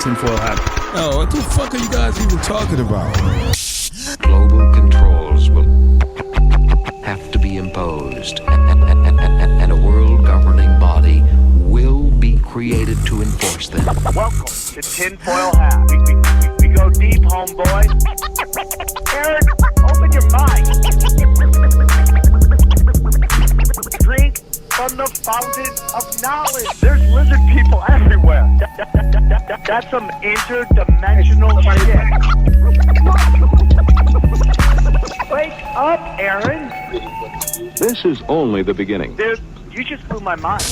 Tinfoil hat. Oh, what the fuck are you guys even talking about? Global controls will have to be imposed, and a world governing body will be created to enforce them. Welcome to Tinfoil Hat. We go deep, homeboy. Aaron, open your mind. Drink from the fountain of knowledge. There's lizard people everywhere. That's some interdimensional shit. Wake up, Aaron. This is only the beginning. Dude, you just blew my mind.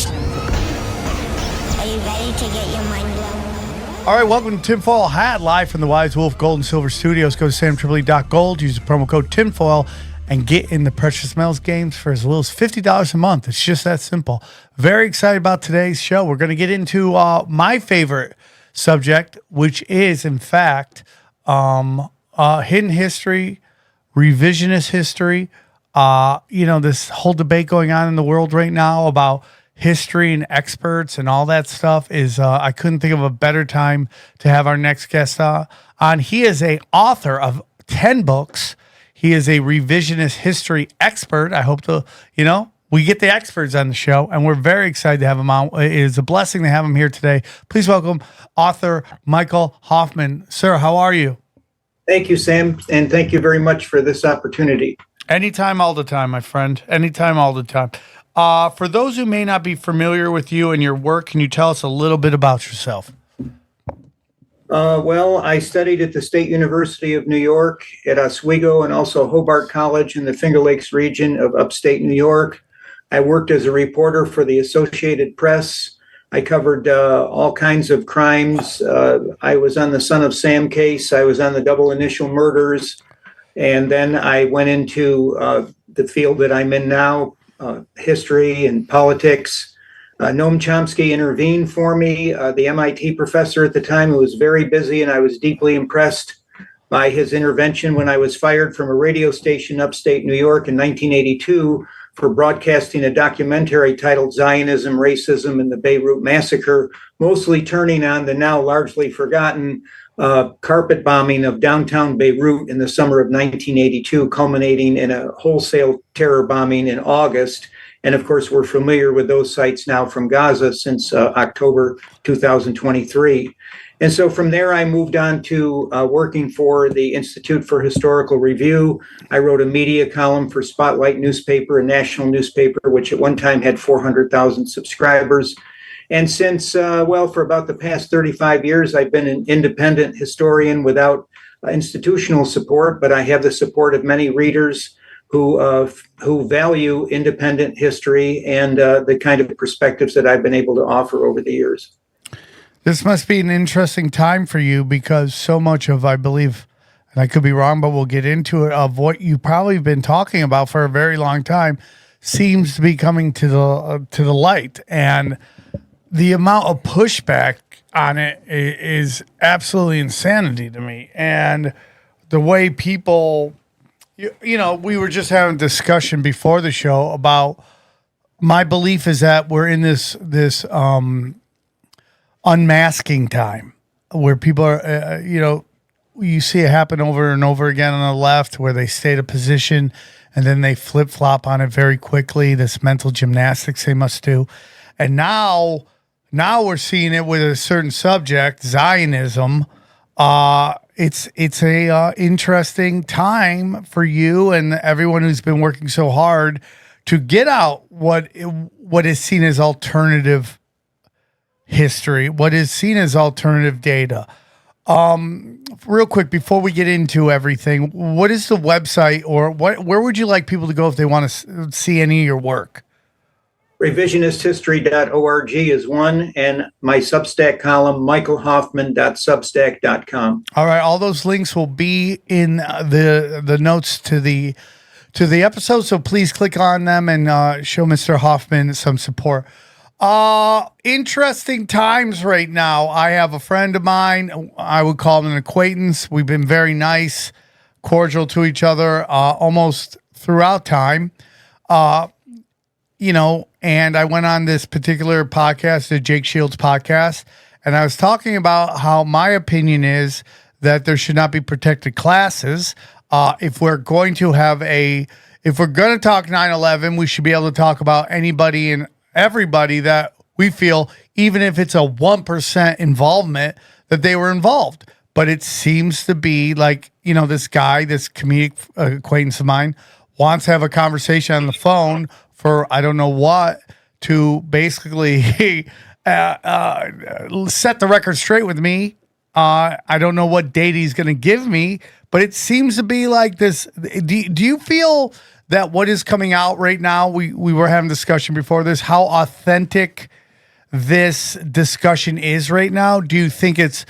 Are you ready to get your mind blown? All right, welcome to Tinfoil Hat, live from the Wise Wolf Gold and Silver Studios. Go to samtripoli.gold, use the promo code Tinfoil, and get in the Precious Metals games for as little as $50 a month. It's just that simple. Very excited about today's show. We're going to get into my favorite subject, which is, in fact, hidden history, revisionist history. This whole debate going on in the world right now about history and experts and all that stuff is, I couldn't think of a better time to have our next guest on. He is an author of 10 books. He is a revisionist history expert. I hope we get the experts on the show, and we're very excited to have him on. It is a blessing to have him here today. Please welcome author Michael Hoffman. Sir, how are you? Thank you, Sam, and thank you very much for this opportunity. Anytime, all the time, my friend. Anytime, all the time. For those who may not be familiar with you and your work, can you tell us a little bit about yourself? Well, I studied at the State University of New York at Oswego and also Hobart College in the Finger Lakes region of upstate New York. I worked as a reporter for the Associated Press. I covered all kinds of crimes. I was on the Son of Sam case. I was on the double initial murders. And then I went into the field that I'm in now, history and politics. Noam Chomsky intervened for me, the MIT professor at the time, who was very busy, and I was deeply impressed by his intervention when I was fired from a radio station upstate New York in 1982 for broadcasting a documentary titled Zionism, Racism, and the Beirut Massacre, mostly turning on the now largely forgotten carpet bombing of downtown Beirut in the summer of 1982, culminating in a wholesale terror bombing in August. And of course, we're familiar with those sites now from Gaza since October 2023. And so from there, I moved on to working for the Institute for Historical Review. I wrote a media column for Spotlight newspaper, a national newspaper, which at one time had 400,000 subscribers. And since, for about the past 35 years, I've been an independent historian without institutional support, but I have the support of many readers who value independent history and the kind of perspectives that I've been able to offer over the years. This must be an interesting time for you because so much of, I believe, and I could be wrong, but we'll get into it, of what you've probably been talking about for a very long time seems to be coming to the light. And the amount of pushback on it is absolutely insanity to me. And the way people... we were just having a discussion before the show about my belief is that we're in this unmasking time where people are, you see it happen over and over again on the left where they state a position and then they flip-flop on it very quickly, this mental gymnastics they must do. And now we're seeing it with a certain subject, Zionism. It's a interesting time for you and everyone who's been working so hard to get out what is seen as alternative history, what is seen as alternative data. Real quick, before we get into everything, what is the website or where would you like people to go if they want to see any of your work? Revisionisthistory.org is one, and my Substack column, michaelhoffman.substack.com. All right, all those links will be in the notes to the episode, so please click on them and show Mr. Hoffman some support. Interesting times right now. I have a friend of mine, I would call him an acquaintance. We've been very nice, cordial to each other almost throughout time. And I went on this particular podcast, the Jake Shields podcast, and I was talking about how my opinion is that there should not be protected classes. If we're going to talk 9/11, we should be able to talk about anybody and everybody that we feel, even if it's a 1% involvement, that they were involved. But it seems to be like, this guy, this comedic acquaintance of mine, wants to have a conversation on the phone for I don't know what, to basically set the record straight with me. I don't know what date he's going to give me, but it seems to be like this. Do you feel that what is coming out right now, we were having discussion before this, how authentic this discussion is right now? Do you think it's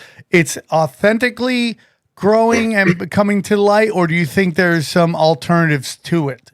authentically growing and coming to light, or do you think there's some alternatives to it?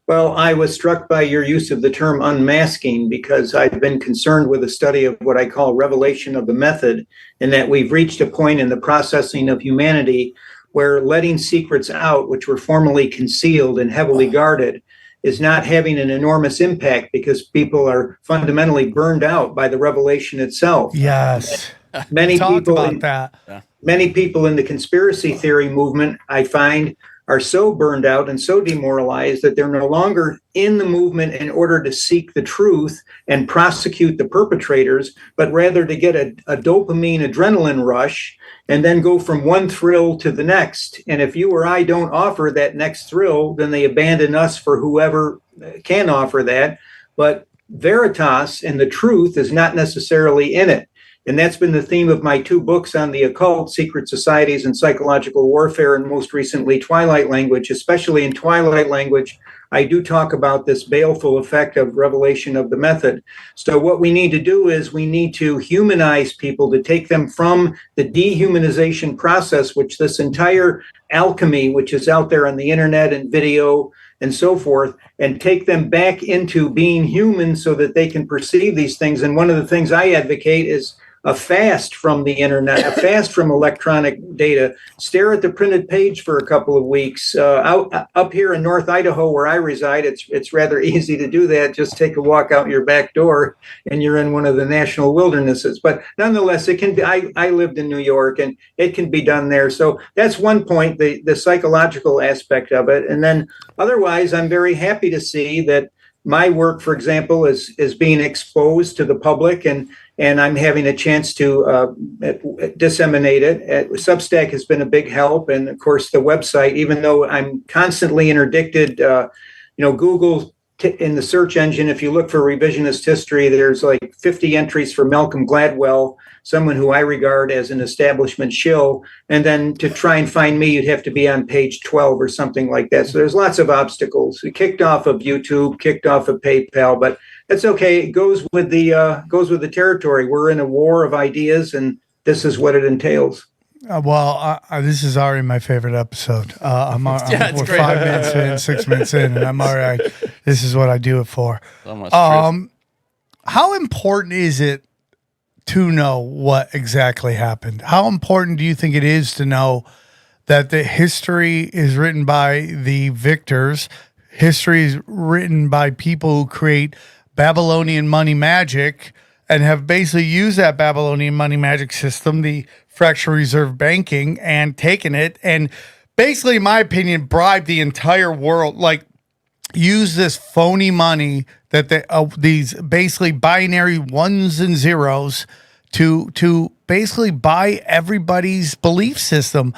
Well, I was struck by your use of the term unmasking because I've been concerned with a study of what I call revelation of the method, in that we've reached a point in the processing of humanity where letting secrets out, which were formerly concealed and heavily guarded, is not having an enormous impact because people are fundamentally burned out by the revelation itself. Yes. Many people about that. Many people in the conspiracy theory movement, I find, are so burned out and so demoralized that they're no longer in the movement in order to seek the truth and prosecute the perpetrators, but rather to get a dopamine adrenaline rush and then go from one thrill to the next. And if you or I don't offer that next thrill, then they abandon us for whoever can offer that. But veritas and the truth is not necessarily in it. And that's been the theme of my two books on the occult, Secret Societies and Psychological Warfare, and most recently Twilight Language. Especially in Twilight Language, I do talk about this baleful effect of revelation of the method. So what we need to do is we need to humanize people, to take them from the dehumanization process, which this entire alchemy, which is out there on the internet and video and so forth, and take them back into being human so that they can perceive these things. And one of the things I advocate is a fast from the internet, a fast from electronic data. Stare at the printed page for a couple of weeks. Up here in North Idaho, where I reside, it's rather easy to do that. Just take a walk out your back door, and you're in one of the national wildernesses. But nonetheless, it can be. I lived in New York, and it can be done there. So that's one point, the psychological aspect of it. And then otherwise, I'm very happy to see that my work, for example, is being exposed to the public, and I'm having a chance to disseminate it. Substack has been a big help, and of course the website. Even though I'm constantly interdicted, Google in the search engine, if you look for revisionist history, there's like 50 entries for Malcolm Gladwell, someone who I regard as an establishment shill. And then to try and find me, you'd have to be on page 12 or something like that. So there's lots of obstacles. We kicked off of YouTube, kicked off of PayPal, but that's okay. It goes with the territory. We're in a war of ideas, and this is what it entails. This is already my favorite episode. We're great. 5 minutes in, 6 minutes in, and I'm already. This is what I do it for. How important is it to know what exactly happened? How important do you think it is to know that the history is written by the victors? History is written by people who create Babylonian money magic and have basically used that Babylonian money magic system, the fractional reserve banking, and taken it and basically, in my opinion, bribed the entire world. Like, use this phony money that these basically binary ones and zeros to basically buy everybody's belief system.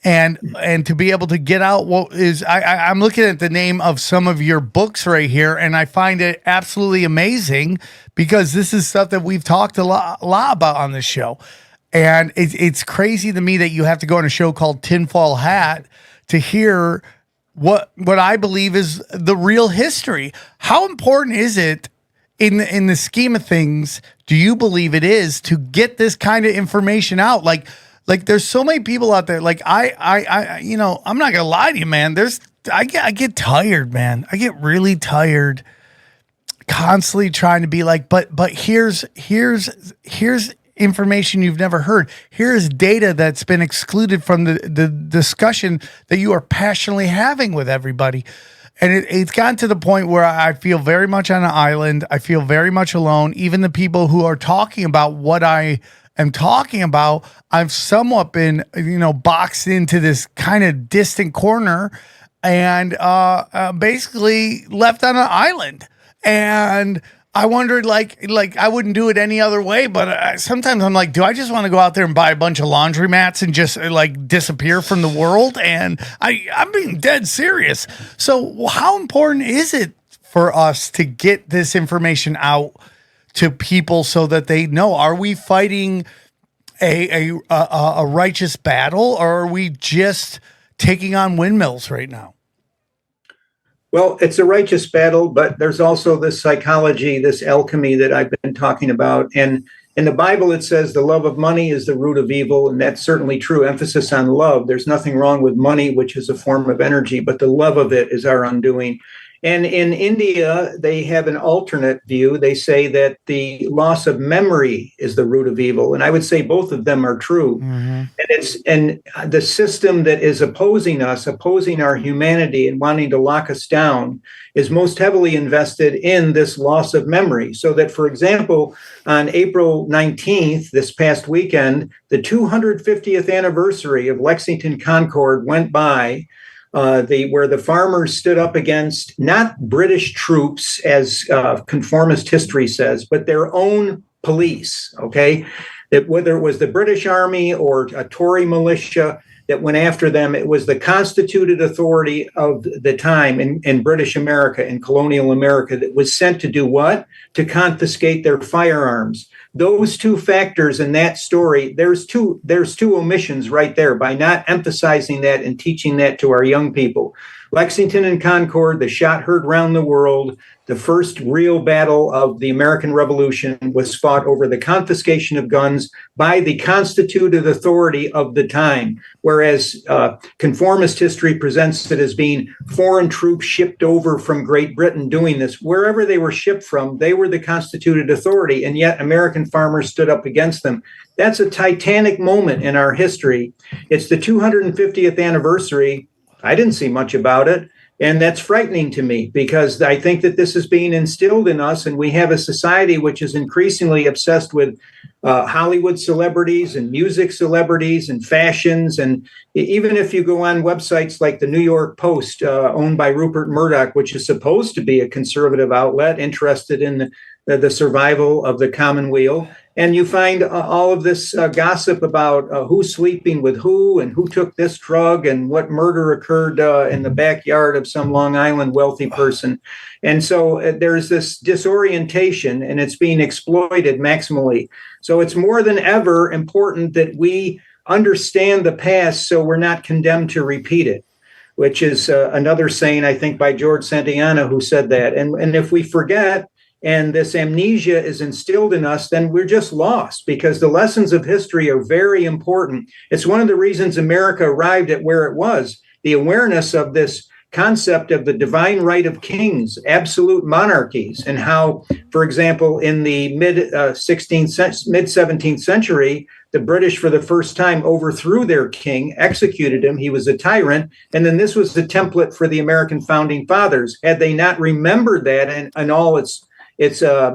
And to be able to get out what is, I'm looking at the name of some of your books right here, and I find it absolutely amazing because this is stuff that we've talked a lot about on this show. And it's crazy to me that you have to go on a show called Tinfoil Hat to hear what I believe is the real history. How important is it in the scheme of things, do you believe it is to get this kind of information out? Like there's so many people out there. Like I'm not gonna lie to you, man. I get tired, man. I get really tired constantly trying to be like, but here's information you've never heard. Here's data that's been excluded from the discussion that you are passionately having with everybody. And it's gotten to the point where I feel very much on an island. I feel very much alone. Even the people who are talking about what I am talking about, I've somewhat been, boxed into this kind of distant corner and basically left on an island. And I wondered, like I wouldn't do it any other way, but sometimes I'm like, do I just want to go out there and buy a bunch of laundry mats and just like disappear from the world? And I'm being dead serious. So how important is it for us to get this information out to people so that they know? Are we fighting a righteous battle, or are we just taking on windmills right now? Well, it's a righteous battle, but there's also this psychology, this alchemy that I've been talking about. And in the Bible, it says the love of money is the root of evil. And that's certainly true. Emphasis on love. There's nothing wrong with money, which is a form of energy, but the love of it is our undoing. And in India, they have an alternate view. They say that the loss of memory is the root of evil. And I would say both of them are true. Mm-hmm. And the system that is opposing us, opposing our humanity and wanting to lock us down, is most heavily invested in this loss of memory. So that, for example, on April 19th, this past weekend, the 250th anniversary of Lexington Concord went by, where the farmers stood up against not British troops, as conformist history says, but their own police, okay? That whether it was the British Army or a Tory militia that went after them, it was the constituted authority of the time in British America, in colonial America, that was sent to do what? To confiscate their firearms. Those two factors in that story, there's two omissions right there by not emphasizing that and teaching that to our young people. Lexington and Concord, the shot heard round the world, the first real battle of the American Revolution was fought over the confiscation of guns by the constituted authority of the time, whereas conformist history presents it as being foreign troops shipped over from Great Britain doing this. Wherever they were shipped from, they were the constituted authority, and yet American farmers stood up against them. That's a titanic moment in our history. It's the 250th anniversary. I didn't see much about it. And that's frightening to me, because I think that this is being instilled in us, and we have a society which is increasingly obsessed with Hollywood celebrities and music celebrities and fashions. And even if you go on websites like the New York Post, owned by Rupert Murdoch, which is supposed to be a conservative outlet interested in the survival of the commonweal, and you find all of this gossip about who's sleeping with who and who took this drug and what murder occurred in the backyard of some Long Island wealthy person. And so there's this disorientation, and it's being exploited maximally. So it's more than ever important that we understand the past so we're not condemned to repeat it, which is another saying, I think, by George Santayana, who said that. And if we forget, and this amnesia is instilled in us, then we're just lost, because the lessons of history are very important. It's one of the reasons America arrived at where it was, the awareness of this concept of the divine right of kings, absolute monarchies, and how, for example, in the mid-17th century, the British, for the first time, overthrew their king, executed him. He was a tyrant. And then this was the template for the American founding fathers. Had they not remembered that and all its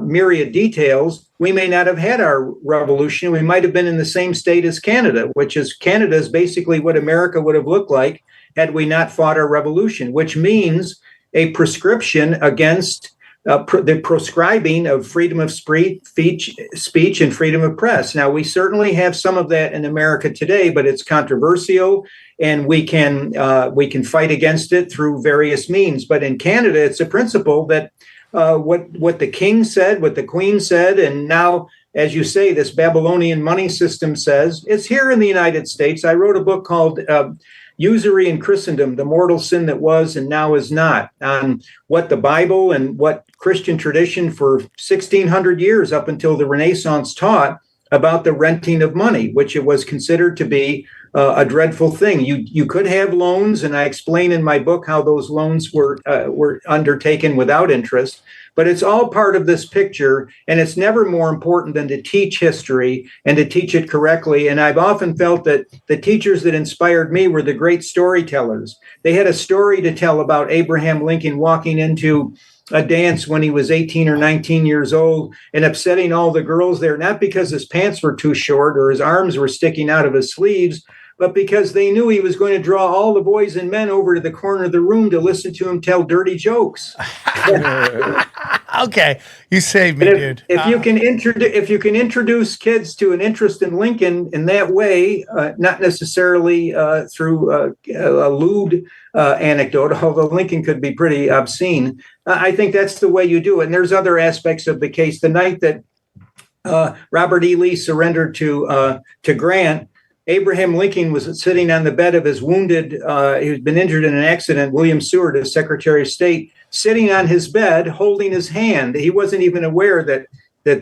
myriad details, we may not have had our revolution. We might have been in the same state as Canada, Canada is basically what America would have looked like had we not fought our revolution, which means a prescription against the proscribing of freedom of speech and freedom of press. Now, we certainly have some of that in America today, but it's controversial, and we can fight against it through various means. But in Canada, it's a principle that what the king said, what the queen said, and now, as you say, this Babylonian money system says, it's here in the United States. I wrote a book called Usury in Christendom, the mortal sin that was and now is not, on what the Bible and what Christian tradition for 1600 years up until the Renaissance taught about the renting of money, which it was considered to be a dreadful thing. You could have loans, and I explain in my book how those loans were undertaken without interest. But it's all part of this picture, and it's never more important than to teach history and to teach it correctly. And I've often felt that the teachers that inspired me were the great storytellers. They had a story to tell about Abraham Lincoln walking into a dance when he was 18 or 19 years old and upsetting all the girls there, not because his pants were too short or his arms were sticking out of his sleeves, but because they knew he was going to draw all the boys and men over to the corner of the room to listen to him tell dirty jokes. Okay, you saved me, dude. If you can introduce kids to an interest in Lincoln in that way, not necessarily through a lewd anecdote, although Lincoln could be pretty obscene, I think that's the way you do it. And there's other aspects of the case. The night that Robert E. Lee surrendered to Grant, Abraham Lincoln was sitting on the bed of his wounded, he'd been injured in an accident, William Seward, as Secretary of State, sitting on his bed, holding his hand. He wasn't even aware that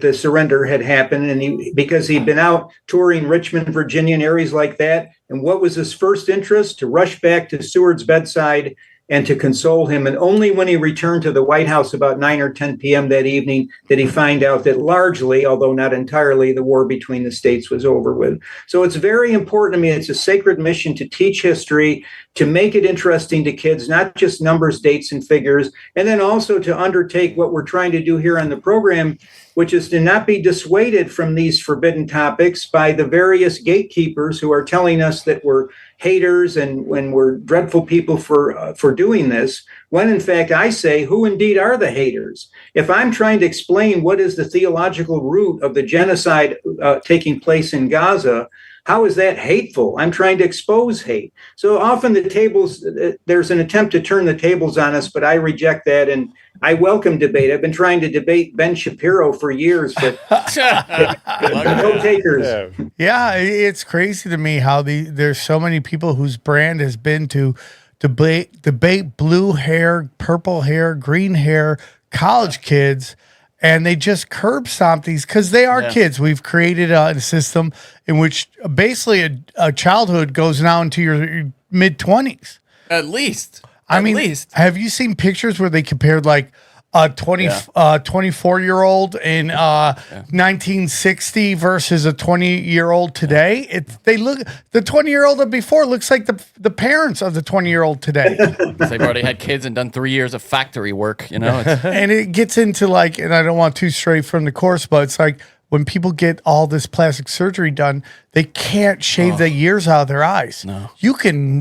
the surrender had happened, and because he'd been out touring Richmond, Virginia, and areas like that. And what was his first interest? To rush back to Seward's bedside and to console him. And only when he returned to the White House about 9 or 10 p.m. that evening did he find out that largely, although not entirely, the war between the states was over with. So it's very important to me. It's a sacred mission to teach history, to make it interesting to kids, not just numbers, dates, and figures, and then also to undertake what we're trying to do here on the program, which is to not be dissuaded from these forbidden topics by the various gatekeepers who are telling us that we're haters and when we're dreadful people for doing this, when in fact I say, who indeed are the haters? If I'm trying to explain what is the theological root of the genocide taking place in Gaza, how is that hateful? I'm trying to expose hate. So often there's an attempt to turn the tables on us, but I reject that, and I welcome debate. I've been trying to debate Ben Shapiro for years, but no takers. Yeah, it's crazy to me how there's so many people whose brand has been to debate blue hair, purple hair, green hair, college kids, and they just curb stomp these because they are kids. We've created a system in which basically a childhood goes now into your mid-20s. At least. I mean, have you seen pictures where they compared like a 24-year-old in 1960 versus a 20-year-old today? The 20-year-old of before looks like the parents of the 20-year-old today. They've already had kids and done 3 years of factory work, you know. And it gets into like, and I don't want to stray from the course, but it's like when people get all this plastic surgery done, they can't shave the years out of their eyes. No. You can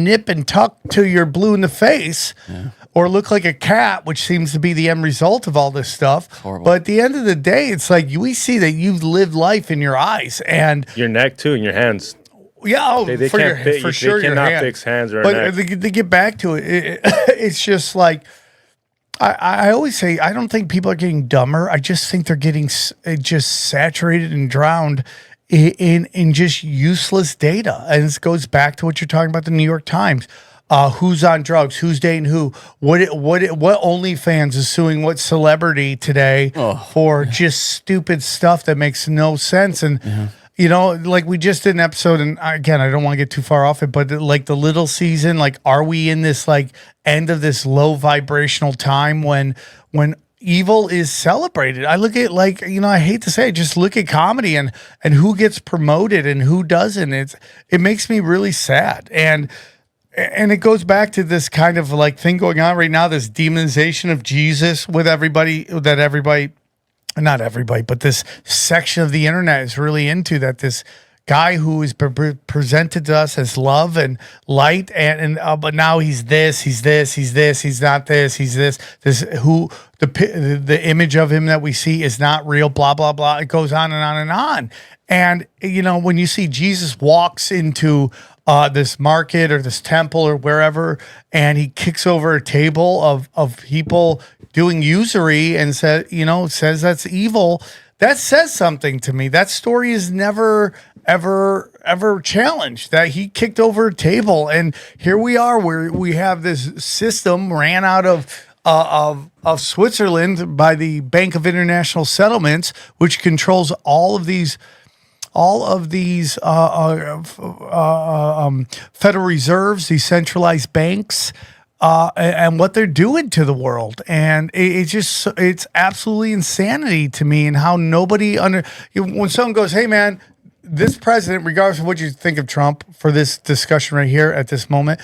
nip and tuck till you're blue in the face, or look like a cat, which seems to be the end result of all this stuff. Horrible. But at the end of the day, it's like we see that you've lived life in your eyes and your neck too, and your hands. Yeah, they for can't your, for sure. They cannot fix hands or but neck. to get back to it, it's just like. I always say I don't think people are getting dumber. I just think they're getting just saturated and drowned in just useless data. And this goes back to what you're talking about, the New York Times. Who's on drugs? Who's dating who? What OnlyFans is suing what celebrity today for just stupid stuff that makes no sense? And you know, like we just did an episode, and again, I don't want to get too far off it, but like the little season, like, are we in this like end of this low vibrational time when evil is celebrated? I look at like, you know, I hate to say it, just look at comedy and who gets promoted and who doesn't. It makes me really sad. And it goes back to this kind of like thing going on right now, this demonization of Jesus with not everybody, but this section of the internet is really into that. This guy who is presented to us as love and light, but now he's this, he's not this, he's this. Who the image of him that we see is not real. Blah blah blah. It goes on and on and on. And you know, when you see Jesus walks into this market or this temple or wherever, and he kicks over a table of people doing usury and says that's evil, that says something to me. That story is never ever challenged, that he kicked over a table, and here we are where we have this system ran out of Switzerland by the Bank of International Settlements, which controls all of these Federal Reserves, these centralized banks, and what they're doing to the world. And it's absolutely insanity to me, and how nobody when someone goes, hey man, this president, regardless of what you think of Trump, for this discussion right here at this moment,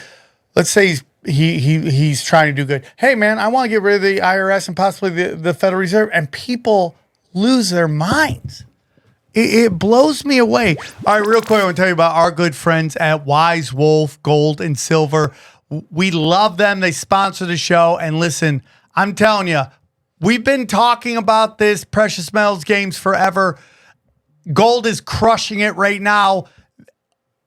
let's say he's he's trying to do good. Hey, man, I want to get rid of the IRS and possibly the Federal Reserve, and people lose their minds. It blows me away. All right, real quick, I want to tell you about our good friends at Wise Wolf Gold and Silver. We love them. They sponsor the show. And listen, I'm telling you, we've been talking about this precious metals games forever. Gold is crushing it right now.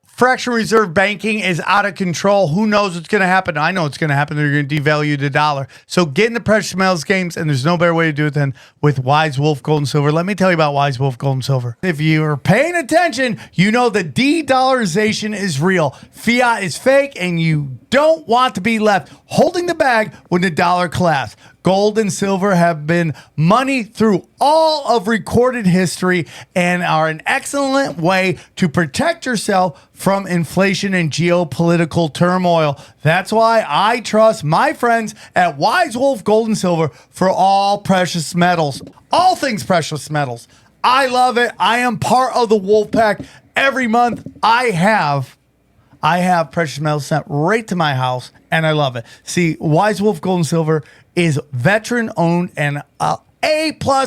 Fractional reserve banking is out of control. Who knows what's going to happen? I know what's going to happen. They're going to devalue the dollar. So get in the precious metals games, and there's no better way to do it than with Wise Wolf Gold and Silver. Let me tell you about Wise Wolf Gold and Silver. If you're paying attention, you know the de-dollarization is real. Fiat is fake, and you don't want to be left holding the bag when the dollar collapses. Gold and silver have been money through all of recorded history and are an excellent way to protect yourself from inflation and geopolitical turmoil. That's why I trust my friends at Wise Wolf Gold and Silver for all precious metals. All things precious metals. I love it. I am part of the Wolf Pack. Every month I have precious metals sent right to my house, and I love it. See, Wise Wolf Gold and Silver is veteran-owned and A+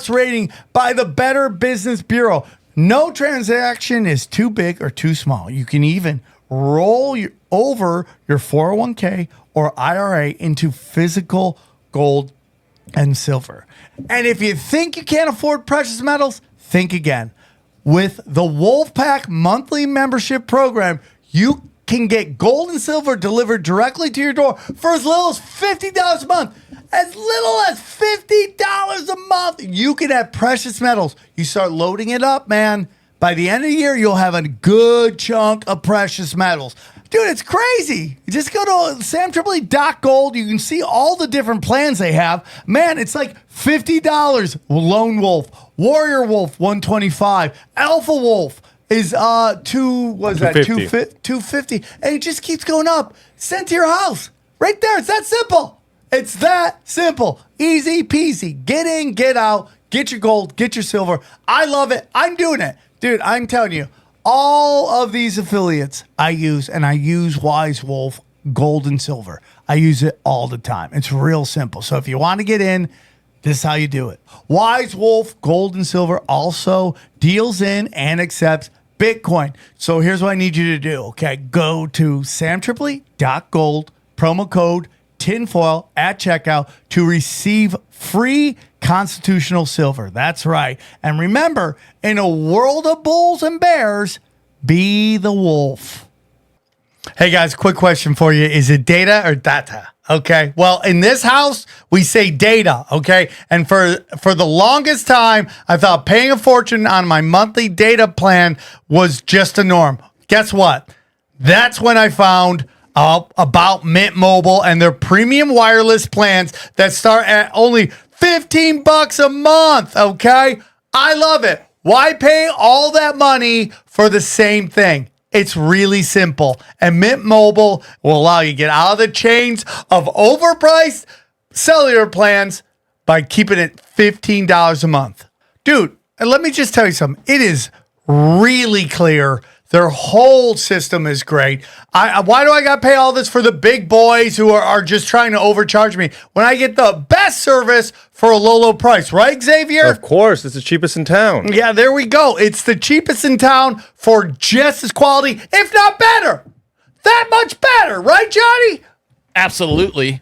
rating by the Better Business Bureau. No transaction is too big or too small. You can even roll over your 401k or IRA into physical gold and silver. And if you think you can't afford precious metals, think again. With the Wolfpack monthly membership program, you can get gold and silver delivered directly to your door for as little as $50 a month. As little as $50 a month. You can have precious metals. You start loading it up, man. By the end of the year, you'll have a good chunk of precious metals. Dude, it's crazy. You just go to samtripoli.gold. You can see all the different plans they have. Man, it's like $50. Lone Wolf, Warrior Wolf, $125. Alpha Wolf is $250. And it just keeps going up. Sent to your house. Right there. It's that simple. It's that simple. Easy peasy. Get in, get out, get your gold, get your silver. I love it. I'm doing it. Dude, I'm telling you, all of these affiliates I use, and I use Wise Wolf Gold and Silver. I use it all the time. It's real simple. So if you want to get in, this is how you do it. Wise Wolf Gold and Silver also deals in and accepts Bitcoin. So here's what I need you to do. Okay, go to samtripoli.gold, promo code tinfoil at checkout to receive free constitutional silver. That's right. And remember, in a world of bulls and bears, be the wolf. Hey guys, quick question for you. Is it data or data? Okay. Well, in this house, we say data. Okay. And for the longest time, I thought paying a fortune on my monthly data plan was just a norm. Guess what? That's when I found about Mint Mobile and their premium wireless plans that start at only $15 a month. Okay. I love it. Why pay all that money for the same thing? It's really simple. And Mint Mobile will allow you to get out of the chains of overpriced cellular plans by keeping it $15 a month. Dude, and let me just tell you something. It is really clear. Their whole system is great. Why do I got to pay all this for the big boys who are just trying to overcharge me when I get the best service for a low price? Right, Xavier? Of course. It's the cheapest in town. Yeah, there we go. It's the cheapest in town for just as quality, if not better. That much better. Right, Johnny? Absolutely.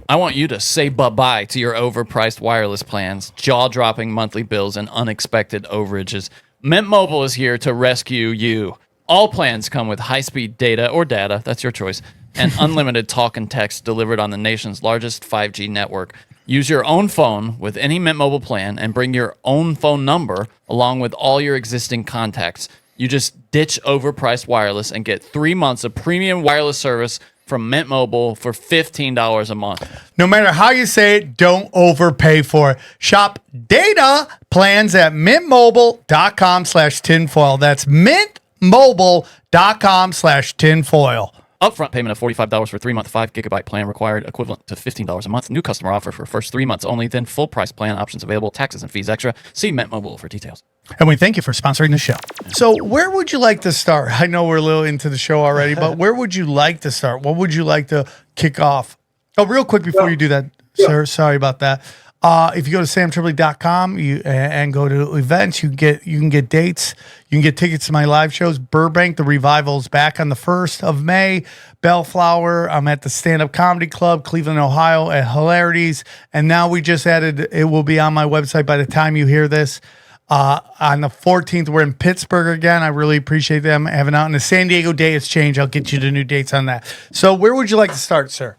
I want you to say bye-bye to your overpriced wireless plans, jaw-dropping monthly bills, and unexpected overages. Mint Mobile is here to rescue you. All plans come with high-speed data or data, that's your choice, and unlimited talk and text delivered on the nation's largest 5G network. Use your own phone with any Mint Mobile plan and bring your own phone number along with all your existing contacts. You just ditch overpriced wireless and get 3 months of premium wireless service from Mint Mobile for $15 a month. No matter how you say it, don't overpay for it. Shop data plans at mintmobile.com/tinfoil. That's mintmobile.com/tinfoil. Upfront payment of $45 for 3-month 5 gigabyte plan required, equivalent to $15 a month. New customer offer for first 3 months only. Then full price plan options available. Taxes and fees extra. See Mint Mobile for details. And we thank you for sponsoring the show. So where would you like to start? I know we're a little into the show already, but where would you like to start? What would you like to kick off? Oh, real quick before you do that, sir, sorry about that. If you go to samtripoli.com and go to events, you can get dates. You can get tickets to my live shows. Burbank, the Revival's back on the 1st of May. Bellflower, I'm at the Stand Up Comedy Club, Cleveland, Ohio, at Hilarities. And now we just added, it will be on my website by the time you hear this. On the 14th, we're in Pittsburgh again. I really appreciate them having out. And the San Diego day has changed. I'll get you the new dates on that. So where would you like to start, sir?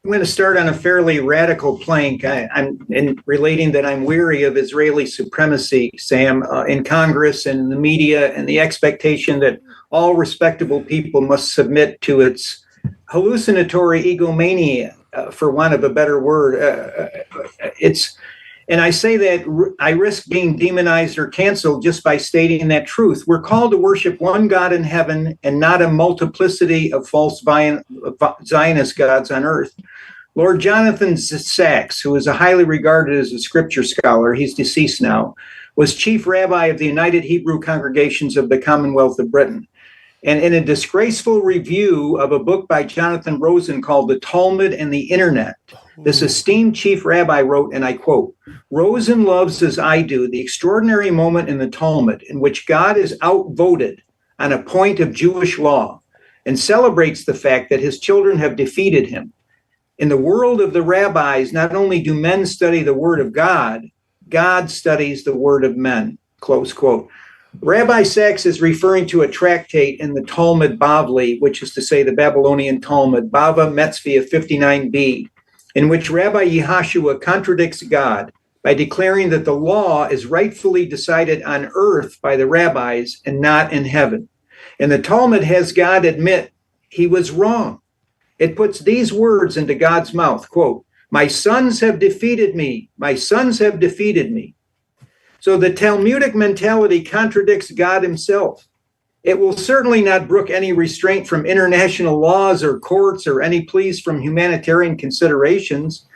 I'm going to start on a fairly radical plank. I'm in relating that I'm weary of Israeli supremacy, Sam, in Congress and in the media, and the expectation that all respectable people must submit to its hallucinatory egomania, for want of a better word. And I say that I risk being demonized or canceled just by stating that truth. We're called to worship one God in heaven and not a multiplicity of false Zionist gods on earth. Lord Jonathan Sachs, who is highly regarded as a scripture scholar, he's deceased now, was chief rabbi of the United Hebrew Congregations of the Commonwealth of Britain. And in a disgraceful review of a book by Jonathan Rosen called The Talmud and the Internet, this esteemed chief rabbi wrote, and I quote, "Rosen loves as I do the extraordinary moment in the Talmud in which God is outvoted on a point of Jewish law and celebrates the fact that his children have defeated him. In the world of the rabbis, not only do men study the word of God, God studies the word of men," close quote. Rabbi Sachs is referring to a tractate in the Talmud Bavli, which is to say the Babylonian Talmud, Bava Metzvah 59b, in which Rabbi Yehashua contradicts God by declaring that the law is rightfully decided on earth by the rabbis and not in heaven. And the Talmud has God admit he was wrong. It puts these words into God's mouth, quote, "My sons have defeated me. My sons have defeated me." So the Talmudic mentality contradicts God himself. It will certainly not brook any restraint from international laws or courts or any pleas from humanitarian considerations.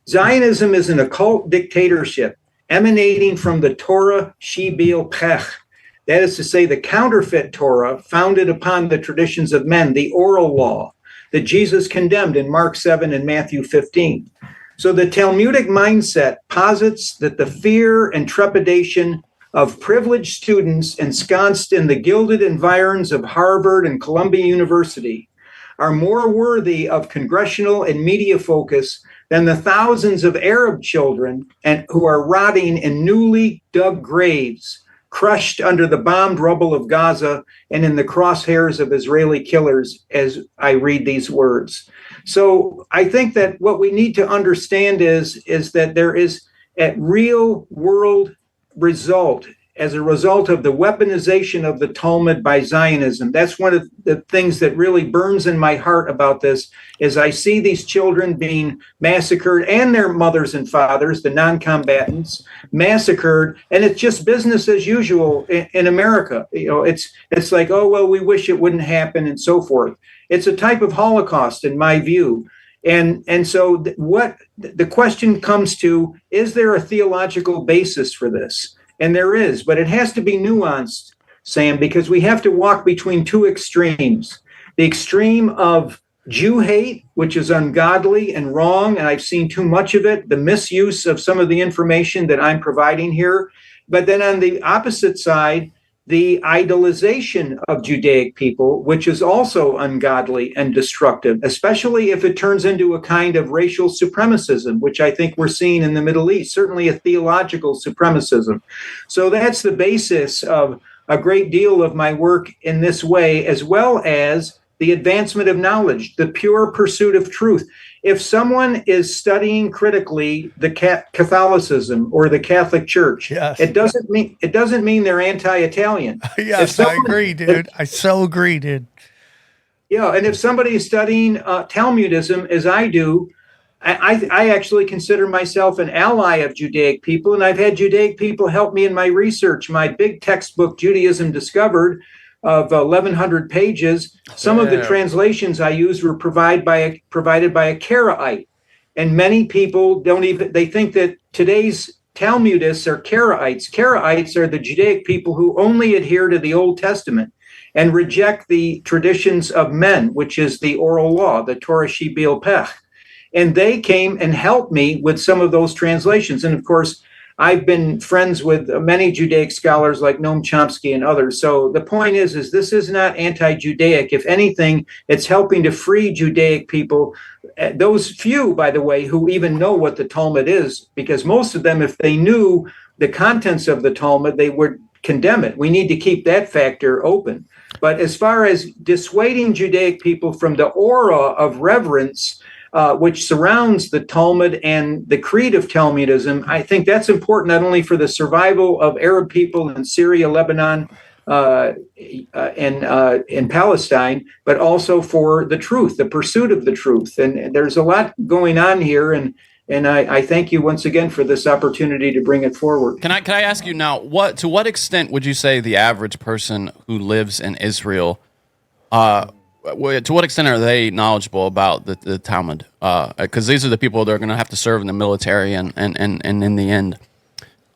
Zionism is an occult dictatorship emanating from the Torah Shebil Pech. That is to say, the counterfeit Torah founded upon the traditions of men, the oral law that Jesus condemned in Mark 7 and Matthew 15. So the Talmudic mindset posits that the fear and trepidation of privileged students ensconced in the gilded environs of Harvard and Columbia University are more worthy of congressional and media focus than the thousands of Arab children who are rotting in newly dug graves, crushed under the bombed rubble of Gaza and in the crosshairs of Israeli killers as I read these words. So I think that what we need to understand is that there is a real world result as a result of the weaponization of the Talmud by Zionism. That's one of the things that really burns in my heart about this, is I see these children being massacred and their mothers and fathers, the non-combatants, massacred, and it's just business as usual in America. You know, it's like, oh, well, we wish it wouldn't happen and so forth. It's a type of Holocaust in my view. And so what the question comes to, is there a theological basis for this? And there is, but it has to be nuanced, Sam, because we have to walk between two extremes. The extreme of Jew hate, which is ungodly and wrong, and I've seen too much of it, the misuse of some of the information that I'm providing here. But then on the opposite side, the idolization of Judaic people, which is also ungodly and destructive, especially if it turns into a kind of racial supremacism, which I think we're seeing in the Middle East, certainly a theological supremacism. So that's the basis of a great deal of my work in this way, as well as the advancement of knowledge, the pure pursuit of truth. If someone is studying critically the Catholicism or the Catholic Church, yes, it doesn't mean they're anti-Italian. Yes, I agree, dude. I so agree, dude. Yeah, and if somebody is studying Talmudism, as I do, I actually consider myself an ally of Judaic people, and I've had Judaic people help me in my research. My big textbook, Judaism Discovered, of 1,100 pages. Some of the translations I used were provided by a Karaite. And many people they think that today's Talmudists are Karaites. Karaites are the Judaic people who only adhere to the Old Testament and reject the traditions of men, which is the oral law, the Torah Shebil Pech. And they came and helped me with some of those translations. And of course, I've been friends with many Judaic scholars like Noam Chomsky and others. So the point is this is not anti-Judaic. If anything, it's helping to free Judaic people. Those few, by the way, who even know what the Talmud is, because most of them, if they knew the contents of the Talmud, they would condemn it. We need to keep that factor open. But as far as dissuading Judaic people from the aura of reverence, which surrounds the Talmud and the creed of Talmudism, I think that's important not only for the survival of Arab people in Syria, Lebanon, and Palestine, but also for the truth, the pursuit of the truth. And there's a lot going on here, and I thank you once again for this opportunity to bring it forward. Can I ask you now, to what extent would you say the average person who lives in Israel, to what extent are they knowledgeable about the Talmud? Because these are the people that are going to have to serve in the military and in the end.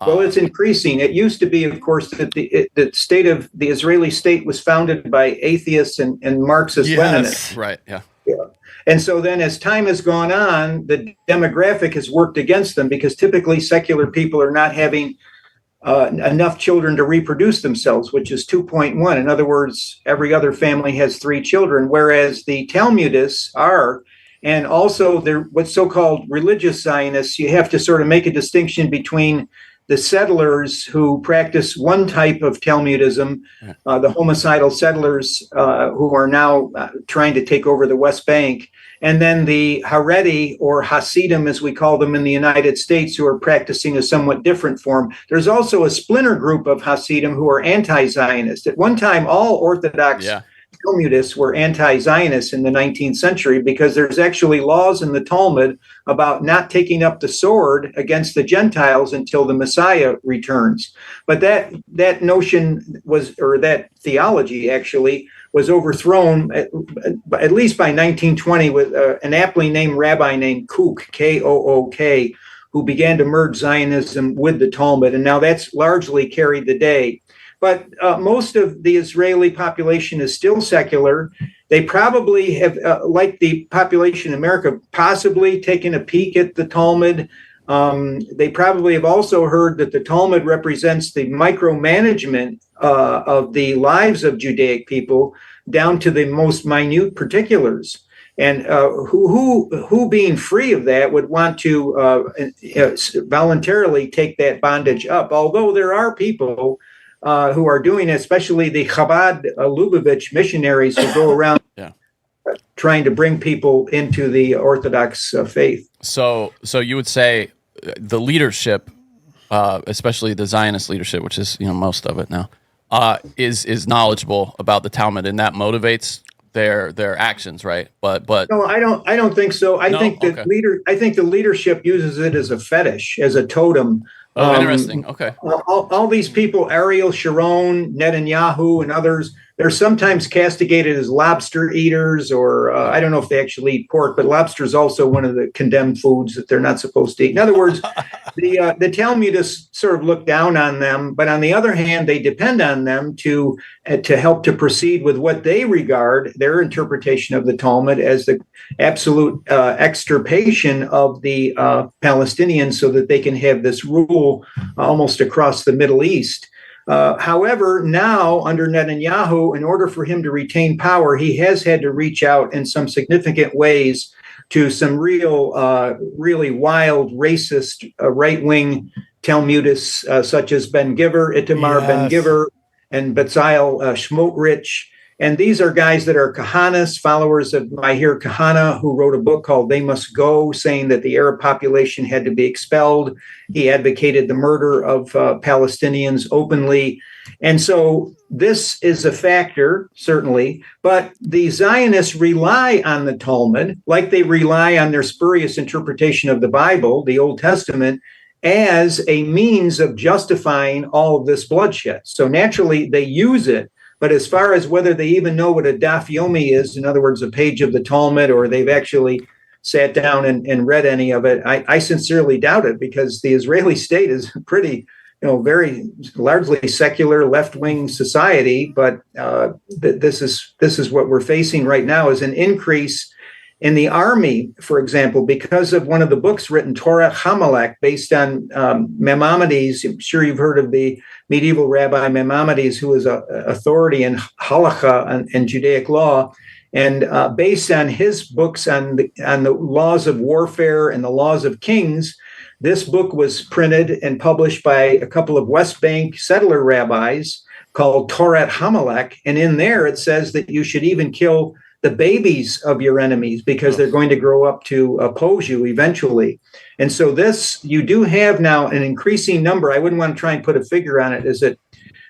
Well, it's increasing. It used to be, of course, that the Israeli state was founded by atheists and Marxist-Leninists. Right, yeah. And so then as time has gone on, the demographic has worked against them because typically secular people are not having enough children to reproduce themselves, which is 2.1. In other words, every other family has 3 children, whereas the Talmudists are, and also they're what's so-called religious Zionists. You have to sort of make a distinction between the settlers who practice one type of Talmudism, the homicidal settlers who are now trying to take over the West Bank, and then the Haredi, or Hasidim as we call them in the United States, who are practicing a somewhat different form. There's also a splinter group of Hasidim who are anti-Zionist. At one time, all Orthodox Talmudists were anti-Zionists in the 19th century because there's actually laws in the Talmud about not taking up the sword against the Gentiles until the Messiah returns. But that notion was, or that theology actually, was overthrown at least by 1920 with an aptly named rabbi named Kook, K-O-O-K, who began to merge Zionism with the Talmud, and now that's largely carried the day. But most of the Israeli population is still secular. They probably have, like the population in America, possibly taken a peek at the Talmud. They probably have also heard that the Talmud represents the micromanagement of the lives of Judaic people down to the most minute particulars. And who being free of that would want to voluntarily take that bondage up? Although there are people who are doing it, especially the Chabad Lubavitch missionaries who go around trying to bring people into the Orthodox faith. So you would say the leadership, especially the Zionist leadership, which is most of it now, is knowledgeable about the Talmud, and that motivates their actions, right? But no, I don't think so. I think that I think the leadership uses it as a fetish, as a totem. Oh, interesting. Okay. All these people, Ariel Sharon, Netanyahu, and others, they're sometimes castigated as lobster eaters, or I don't know if they actually eat pork, but lobster is also one of the condemned foods that they're not supposed to eat. In other words, the Talmudists sort of look down on them, but on the other hand, they depend on them to help to proceed with what they regard their interpretation of the Talmud as the absolute extirpation of the Palestinians, so that they can have this rule almost across the Middle East. However, now under Netanyahu, in order for him to retain power, he has had to reach out in some significant ways to some really wild, racist, right-wing Talmudists, such as Ben Giver, Itamar Ben Giver, and Bezalel Smotrich. And these are guys that are Kahanas, followers of Meir Kahana, who wrote a book called They Must Go, saying that the Arab population had to be expelled. He advocated the murder of Palestinians openly. And so this is a factor, certainly, but the Zionists rely on the Talmud, like they rely on their spurious interpretation of the Bible, the Old Testament, as a means of justifying all of this bloodshed. So naturally, they use it. But as far as whether they even know what a daf yomi is, in other words, a page of the Talmud, or they've actually sat down and read any of it, I sincerely doubt it, because the Israeli state is pretty, very largely secular left-wing society. But this is what we're facing right now, is an increase in the army, for example, because of one of the books written, Torah Hamelech, based on Maimonides. I'm sure you've heard of the medieval rabbi Maimonides, who was an authority in halakha and Judaic law. And based on his books on the laws of warfare and the laws of kings, this book was printed and published by a couple of West Bank settler rabbis called Torah Hamelech. And in there, it says that you should even kill the babies of your enemies, because they're going to grow up to oppose you eventually. And so you do have now an increasing number. I wouldn't want to try and put a figure on it. Is it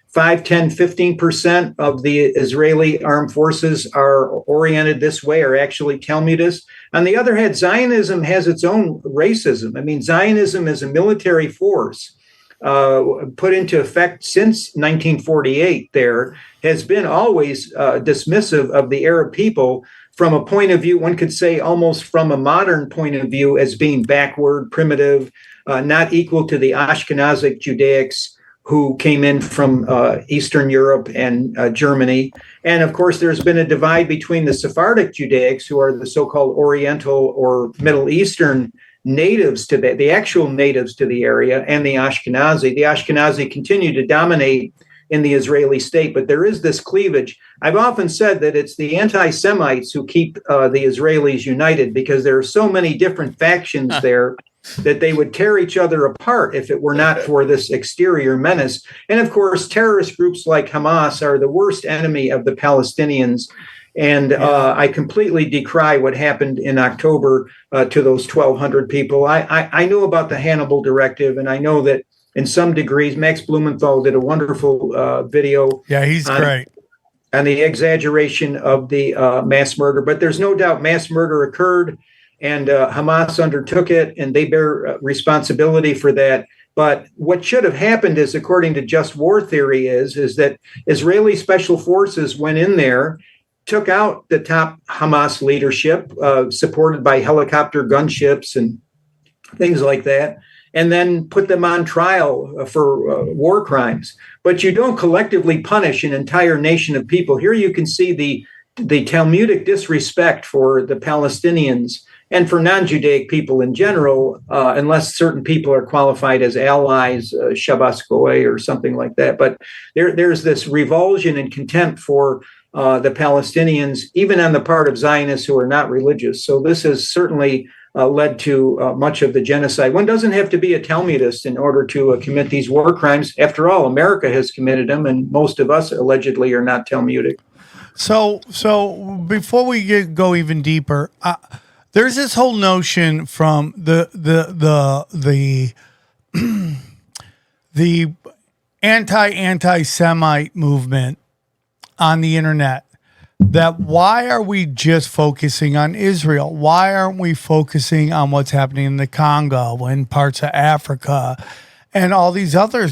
5, 10, 15% of the Israeli armed forces are oriented this way, are actually Talmudists? On the other hand, Zionism has its own racism. I mean, Zionism is a military force put into effect since 1948 there, has been always dismissive of the Arab people from a point of view, one could say almost from a modern point of view, as being backward, primitive, not equal to the Ashkenazic Judaics who came in from Eastern Europe and Germany. And of course, there's been a divide between the Sephardic Judaics, who are the so-called Oriental or Middle Eastern natives to the actual natives to the area, and the Ashkenazi. The Ashkenazi continue to dominate in the Israeli state, but there is this cleavage. I've often said that it's the anti-Semites who keep the Israelis united, because there are so many different factions there that they would tear each other apart if it were not for this exterior menace. And of course, terrorist groups like Hamas are the worst enemy of the Palestinians. And I completely decry what happened in October to those 1,200 people. I know about the Hannibal Directive, and I know that in some degrees, Max Blumenthal did a wonderful video. Yeah, he's great. On the exaggeration of the mass murder. But there's no doubt mass murder occurred, and Hamas undertook it, and they bear responsibility for that. But what should have happened is, according to just war theory, is that Israeli special forces went in there, took out the top Hamas leadership, supported by helicopter gunships and things like that, and then put them on trial for war crimes. But you don't collectively punish an entire nation of people. Here you can see the Talmudic disrespect for the Palestinians and for non-Judaic people in general, unless certain people are qualified as allies, Shabbos Goy or something like that. But there's this revulsion and contempt for the Palestinians, even on the part of Zionists who are not religious. So this has certainly led to much of the genocide. One doesn't have to be a Talmudist in order to commit these war crimes. After all, America has committed them, and most of us allegedly are not Talmudic. So before we go even deeper, there's this whole notion from the anti-Semite movement on the internet, that why are we just focusing on Israel? Why aren't we focusing on what's happening in the Congo and parts of Africa and all these other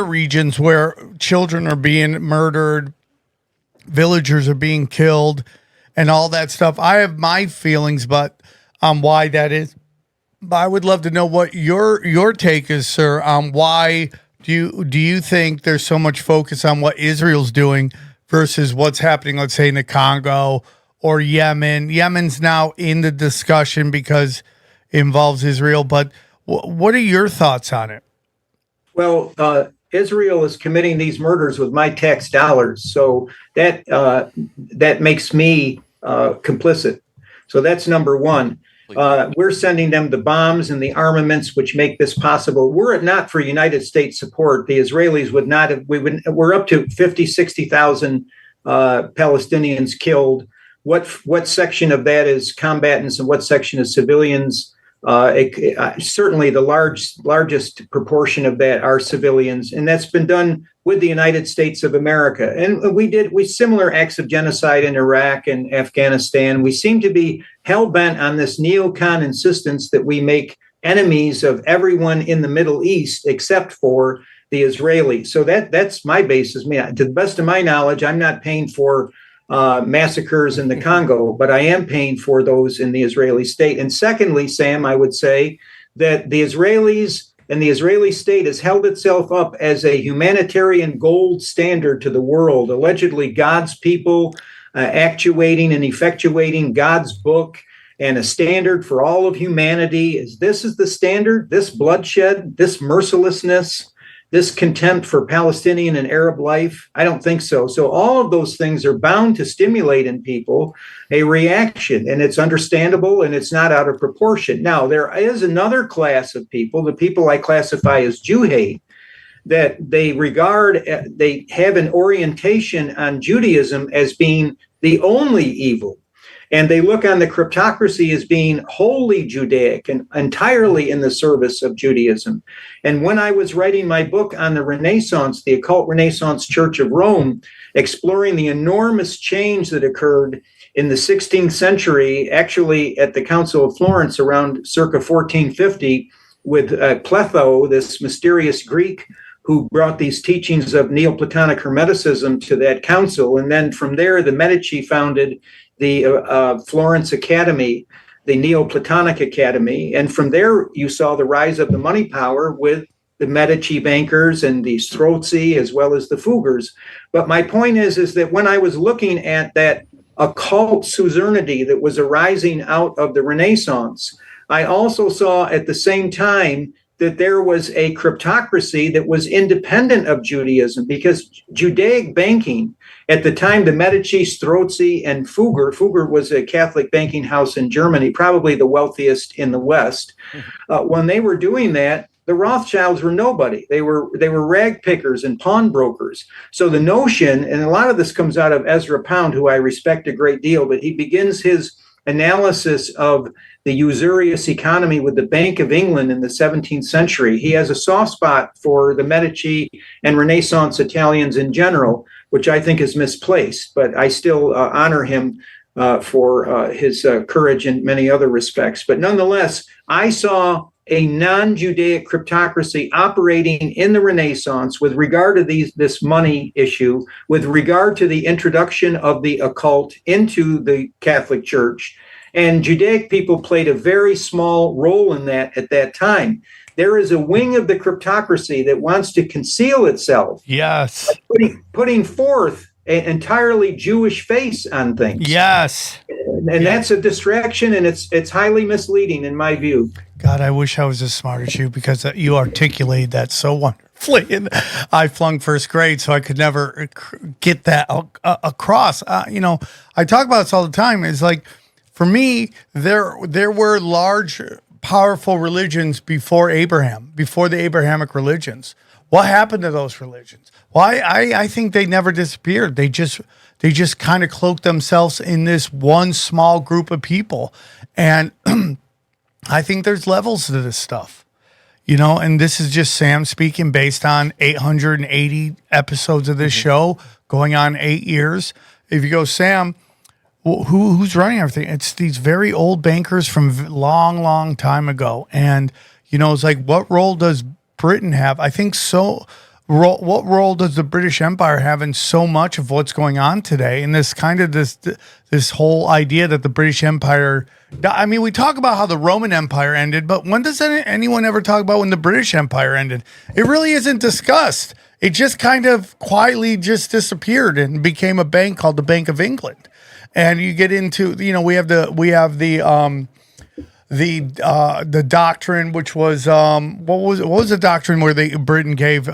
regions where children are being murdered, villagers are being killed, and all that stuff? I have my feelings, but on why that is. But I would love to know what your take is, sir, on why do you think there's so much focus on what Israel's doing versus what's happening, let's say, in the Congo or Yemen? Yemen's now in the discussion because it involves Israel, but what are your thoughts on it? Well, Israel is committing these murders with my tax dollars, so that makes me complicit. So that's number one. We're sending them the bombs and the armaments which make this possible. Were it not for United States support, the Israelis would not have. We're up to 50, 60,000 Palestinians killed. What section of that is combatants and what section is civilians? Certainly the largest proportion of that are civilians, and that's been done with the United States of America. And we similar acts of genocide in Iraq and Afghanistan. We seem to be hell-bent on this neocon insistence that we make enemies of everyone in the Middle East except for the Israelis. So that's my basis. To the best of my knowledge, I'm not paying for massacres in the Congo, but I am paying for those in the Israeli state. And secondly, Sam, I would say that the Israelis and the Israeli state has held itself up as a humanitarian gold standard to the world, allegedly God's people actuating and effectuating God's book and a standard for all of humanity. This is the standard, this bloodshed, this mercilessness, this contempt for Palestinian and Arab life? I don't think so. So all of those things are bound to stimulate in people a reaction, and it's understandable and it's not out of proportion. Now, there is another class of people, the people I classify as Jew hate, that they have an orientation on Judaism as being the only evil. And they look on the cryptocracy as being wholly Judaic and entirely in the service of Judaism. And when I was writing my book on the Renaissance, the occult Renaissance Church of Rome, exploring the enormous change that occurred in the 16th century, actually at the Council of Florence around circa 1450, with Pletho, this mysterious Greek who brought these teachings of Neoplatonic Hermeticism to that council. And then from there, the Medici founded the Florence Academy, the Neoplatonic Academy. And from there, you saw the rise of the money power with the Medici bankers and the Strozzi, as well as the Fuggers. But my point is that when I was looking at that occult suzerainty that was arising out of the Renaissance, I also saw at the same time that there was a cryptocracy that was independent of Judaism, because Judaic banking, at the time, the Medici, Strozzi, and Fugger was a Catholic banking house in Germany, probably the wealthiest in the West. When they were doing that, the Rothschilds were nobody. They were rag pickers and pawnbrokers. So the notion, and a lot of this comes out of Ezra Pound, who I respect a great deal, but he begins his analysis of the usurious economy with the Bank of England in the 17th century. He has a soft spot for the Medici and Renaissance Italians in general, which I think is misplaced, but I still honor him for his courage in many other respects. But nonetheless, I saw a non-Judaic cryptocracy operating in the Renaissance with regard to this money issue, with regard to the introduction of the occult into the Catholic Church. And Judaic people played a very small role in that at that time. There is a wing of the cryptocracy that wants to conceal itself. Yes. Putting forth an entirely Jewish face on things. Yes. And that's a distraction, and it's highly misleading in my view. God, I wish I was as smart as you, because you articulated that so wonderfully. And I flung first grade, so I could never get that across. I talk about this all the time. It's like, for me, there were large, powerful religions before Abraham, before the Abrahamic religions. What happened to those religions? Well, I think they never disappeared. They just kind of cloaked themselves in this one small group of people. And I think there's levels to this stuff, and this is just Sam speaking based on 880 episodes of this show going on 8 years. If you go, Sam, who's running everything? It's these very old bankers from long time ago. And, it's like, what role does Britain have? I think so. What role does the British Empire have in so much of what's going on today? And this kind of this whole idea that the British Empire, I mean, we talk about how the Roman Empire ended, but when does anyone ever talk about when the British Empire ended? It really isn't discussed. It just kind of quietly just disappeared and became a bank called the Bank of England. And you get into, we have the doctrine, which was what was the doctrine where Britain gave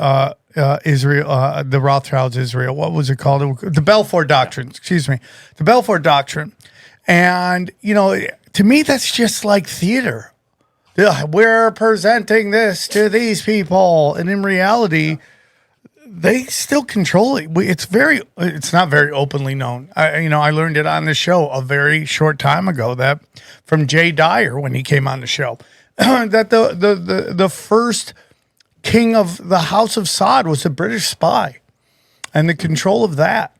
Israel, the Rothschilds Israel? What was it called? The Balfour Doctrine. Excuse me, the Balfour Doctrine. And to me, that's just like theater. We're presenting this to these people, and in reality, they still control it. It's not very openly known. I learned it on the show a very short time ago, that from Jay Dyer when he came on the show, that the first king of the House of Saud was a British spy, and the control of that.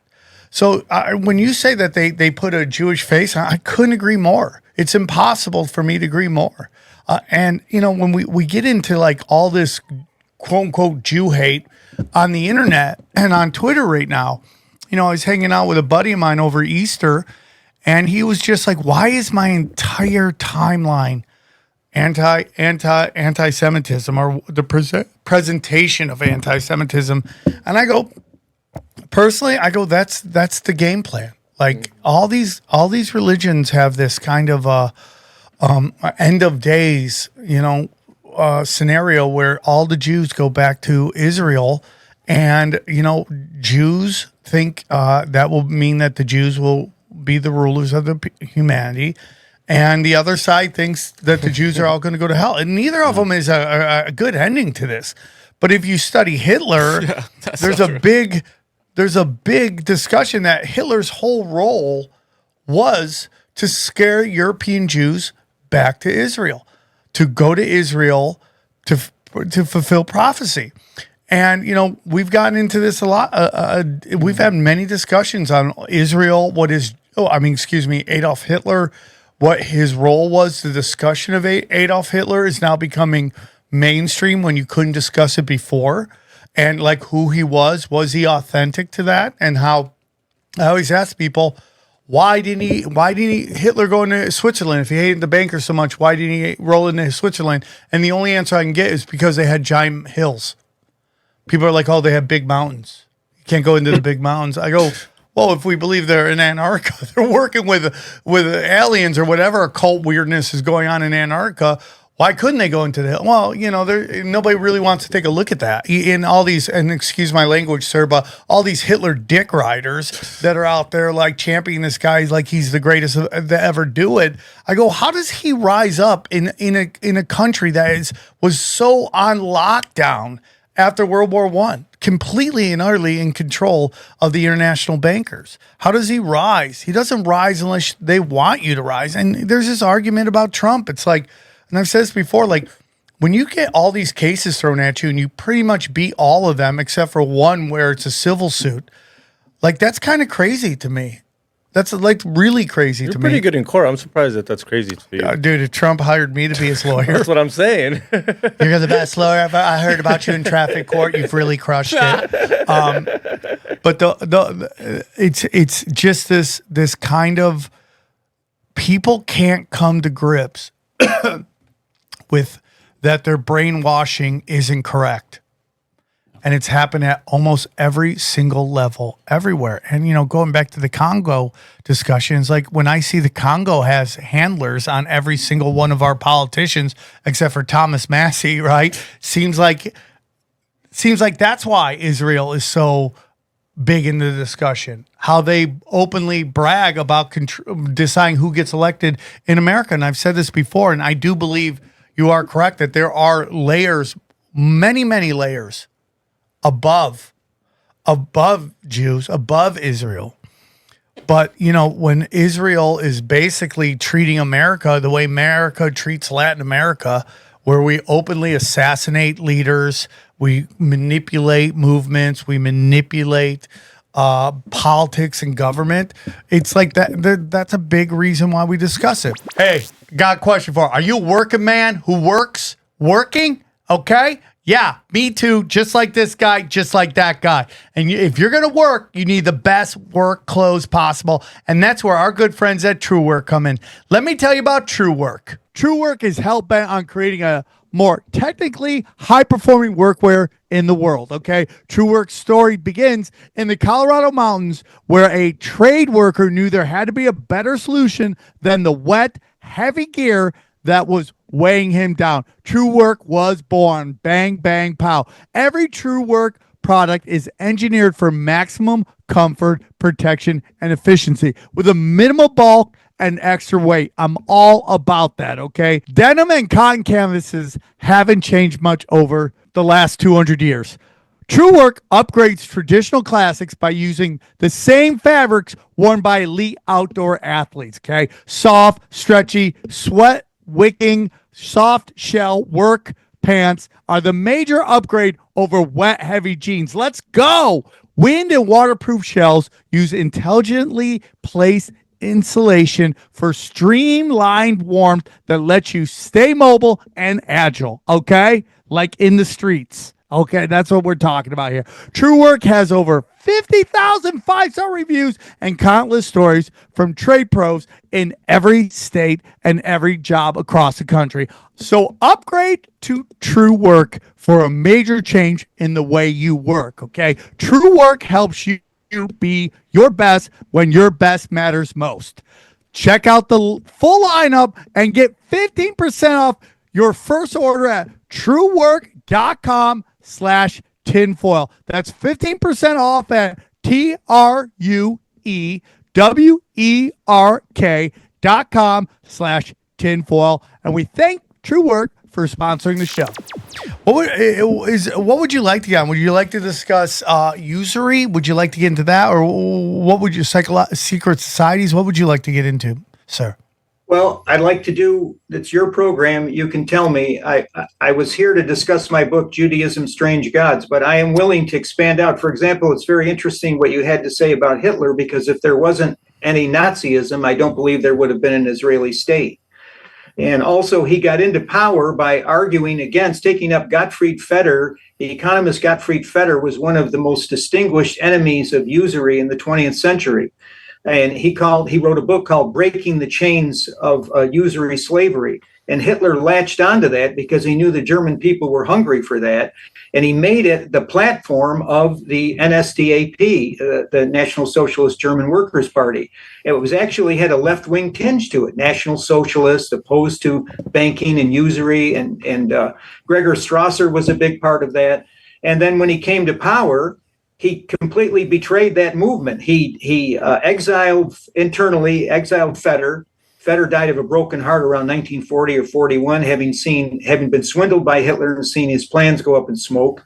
So when you say that they put a Jewish face on, I couldn't agree more. It's impossible for me to agree more. And when we get into like all this quote unquote Jew hate on the internet and on Twitter right now. You know, I was hanging out with a buddy of mine over Easter, and he was just like, why is my entire timeline anti-Semitism, or the presentation of anti-Semitism? And I go, personally, that's the game plan. Like all these religions have this kind of end of days, scenario where all the Jews go back to Israel, and Jews think that will mean that the Jews will be the rulers of the humanity, and the other side thinks that the Jews are all going to go to hell, and neither of them is a good ending to this. But if you study Hitler, there's a big discussion that Hitler's whole role was to scare European Jews back to Israel, to go to Israel to fulfill prophecy. And, we've gotten into this a lot. We've had many discussions on Israel, Adolf Hitler, what his role was. The discussion of Adolf Hitler is now becoming mainstream when you couldn't discuss it before. And like who he was he authentic to that? And how I always ask people, why didn't Hitler go into Switzerland? If he hated the bankers so much, why didn't he roll into Switzerland? And the only answer I can get is because they had giant hills. People are like, oh, they have big mountains. You can't go into the big mountains. I go, well, if we believe they're in Antarctica, they're working with aliens or whatever occult weirdness is going on in Antarctica. Why couldn't they go into the hill? Well, nobody really wants to take a look at that. In all these, and excuse my language, sir, but all these Hitler dick riders that are out there like championing this guy like he's the greatest to ever do it. I go, how does he rise up in a country that was so on lockdown after World War I, completely and utterly in control of the international bankers? How does he rise? He doesn't rise unless they want you to rise. And there's this argument about Trump. It's like, and I've said this before, like when you get all these cases thrown at you and you pretty much beat all of them except for one where it's a civil suit, like that's kind of crazy to me. That's like really crazy to me. You're pretty good in court. I'm surprised that's crazy to you. Dude, if Trump hired me to be his lawyer. That's what I'm saying. You're the best lawyer I heard about you in traffic court. You've really crushed it. But it's just this kind of, people can't come to grips with that their brainwashing isn't correct. And it's happened at almost every single level, everywhere. And, going back to the Congo discussions, like when I see the Congo has handlers on every single one of our politicians, except for Thomas Massey, right? Seems like that's why Israel is so big in the discussion, how they openly brag about deciding who gets elected in America. And I've said this before, and I do believe you are correct that there are layers, many, many layers above Jews, above Israel. But, when Israel is basically treating America the way America treats Latin America, where we openly assassinate leaders, we manipulate movements, we manipulate politics and government, it's like that's a big reason why we discuss it. Hey, got a question for you. Are you a working man who working? Okay? Yeah, me too. Just like this guy, just like that guy. And if you're going to work, you need the best work clothes possible. And that's where our good friends at True Work come in. Let me tell you about True Work. True Work is hell-bent on creating a more technically high-performing workwear in the world, okay? True Work's story begins in the Colorado mountains, where a trade worker knew there had to be a better solution than the wet, heavy gear that was weighing him down. True Work was born. Bang, bang, pow. Every True Work product is engineered for maximum comfort, protection, and efficiency with a minimal bulk and extra weight. I'm all about that, okay? Denim and cotton canvases haven't changed much over the last 200 years. True Work upgrades traditional classics by using the same fabrics worn by elite outdoor athletes, okay? Soft, stretchy, sweat wicking, soft shell work pants are the major upgrade over wet, heavy jeans. Let's go! Wind and waterproof shells use intelligently placed insulation for streamlined warmth that lets you stay mobile and agile, okay? Like in the streets. Okay, that's what we're talking about here. True Work has over 50,000 five-star reviews and countless stories from trade pros in every state and every job across the country. So upgrade to True Work for a major change in the way you work, okay? True Work helps you be your best when your best matters most. Check out the full lineup and get 15% off your first order at truework.com/tinfoil. That's 15% off at truewerk.com/tinfoil. And we thank True Work for sponsoring the show. What would you like to get on? Would you like to discuss usury? Would you like to get into that? Or what would you, secret societies? What would you like to get into, sir? Well, I'd like to do, it's your program. You can tell me. I was here to discuss my book, Judaism, Strange Gods, but I am willing to expand out. For example, it's very interesting what you had to say about Hitler, because if there wasn't any Nazism, I don't believe there would have been an Israeli state. And also, he got into power by arguing against taking up Gottfried Feder. The economist Gottfried Feder was one of the most distinguished enemies of usury in the 20th century. And he wrote a book called Breaking the Chains of Usury Slavery. And Hitler latched onto that because he knew the German people were hungry for that. And he made it the platform of the NSDAP, the National Socialist German Workers' Party. It was actually had a left-wing tinge to it, National Socialist, opposed to banking and usury. And Gregor Strasser was a big part of that. And then when he came to power, he completely betrayed that movement. He exiled Feder. Feder died of a broken heart around 1940 or 41, having been swindled by Hitler and seen his plans go up in smoke.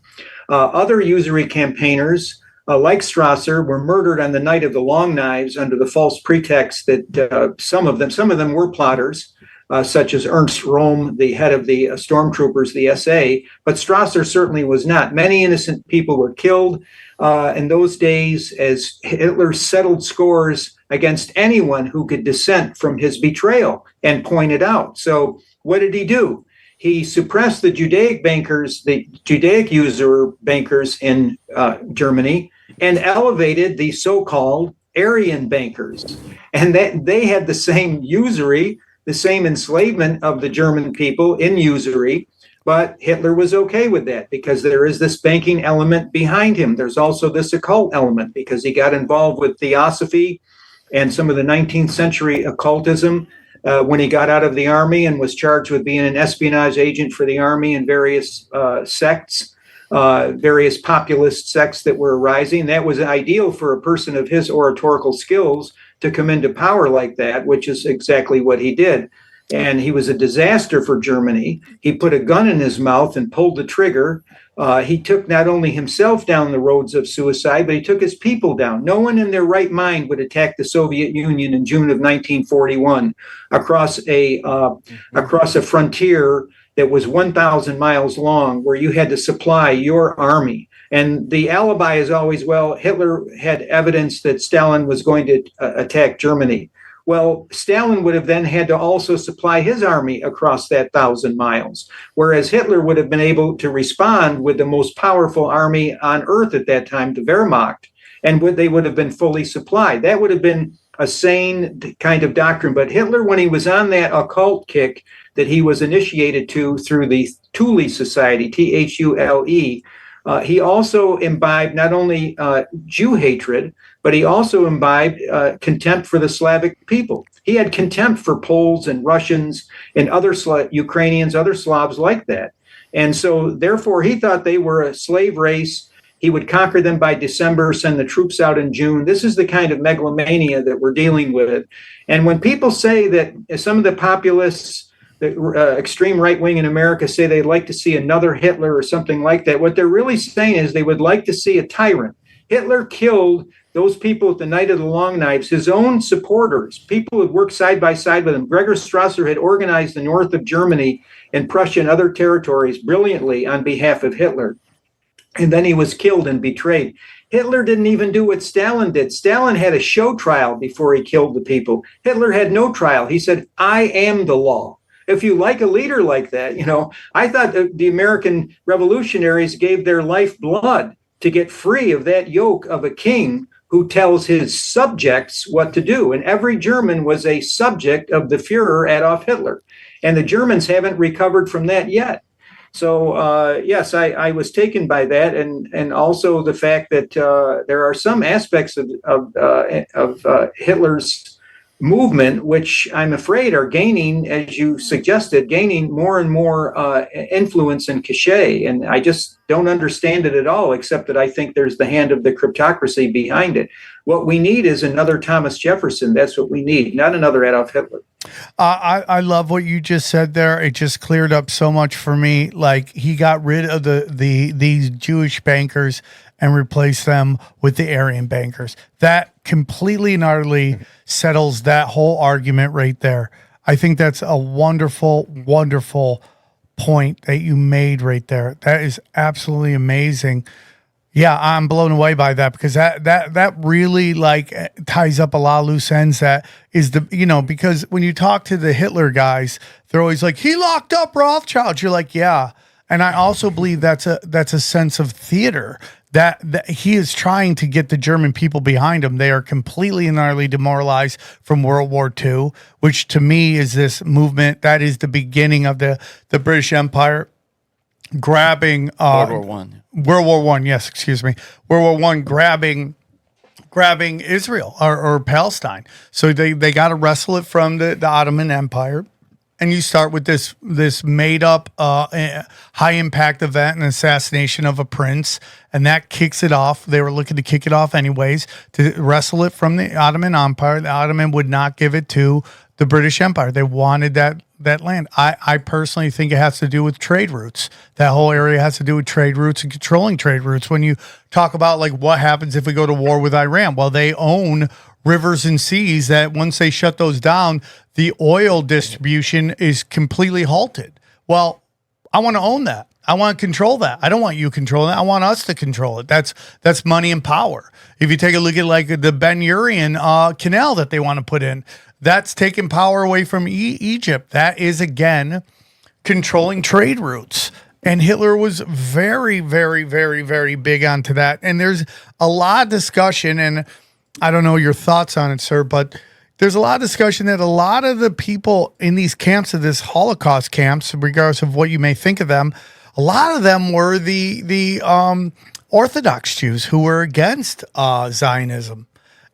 Other usury campaigners, like Strasser, were murdered on the night of the Long Knives under the false pretext that some of them were plotters, such as Ernst Röhm, the head of the stormtroopers, the SA. But Strasser certainly was not. Many innocent people were killed in those days as Hitler settled scores against anyone who could dissent from his betrayal and point it out. So what did he do? He suppressed the Judaic bankers, the Judaic usurer bankers in Germany, and elevated the so-called Aryan bankers. And that they had the same usury, the same enslavement of the German people in usury. But Hitler was okay with that because there is this banking element behind him. There's also this occult element because he got involved with theosophy and some of the 19th century occultism when he got out of the army and was charged with being an espionage agent for the army and various sects, various populist sects that were arising. That was ideal for a person of his oratorical skills to come into power like that, which is exactly what he did. And he was a disaster for Germany. He put a gun in his mouth and pulled the trigger. He took not only himself down the roads of suicide, but he took his people down. No one in their right mind would attack the Soviet Union in June of 1941 across a frontier that was 1,000 miles long, where you had to supply your army. And the alibi is always, well, Hitler had evidence that Stalin was going to attack Germany. Well, Stalin would have then had to also supply his army across that 1,000 miles, whereas Hitler would have been able to respond with the most powerful army on earth at that time, the Wehrmacht, and they would have been fully supplied. That would have been a sane kind of doctrine. But Hitler, when he was on that occult kick that he was initiated to through the Thule Society, Thule, he also imbibed not only Jew hatred, but he also imbibed contempt for the Slavic people. He had contempt for Poles and Russians and other Ukrainians, other Slavs like that. And so, therefore, he thought they were a slave race. He would conquer them by December, send the troops out in June. This is the kind of megalomania that we're dealing with. And when people say that some of the populists, the extreme right wing in America, say they'd like to see another Hitler or something like that, what they're really saying is they would like to see a tyrant. Hitler killed those people at the night of the Long Knives, his own supporters, people who had worked side by side with him. Gregor Strasser had organized the north of Germany and Prussia and other territories brilliantly on behalf of Hitler. And then he was killed and betrayed. Hitler didn't even do what Stalin did. Stalin had a show trial before he killed the people. Hitler had no trial. He said, I am the law. if you like a leader like that, I thought the American revolutionaries gave their lifeblood to get free of that yoke of a king who tells his subjects what to do. And every German was a subject of the Führer Adolf Hitler. And the Germans haven't recovered from that yet. So, yes, I was taken by that. And also the fact that there are some aspects of Hitler's movement, which I'm afraid are gaining, as you suggested, gaining more and more influence and cachet. And I just don't understand it at all, except that I think there's the hand of the cryptocracy behind it. What we need is another Thomas Jefferson. That's what we need, not another Adolf Hitler. I love what you just said there. It just cleared up so much for me. Like, he got rid of these Jewish bankers and replace them with the Aryan bankers. That completely and utterly settles that whole argument right there. I think that's a wonderful, wonderful point that you made right there. That is absolutely amazing. Yeah, I'm blown away by that, because that really like ties up a lot of loose ends. That is because when you talk to the Hitler guys, they're always like, he locked up Rothschild. You're like, yeah. And I also believe that's a sense of theater that he is trying to get the German people behind him. They are completely and utterly demoralized from World War II, which to me is this movement that is the beginning of the British Empire grabbing World War One. World War One, yes, excuse me. World War One grabbing Israel or Palestine. So they got to wrestle it from the Ottoman Empire. And you start with this made up high impact event, an assassination of a prince, and that kicks it off. They were looking to kick it off anyways, to wrestle it from the Ottoman Empire. The Ottoman would not give it to the British Empire. They wanted that land. I personally think it has to do with trade routes. That whole area has to do with trade routes and controlling trade routes. When you talk about like what happens if we go to war with Iran, well, they own rivers and seas that once they shut those down, the oil distribution is completely halted. Well, I want to own that. I want to control that. I don't want you controlling it. I want us to control it. That's money and power. If you take a look at like the Ben Gurion canal that they want to put in, that's taking power away from Egypt. That is, again, controlling trade routes. And Hitler was very, very, very, very big onto that. And there's a lot of discussion, and I don't know your thoughts on it, sir, but there's a lot of discussion that a lot of the people in these camps, of this Holocaust camps, regardless of what you may think of them, a lot of them were the Orthodox Jews who were against Zionism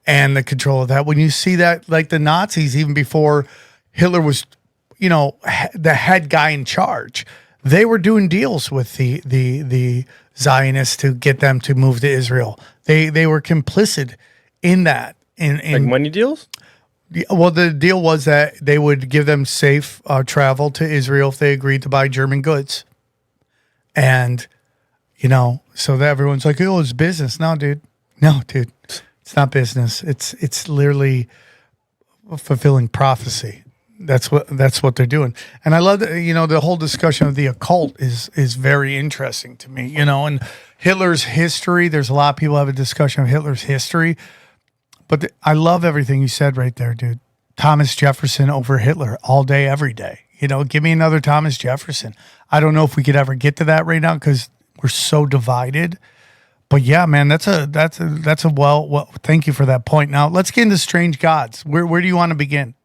and the control of that. When you see that, like the Nazis, even before Hitler was, the head guy in charge, they were doing deals with the Zionists to get them to move to Israel. They were complicit in that. In like money deals? Well, the deal was that they would give them safe travel to Israel if they agreed to buy German goods. And, so that everyone's like, oh, it's business. No, dude. It's not business. It's literally fulfilling prophecy. That's what they're doing. And I love that, the whole discussion of the occult is very interesting to me, and Hitler's history. There's a lot of people have a discussion of Hitler's history, but I love everything you said right there, dude. Thomas Jefferson over Hitler all day, every day. Give me another Thomas Jefferson. I don't know if we could ever get to that right now because we're so divided. But yeah, man, that's a well. Thank you for that point. Now let's get into strange gods. Where do you want to begin?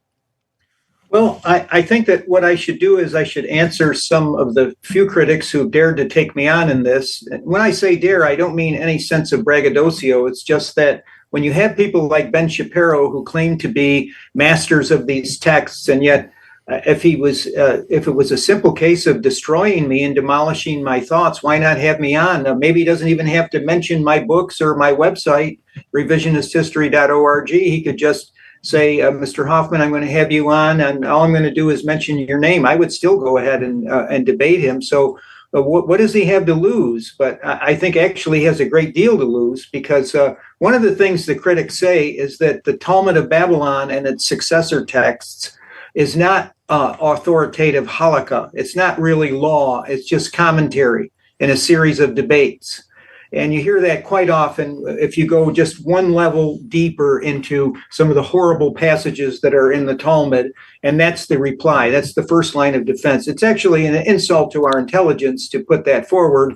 Well, I think that what I should do is I should answer some of the few critics who dared to take me on in this. When I say dare, I don't mean any sense of braggadocio. It's just that when you have people like Ben Shapiro who claim to be masters of these texts, and yet if it was a simple case of destroying me and demolishing my thoughts, why not have me on? Maybe he doesn't even have to mention my books or my website, revisionisthistory.org. He could just say, Mr. Hoffman, I'm going to have you on, and all I'm going to do is mention your name. I would still go ahead and debate him. So what does he have to lose? But I think actually he has a great deal to lose, because one of the things the critics say is that the Talmud of Babylon and its successor texts is not authoritative halakha. It's not really law. It's just commentary in a series of debates. And you hear that quite often if you go just one level deeper into some of the horrible passages that are in the Talmud. And that's the reply. That's the first line of defense. It's actually an insult to our intelligence to put that forward,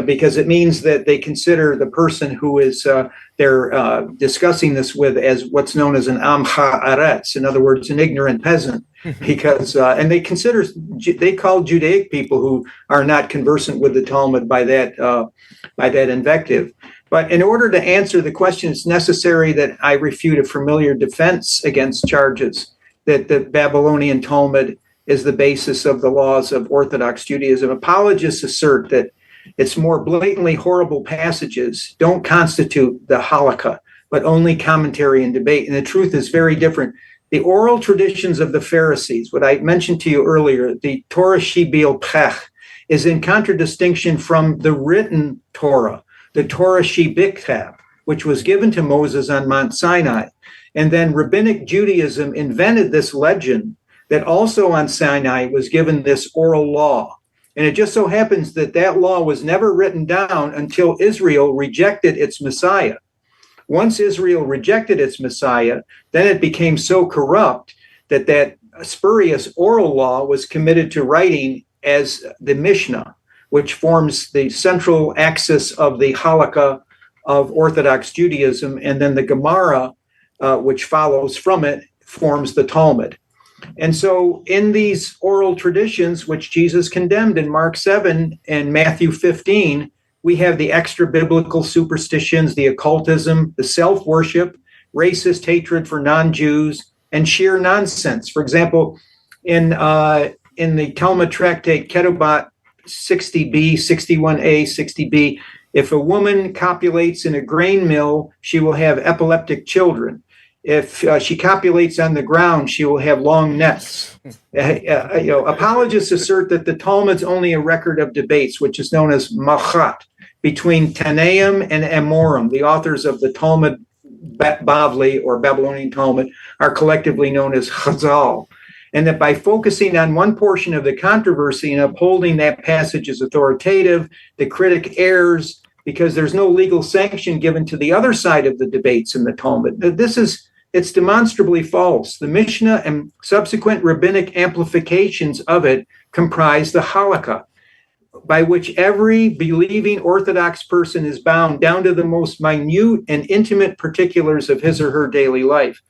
because it means that they consider the person who is they're discussing this with as what's known as an am ha'aretz, in other words, an ignorant peasant. Because and they call Judaic people who are not conversant with the Talmud by that invective. But in order to answer the question, it's necessary that I refute a familiar defense against charges that the Babylonian Talmud is the basis of the laws of Orthodox Judaism. Apologists assert that its more blatantly horrible passages don't constitute the halakha, but only commentary and debate. And the truth is very different. The oral traditions of the Pharisees, what I mentioned to you earlier, the Torah Shebil Pech, is in contradistinction from the written Torah, the Torah Shebiktab, which was given to Moses on Mount Sinai. And then Rabbinic Judaism invented this legend that also on Sinai was given this oral law. And it just so happens that that law was never written down until Israel rejected its Messiah. Once Israel rejected its Messiah, then it became so corrupt that that spurious oral law was committed to writing as the Mishnah, which forms the central axis of the halakha of Orthodox Judaism, and then the Gemara, which follows from it, forms the Talmud. And so in these oral traditions, which Jesus condemned in Mark 7 and Matthew 15, we have the extra-biblical superstitions, the occultism, the self-worship, racist hatred for non-Jews, and sheer nonsense. For example, in the Talmud tractate Ketubot 60b, 61a, 60b, if a woman copulates in a grain mill, she will have epileptic children. If she copulates on the ground, she will have long necks. Apologists assert that the Talmud's only a record of debates, which is known as machat, between Tanaim and Amorim. The authors of the Talmud Bavli, or Babylonian Talmud, are collectively known as Chazal. And that by focusing on one portion of the controversy and upholding that passage as authoritative, the critic errs because there's no legal sanction given to the other side of the debates in the Talmud. It's demonstrably false. The Mishnah and subsequent rabbinic amplifications of it comprise the halakha, by which every believing Orthodox person is bound down to the most minute and intimate particulars of his or her daily life.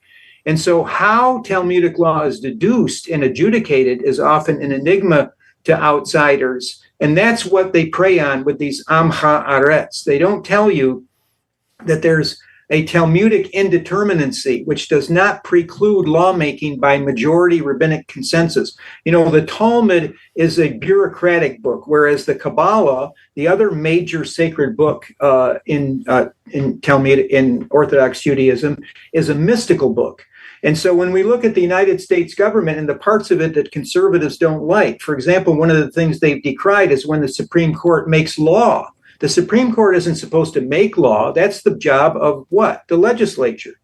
And so how Talmudic law is deduced and adjudicated is often an enigma to outsiders. And that's what they prey on with these am ha'aretz. They don't tell you that there's a Talmudic indeterminacy, which does not preclude lawmaking by majority rabbinic consensus. The Talmud is a bureaucratic book, whereas the Kabbalah, the other major sacred book in Talmud, in Orthodox Judaism, is a mystical book. And so when we look at the United States government and the parts of it that conservatives don't like, for example, one of the things they've decried is when the Supreme Court makes law. The Supreme Court isn't supposed to make law. That's the job of what? The legislature.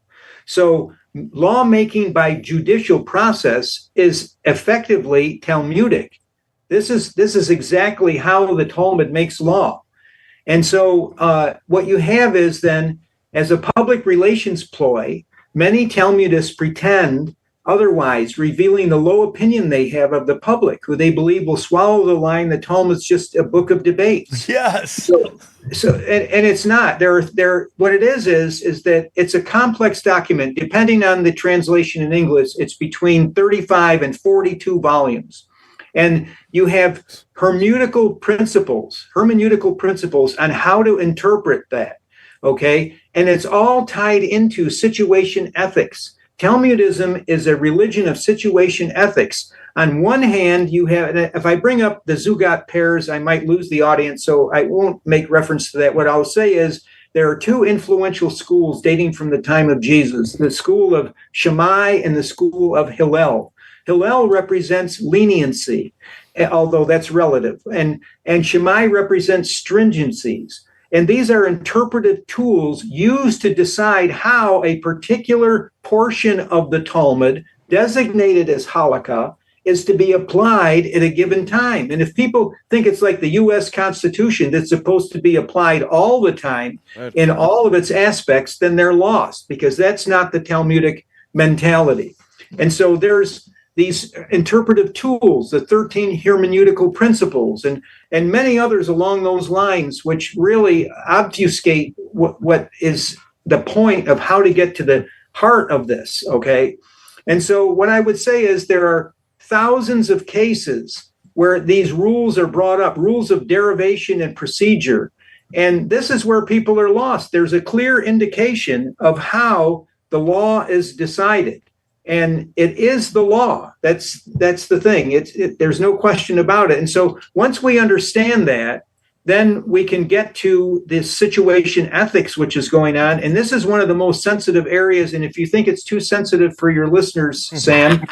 So lawmaking by judicial process is effectively Talmudic. This is exactly how the Talmud makes law. And so what you have is then, as a public relations ploy, many Talmudists pretend otherwise, revealing the low opinion they have of the public, who they believe will swallow the line the Talmud's just a book of debates. Yes. And it's not. What it is that it's a complex document. Depending on the translation in English, it's between 35 and 42 volumes. And you have hermeneutical principles on how to interpret that. Okay? And it's all tied into situation ethics. Talmudism is a religion of situation ethics. On one hand, you have, if I bring up the Zugat pairs, I might lose the audience, so I won't make reference to that. What I'll say is there are two influential schools dating from the time of Jesus, the school of Shammai and the school of Hillel. Hillel represents leniency, although that's relative, and Shammai represents stringencies. And these are interpretive tools used to decide how a particular portion of the Talmud, designated as halakha, is to be applied at a given time. And if people think it's like the U.S. Constitution that's supposed to be applied all the time in all of its aspects, then they're lost, because that's not the Talmudic mentality. And so there's these interpretive tools, the 13 hermeneutical principles, and many others along those lines, which really obfuscate what is the point of how to get to the heart of this, okay? And so what I would say is there are thousands of cases where these rules are brought up, rules of derivation and procedure. And this is where people are lost. There's a clear indication of how the law is decided. And it is the law. That's the thing. There's no question about it. And so once we understand that, then we can get to this situation ethics, which is going on. And this is one of the most sensitive areas. And if you think it's too sensitive for your listeners, Sam,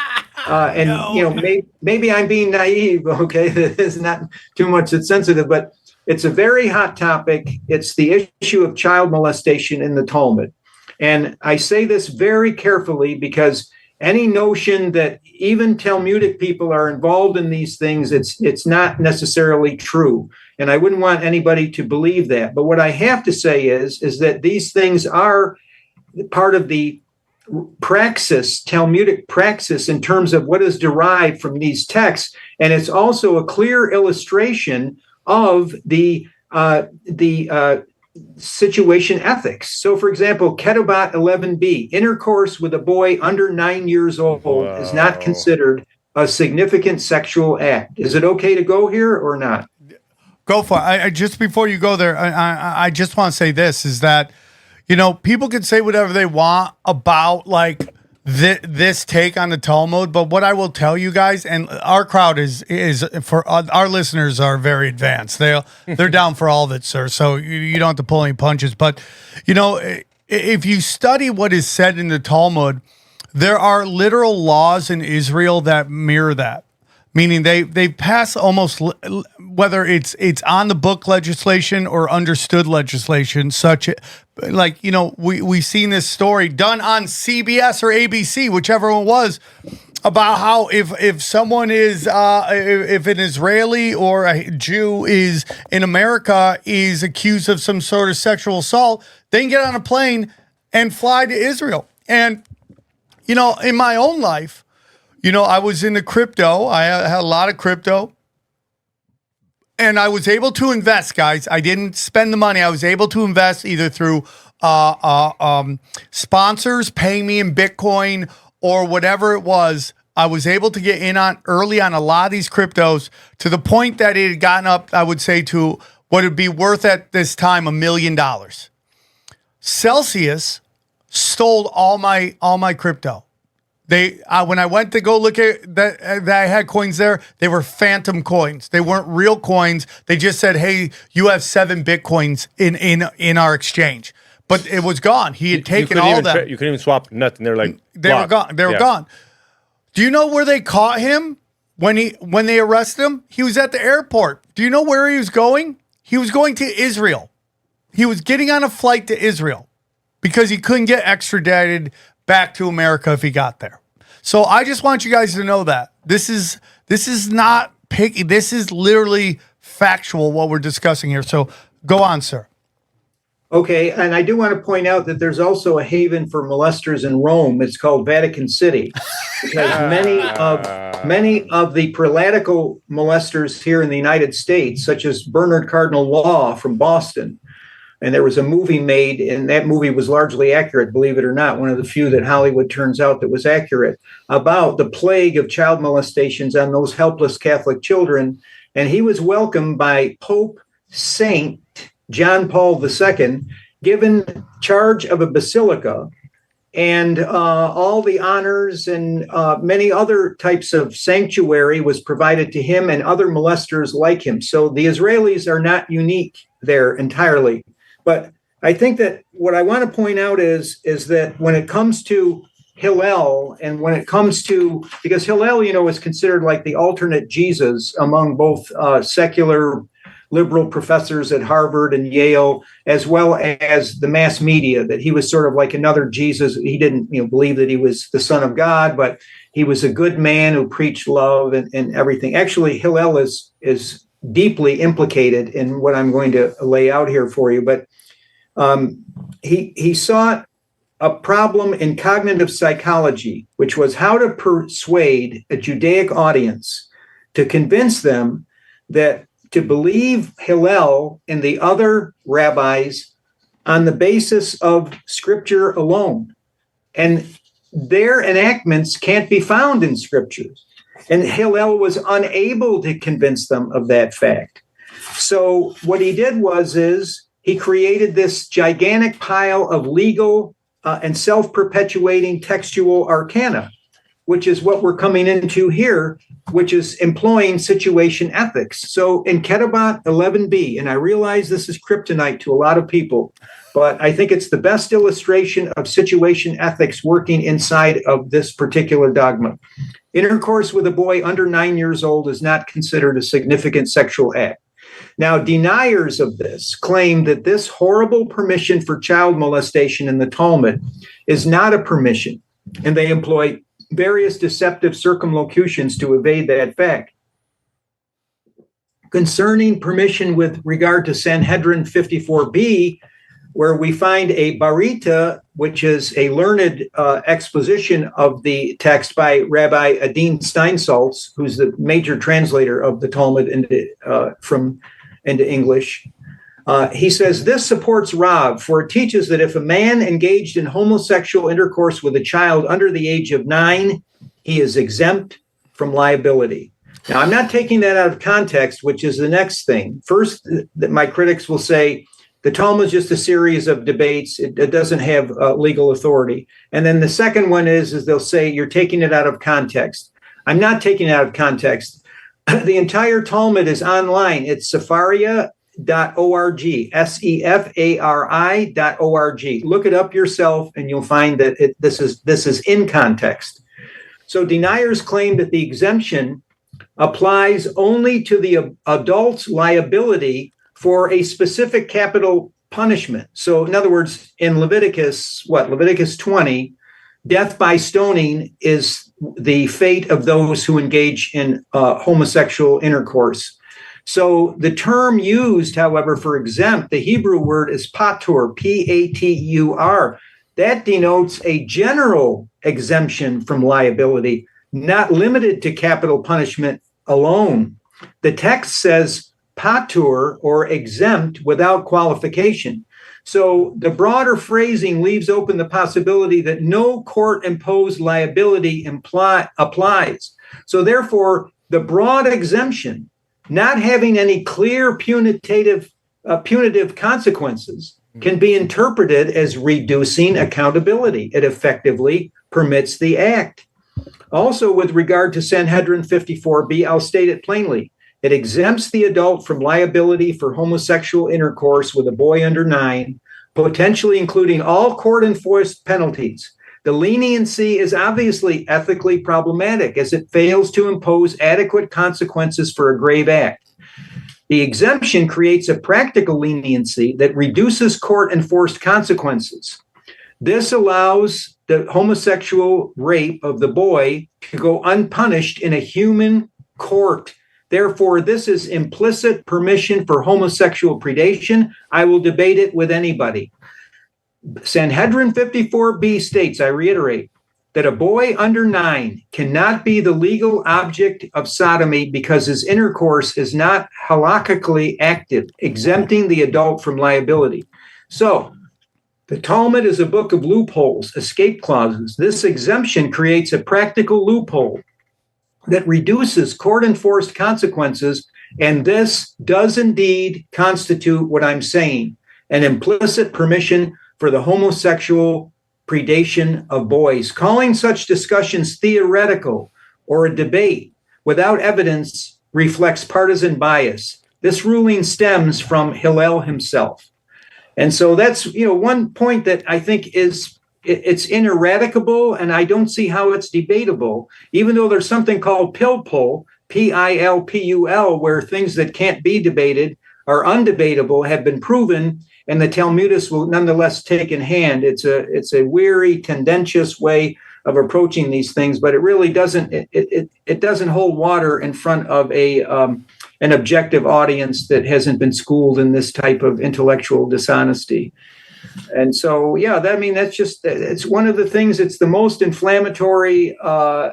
maybe I'm being naive, okay, it's not too much that's sensitive, but it's a very hot topic. It's the issue of child molestation in the Talmud. And I say this very carefully because any notion that even Talmudic people are involved in these things, it's not necessarily true. And I wouldn't want anybody to believe that. But what I have to say is that these things are part of the praxis, Talmudic praxis, in terms of what is derived from these texts. And it's also a clear illustration of the situation ethics. So, for example, Ketubot 11b, intercourse with a boy under 9 years old is not considered a significant sexual act. Is it okay to go here or not? Go for it. I just before you go there, I just want to say this, is that, people can say whatever they want about like this take on the Talmud, but what I will tell you guys, and our crowd is for our listeners are very advanced. They're down for all of it, sir. So you don't have to pull any punches. But if you study what is said in the Talmud, there are literal laws in Israel that mirror that. Meaning they pass almost, whether it's on the book legislation or understood legislation, such like, we've seen this story done on CBS or ABC, whichever one it was, about how if someone is, if an Israeli or a Jew is in America is accused of some sort of sexual assault, they can get on a plane and fly to Israel. And, in my own life, I was into crypto. I had a lot of crypto. And I was able to invest, guys. I didn't spend the money. I was able to invest either through sponsors paying me in Bitcoin or whatever it was. I was able to get in on early on a lot of these cryptos to the point that it had gotten up, I would say, to what would be worth at this time $1 million. Celsius stole all my crypto. When I went to go look at that I had coins there, they were phantom coins. They weren't real coins. They just said, "Hey, you have 7 Bitcoins in our exchange." But it was gone. He had taken all of them. You couldn't even swap nothing. They're like they were gone. They were gone. Do you know where they caught him when they arrested him? He was at the airport. Do you know where he was going? He was going to Israel. He was getting on a flight to Israel because he couldn't get extradited back to America if he got there. So I just want you guys to know that this is not picky. This is literally factual what we're discussing here. So go on, sir. Okay, and I do want to point out that there's also a haven for molesters in Rome. It's called Vatican City, because many of the prelatical molesters here in the United States, such as Bernard Cardinal Law from Boston, and there was a movie made, and that movie was largely accurate, believe it or not, one of the few that Hollywood turns out that was accurate, about the plague of child molestations on those helpless Catholic children. And he was welcomed by Pope Saint John Paul II, given charge of a basilica and all the honors and many other types of sanctuary was provided to him and other molesters like him. So the Israelis are not unique there entirely. But I think that what I want to point out is that when it comes to Hillel and when it comes to, because Hillel, is considered like the alternate Jesus among both secular liberal professors at Harvard and Yale, as well as the mass media, that he was sort of like another Jesus. He didn't believe that he was the Son of God, but he was a good man who preached love and everything. Actually, Hillel is deeply implicated in what I'm going to lay out here for you, but he saw a problem in cognitive psychology, which was how to persuade a Judaic audience to convince them that to believe Hillel and the other rabbis on the basis of Scripture alone. And their enactments can't be found in Scriptures. And Hillel was unable to convince them of that fact. So what he did is he created this gigantic pile of legal and self-perpetuating textual arcana, which is what we're coming into here, which is employing situation ethics. So in Ketubot 11b, and I realize this is kryptonite to a lot of people, but I think it's the best illustration of situation ethics working inside of this particular dogma. Intercourse with a boy under 9 years old is not considered a significant sexual act. Now, deniers of this claim that this horrible permission for child molestation in the Talmud is not a permission, and they employ various deceptive circumlocutions to evade that fact. Concerning permission with regard to Sanhedrin 54b, where we find a barita, which is a learned exposition of the text by Rabbi Adin Steinsaltz, who's the major translator of the Talmud into English. He says, this supports Rav, for it teaches that if a man engaged in homosexual intercourse with a child under the age of 9, he is exempt from liability. Now, I'm not taking that out of context, which is the next thing. First, that my critics will say, the Talmud is just a series of debates. It doesn't have legal authority. And then the second one is they'll say, you're taking it out of context. I'm not taking it out of context. The entire Talmud is online. It's Sefaria.org, Sefari.org. Look it up yourself, and you'll find that this is in context. So deniers claim that the exemption applies only to the adult's liability for a specific capital punishment. So in other words, in Leviticus 20, death by stoning is the fate of those who engage in homosexual intercourse. So the term used, however, for exempt, the Hebrew word is patur, P-A-T-U-R. That denotes a general exemption from liability, not limited to capital punishment alone. The text says patur, or exempt, without qualification. So the broader phrasing leaves open the possibility that no court-imposed liability applies. So therefore, the broad exemption, not having any clear punitive consequences, can be interpreted as reducing accountability. It effectively permits the act. Also, with regard to Sanhedrin 54b, I'll state it plainly. It exempts the adult from liability for homosexual intercourse with a boy under 9, potentially including all court-enforced penalties. The leniency is obviously ethically problematic, as it fails to impose adequate consequences for a grave act. The exemption creates a practical leniency that reduces court-enforced consequences. This allows the homosexual rape of the boy to go unpunished in a human court. Therefore, this is implicit permission for homosexual predation. I will debate it with anybody. Sanhedrin 54b states, I reiterate, that a boy under 9 cannot be the legal object of sodomy because his intercourse is not halakhically active, exempting the adult from liability. So, the Talmud is a book of loopholes, escape clauses. This exemption creates a practical loophole that reduces court-enforced consequences, and this does indeed constitute what I'm saying, an implicit permission for the homosexual predation of boys. Calling such discussions theoretical or a debate without evidence reflects partisan bias. This ruling stems from Hillel himself. And so that's, one point that I think it's ineradicable, and I don't see how it's debatable, even though there's something called pilpul, P-I-L-P-U-L, where things that can't be debated are undebatable, have been proven, and the Talmudists will nonetheless take in hand. It's a weary, tendentious way of approaching these things, but it really doesn't it doesn't hold water in front of an objective audience that hasn't been schooled in this type of intellectual dishonesty. And so, yeah, it's one of the things. It's the most inflammatory, And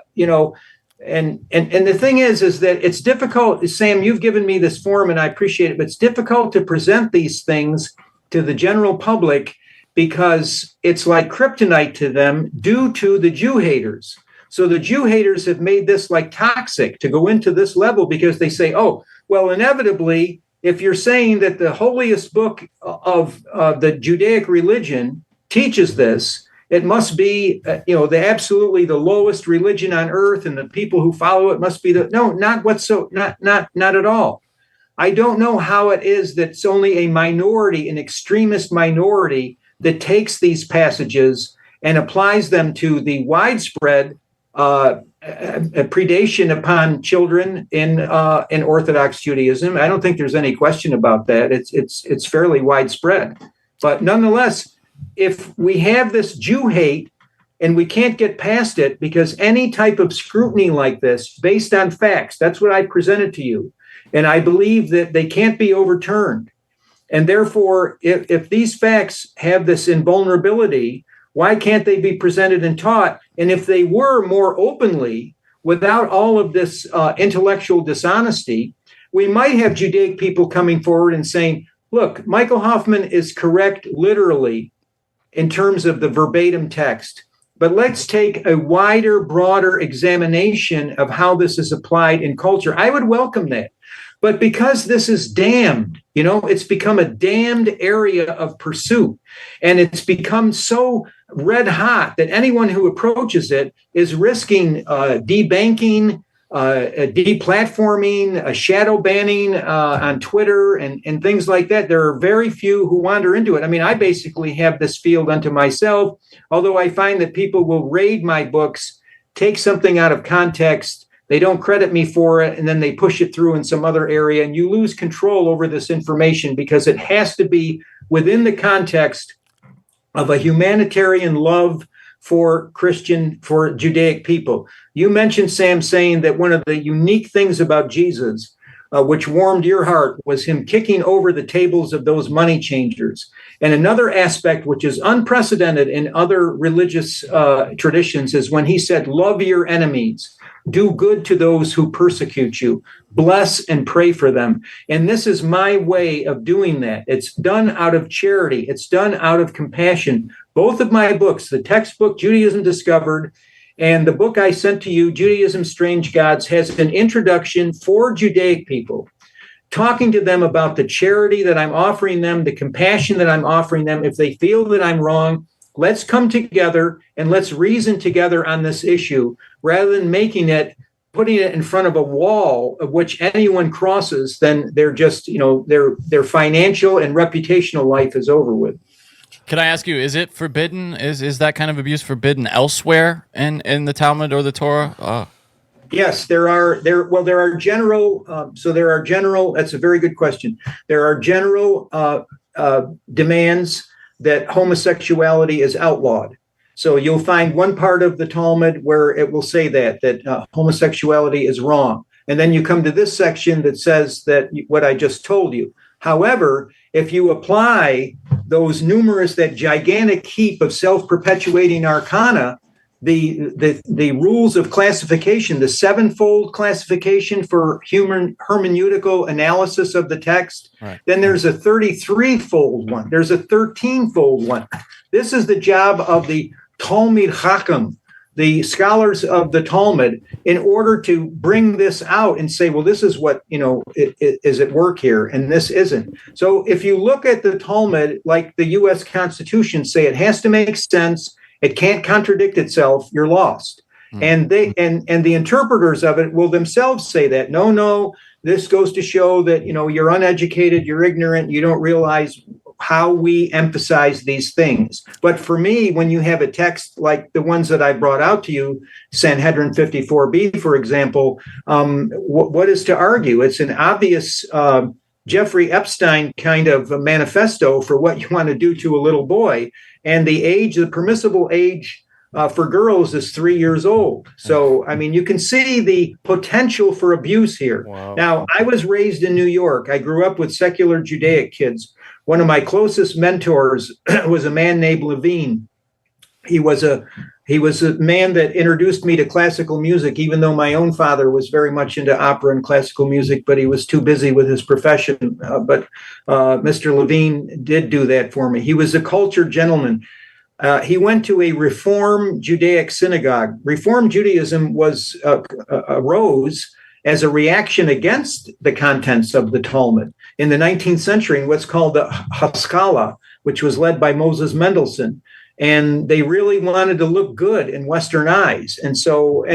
the thing is that it's difficult. Sam, you've given me this forum, and I appreciate it. But it's difficult to present these things to the general public because it's like kryptonite to them due to the Jew haters. So the Jew haters have made this like toxic to go into this level because they say, oh, well, inevitably, if you're saying that the holiest book of the Judaic religion teaches this, it must be, the absolutely the lowest religion on earth, and the people who follow it must be not at all. I don't know how it is that it's only a minority, an extremist minority, that takes these passages and applies them to the widespread predation upon children in Orthodox Judaism. I don't think there's any question about that. It's fairly widespread, but nonetheless, if we have this Jew hate and we can't get past it because any type of scrutiny like this, based on facts, that's what I presented to you, and I believe that they can't be overturned. And therefore, if these facts have this invulnerability, why can't they be presented and taught? And if they were more openly, without all of this intellectual dishonesty, we might have Judaic people coming forward and saying, look, Michael Hoffman is correct literally in terms of the verbatim text, but let's take a wider, broader examination of how this is applied in culture. I would welcome that. But because this is damned, it's become a damned area of pursuit. And it's become so red hot that anyone who approaches it is risking debanking, deplatforming, shadow banning on Twitter and things like that. There are very few who wander into it. I mean, I basically have this field unto myself, although I find that people will raid my books, take something out of context, they don't credit me for it, and then they push it through in some other area, and you lose control over this information because it has to be within the context of a humanitarian love for Judaic people. You mentioned, Sam, saying that one of the unique things about Jesus, which warmed your heart, was him kicking over the tables of those money changers. And another aspect which is unprecedented in other religious traditions is when he said, love your enemies. Do good to those who persecute you. Bless and pray for them. And this is my way of doing that. It's done out of charity. It's done out of compassion. Both of my books, the textbook, Judaism Discovered, and the book I sent to you, Judaism Strange Gods, has an introduction for Judaic people, talking to them about the charity that I'm offering them, the compassion that I'm offering them. If they feel that I'm wrong, let's come together and let's reason together on this issue rather than putting it in front of a wall of which anyone crosses, then they're just, their financial and reputational life is over with. Can I ask you, is it forbidden? Is that kind of abuse forbidden elsewhere in the Talmud or the Torah? Yes, there are general. That's a very good question. There are general demands that homosexuality is outlawed. So you'll find one part of the Talmud where it will say that homosexuality is wrong. And then you come to this section that says that what I just told you. However, if you apply that gigantic heap of self-perpetuating arcana, the rules of classification, the sevenfold classification for human hermeneutical analysis of the text, right. Then there's a 33-fold one. There's a 13-fold one. This is the job of the Talmid Chacham, the scholars of the Talmud, in order to bring this out and say, well, this is what, is at work here, and this isn't. So if you look at the Talmud, like the U.S. Constitution, say it has to make sense, it can't contradict itself, you're lost. Mm-hmm. And the interpreters of it will themselves say that, no, this goes to show that, you're uneducated, you're ignorant, you don't realize how we emphasize these things. But for me, when you have a text like the ones that I brought out to you, Sanhedrin 54b, for example, what is to argue? It's an obvious Jeffrey Epstein kind of a manifesto for what you want to do to a little boy. And the permissible age for girls is 3 years old. So, I mean, you can see the potential for abuse here. Wow. Now, I was raised in New York. I grew up with secular Judaic kids. One of my closest mentors was a man named Levine. He was a man that introduced me to classical music, even though my own father was very much into opera and classical music, but he was too busy with his profession. But Mr. Levine did do that for me. He was a cultured gentleman. He went to a Reform Judaic synagogue. Reform Judaism arose as a reaction against the contents of the Talmud in the 19th century in what's called the Haskalah, which was led by Moses Mendelssohn. And they really wanted to look good in Western eyes. And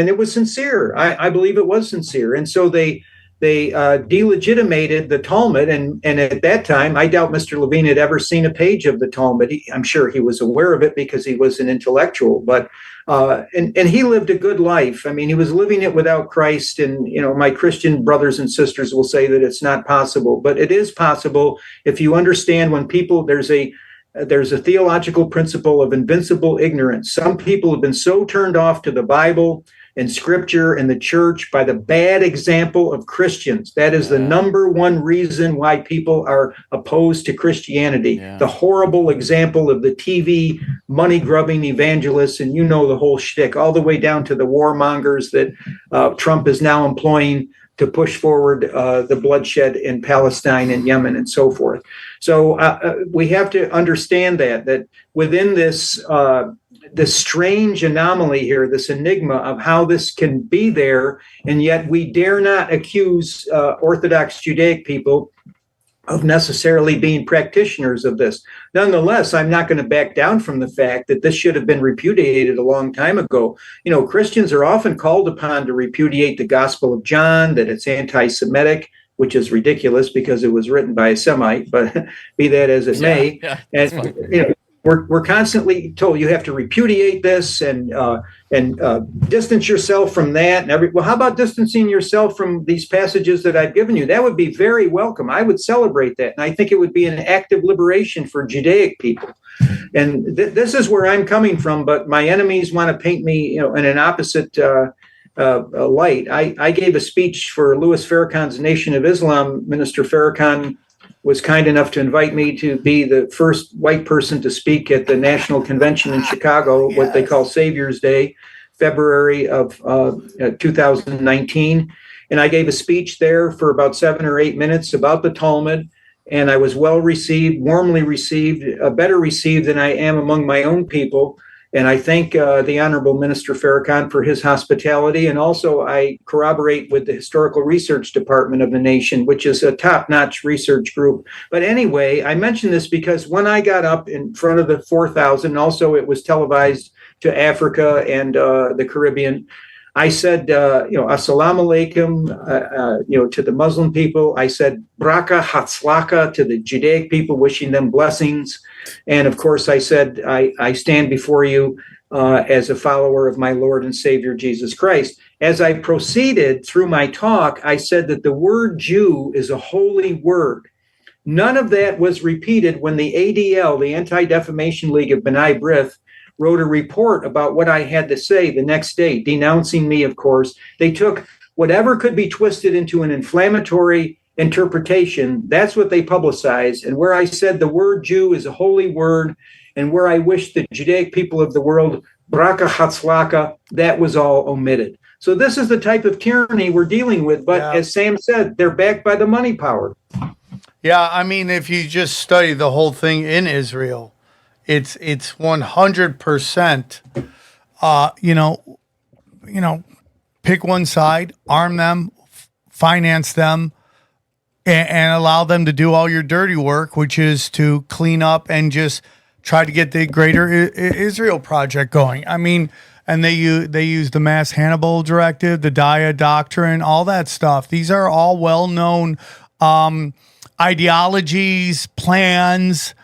it was sincere. I believe it was sincere. And so they delegitimated the Talmud. And at that time, I doubt Mr. Levine had ever seen a page of the Talmud. I'm sure he was aware of it because he was an intellectual. But and he lived a good life. I mean, he was living it without Christ. And, my Christian brothers and sisters will say that it's not possible. But it is possible if you understand when there's a theological principle of invincible ignorance. Some people have been so turned off to the Bible and Scripture and the church by the bad example of Christians. That is the number one reason why people are opposed to Christianity. Yeah. The horrible example of the TV money-grubbing evangelists, and the whole shtick, all the way down to the warmongers that Trump is now employing to push forward the bloodshed in Palestine and Yemen and so forth. So we have to understand that within this strange anomaly here, this enigma of how this can be there, and yet we dare not accuse Orthodox Judaic people of necessarily being practitioners of this. Nonetheless, I'm not going to back down from the fact that this should have been repudiated a long time ago. Christians are often called upon to repudiate the Gospel of John, that it's anti-Semitic, which is ridiculous because it was written by a Semite, but be that as it may. Yeah, and we're constantly told you have to repudiate this and distance yourself from that. Well, how about distancing yourself from these passages that I've given you? That would be very welcome. I would celebrate that. And I think it would be an act of liberation for Judaic people. And this is where I'm coming from. But my enemies want to paint me, in an opposite light. I gave a speech for Louis Farrakhan's Nation of Islam. Minister Farrakhan was kind enough to invite me to be the first white person to speak at the National Convention in Chicago, what they call Savior's Day, February of 2019. And I gave a speech there for about 7 or 8 minutes about the Talmud. And I was well received, warmly received, better received than I am among my own people. And I thank the Honorable Minister Farrakhan for his hospitality. And also I corroborate with the Historical Research Department of the nation, which is a top-notch research group. But anyway, I mention this because when I got up in front of the 4,000, also it was televised to Africa and the Caribbean, I said, assalamu alaikum, to the Muslim people. I said, braka hatzlaka to the Judaic people, wishing them blessings. And of course, I said, I stand before you as a follower of my Lord and Savior, Jesus Christ. As I proceeded through my talk, I said that the word Jew is a holy word. None of that was repeated when the ADL, the Anti-Defamation League of B'nai B'rith, wrote a report about what I had to say the next day, denouncing me, of course. They took whatever could be twisted into an inflammatory interpretation. That's what they publicized. And where I said the word Jew is a holy word, and where I wish the Judaic people of the world, braka hatzlaka, that was all omitted. So this is the type of tyranny we're dealing with. But as Sam said, they're backed by the money power. Yeah, I mean, if you just study the whole thing in Israel, it's 100%, pick one side, arm them, finance them, and allow them to do all your dirty work, which is to clean up and just try to get the greater Israel project going. I mean, and they use the Mass Hannibal Directive, the Daya Doctrine, all that stuff. These are all well-known ideologies, plans,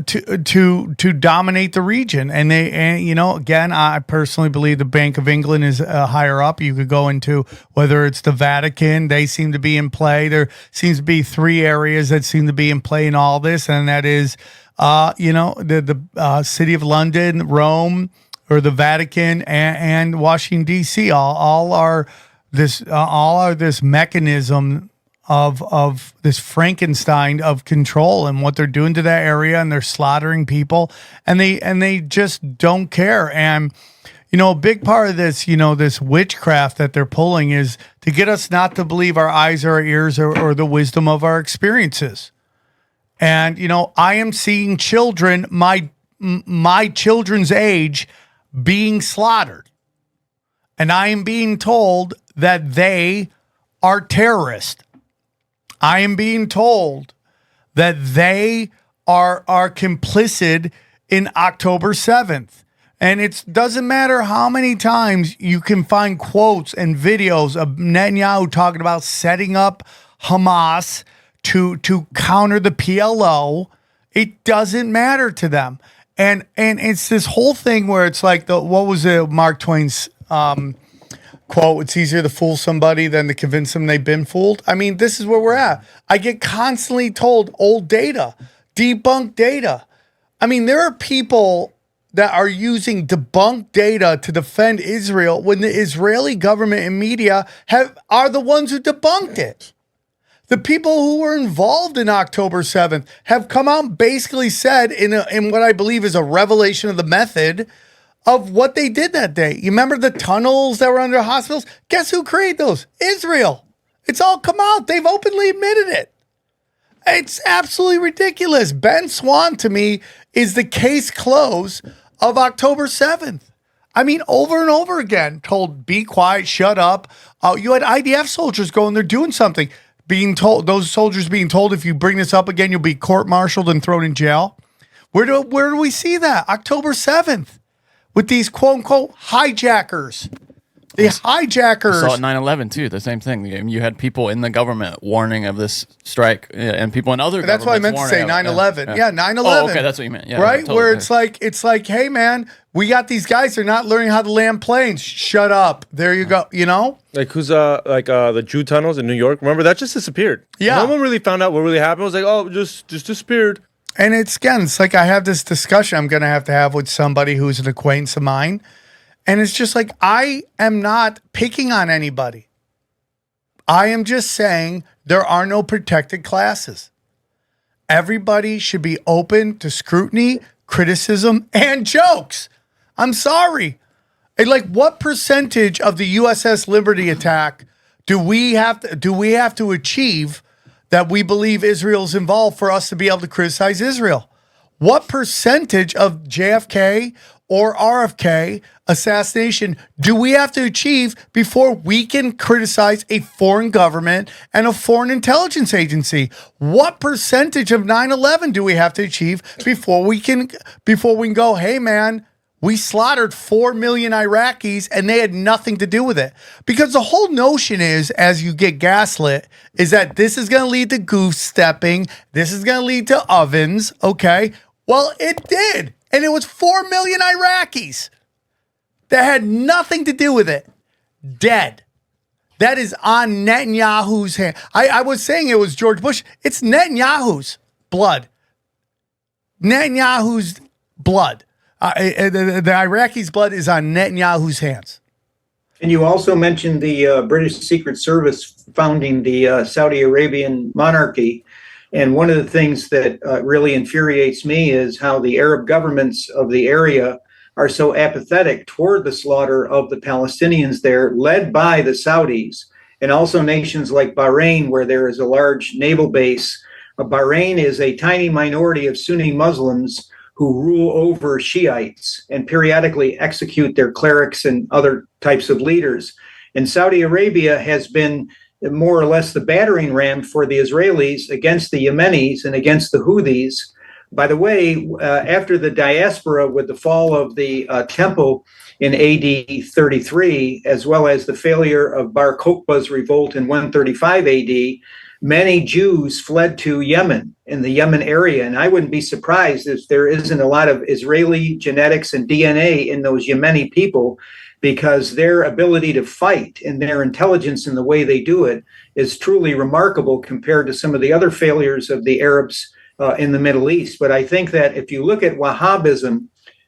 to dominate the region. And again, I personally believe the Bank of England is higher up. You could go into whether it's the Vatican, they seem to be in play. There seems to be three areas that seem to be in play in all this, and that is the city of London, Rome, or the Vatican, and Washington D.C. all are this mechanism of this Frankenstein of control and what they're doing to that area, and they're slaughtering people, and they just don't care. And a big part of this, this witchcraft that they're pulling is to get us not to believe our eyes or our ears or the wisdom of our experiences. And I am seeing children, my children's age, being slaughtered, and I am being told that they are terrorists. I am being told that they are complicit in October 7th. And it doesn't matter how many times you can find quotes and videos of Netanyahu talking about setting up Hamas to counter the PLO. It doesn't matter to them. And it's this whole thing where it's like what was it, Mark Twain's quote, it's easier to fool somebody than to convince them they've been fooled. I mean, this is where we're at. I get constantly told old data, debunked data. I mean, there are people that are using debunked data to defend Israel when the Israeli government and media are the ones who debunked it. The people who were involved in October 7th have come out and basically said in what I believe is a revelation of the method of what they did that day. You remember the tunnels that were under hospitals? Guess who created those? Israel. It's all come out. They've openly admitted it. It's absolutely ridiculous. Ben Swan, to me, is the case close of October 7th. I mean, over and over again, told, be quiet, shut up. You had IDF soldiers going there doing something. Those soldiers being told, if you bring this up again, you'll be court-martialed and thrown in jail. Where do we see that? October 7th. With these quote-unquote hijackers. The hijackers. I saw it 9/11 too, the same thing. You had people in the government warning of this strike, and people in other That's what I meant to say, 9/11. Yeah, 9/11. Oh, okay, that's what you meant. Yeah, right? totally, Where it's like, hey man, we got these guys, they're not learning how to land planes. Shut up. There you go, Like who's the Jew tunnels in New York? Remember that just disappeared. Yeah. No one really found out what really happened. It was like, oh, just disappeared. And it's like I have this discussion I'm going to have with somebody who's an acquaintance of mine. And it's just like, I am not picking on anybody. I am just saying there are no protected classes. Everybody should be open to scrutiny, criticism, and jokes. I'm sorry. And like, what percentage of the USS Liberty attack do we have to achieve that we believe Israel's involved for us to be able to criticize Israel? What percentage of JFK or RFK assassination do we have to achieve before we can criticize a foreign government and a foreign intelligence agency? What percentage of 9/11 do we have to achieve before we can go, hey man, we slaughtered 4 million Iraqis and they had nothing to do with it? Because the whole notion is, as you get gaslit, is that this is going to lead to goose stepping. This is going to lead to ovens. Okay. Well, it did. And it was 4 million Iraqis that had nothing to do with it. Dead. That is on Netanyahu's hand. I was saying it was George Bush. It's Netanyahu's blood. Netanyahu's blood. The Iraqis' blood is on Netanyahu's hands. And you also mentioned the British Secret Service founding the Saudi Arabian monarchy. And one of the things that really infuriates me is how the Arab governments of the area are so apathetic toward the slaughter of the Palestinians there, led by the Saudis, and also nations like Bahrain, where there is a large naval base. Bahrain is a tiny minority of Sunni Muslims who rule over Shiites and periodically execute their clerics and other types of leaders. And Saudi Arabia has been more or less the battering ram for the Israelis against the Yemenis and against the Houthis. By the way, after the diaspora with the fall of the temple in AD 33, as well as the failure of Bar Kokhba's revolt in 135 AD, many Jews fled to Yemen, in the Yemen area. And I wouldn't be surprised if there isn't a lot of Israeli genetics and DNA in those Yemeni people, because their ability to fight and their intelligence in the way they do it is truly remarkable compared to some of the other failures of the Arabs in the Middle East. But I think that if you look at Wahhabism,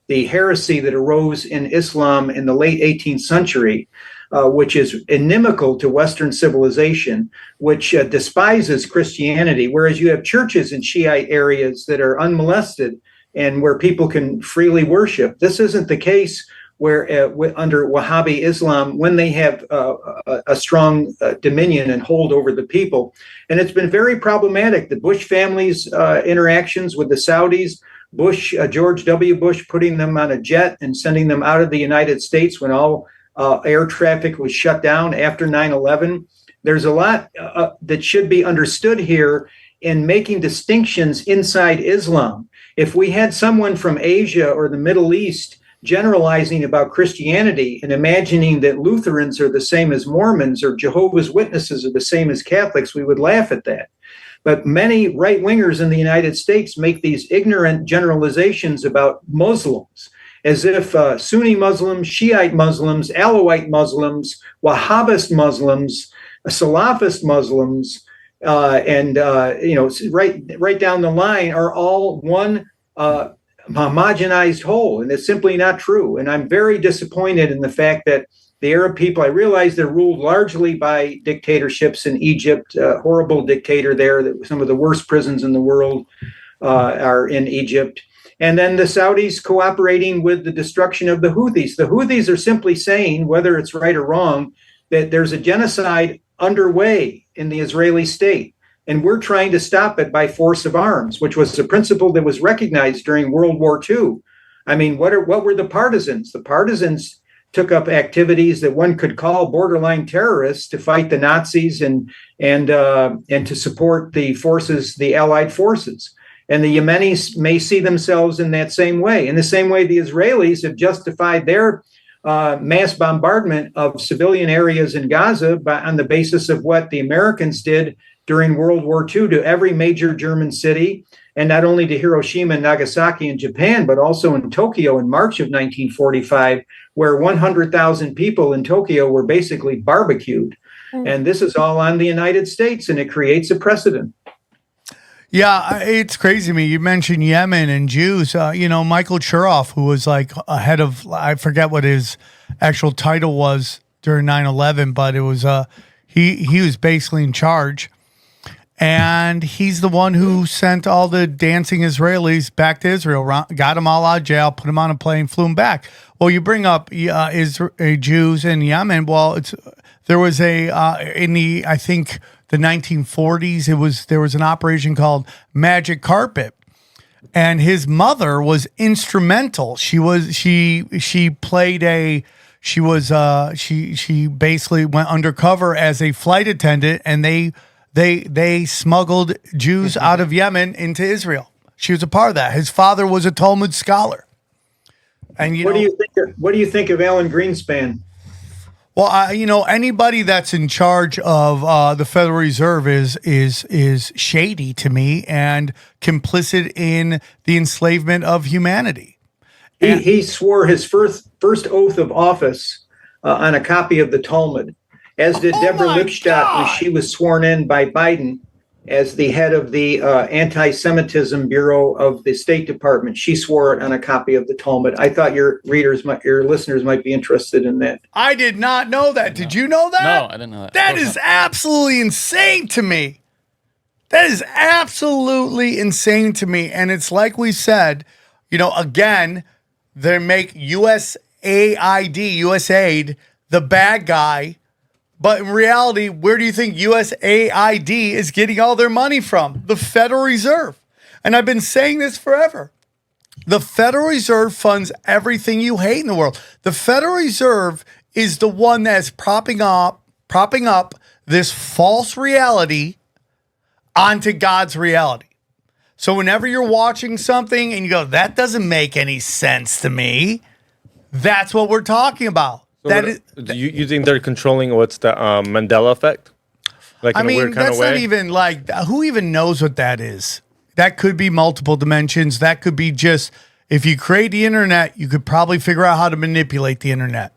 the heresy that arose in Islam in the late 18th century, which is inimical to Western civilization, which despises Christianity, whereas you have churches in Shiite areas that are unmolested and where people can freely worship. This isn't the case where under Wahhabi Islam, when they have a strong dominion and hold over the people. And it's been very problematic. The Bush family's interactions with the Saudis, George W. Bush putting them on a jet and sending them out of the United States when all air traffic was shut down after 9/11. There's a lot that should be understood here in making distinctions inside Islam. If we had someone from Asia or the Middle East generalizing about Christianity and imagining that Lutherans are the same as Mormons or Jehovah's Witnesses are the same as Catholics, we would laugh at that. But many right-wingers in the United States make these ignorant generalizations about Muslims, as if Sunni Muslims, Shiite Muslims, Alawite Muslims, Wahhabist Muslims, Salafist Muslims, and right down the line are all one homogenized whole, and it's simply not true. And I'm very disappointed in the fact that the Arab people, I realize they're ruled largely by dictatorships in Egypt, horrible dictator there, that some of the worst prisons in the world are in Egypt. And then the Saudis cooperating with the destruction of the Houthis. The Houthis are simply saying, whether it's right or wrong, that there's a genocide underway in the Israeli state. And we're trying to stop it by force of arms, which was a principle that was recognized during World War II. I mean, what were the partisans? The partisans took up activities that one could call borderline terrorists to fight the Nazis and to support the forces, the Allied forces. And the Yemenis may see themselves in that same way. In the same way, the Israelis have justified their mass bombardment of civilian areas in Gaza on the basis of what the Americans did during World War II to every major German city, and not only to Hiroshima and Nagasaki in Japan, but also in Tokyo in March of 1945, where 100,000 people in Tokyo were basically barbecued. And this is all on the United States, and it creates a precedent. Yeah, it's crazy to me. You mentioned Yemen and Jews. Michael Churoff, who was like ahead of, I forget what his actual title was during 9/11, but it was he was basically in charge. And he's the one who sent all the dancing Israelis back to Israel, got them all out of jail, put them on a plane, flew them back. Well, you bring up Jews in Yemen. Well, there was I think the 1940s, there was an operation called Magic Carpet, and his mother was instrumental. She basically went undercover as a flight attendant, and they smuggled Jews out of Yemen into Israel. She was a part of that. His father was a Talmud scholar. And what do you think of Alan Greenspan? Well, anybody that's in charge of the Federal Reserve is shady to me and complicit in the enslavement of humanity. He swore his first oath of office on a copy of the Talmud, as did Deborah Lipstadt when she was sworn in by Biden as the head of the Anti-Semitism Bureau of the State Department. She swore it on a copy of the Talmud. I thought your listeners might be interested in that. I did not know that. Did you know that? No, I didn't know that. That is absolutely insane to me. That is absolutely insane to me. And it's like we said, again, they make USAID, the bad guy. But in reality, where do you think USAID is getting all their money from? The Federal Reserve. And I've been saying this forever. The Federal Reserve funds everything you hate in the world. The Federal Reserve is the one that's propping up this false reality onto God's reality. So whenever you're watching something and you go, that doesn't make any sense to me, that's what we're talking about. So you think they're controlling what's the Mandela effect? Like in a weird kind of that's way. not even like, who even knows what that is? That could be multiple dimensions. That could be just, if you create the internet, you could probably figure out how to manipulate the internet.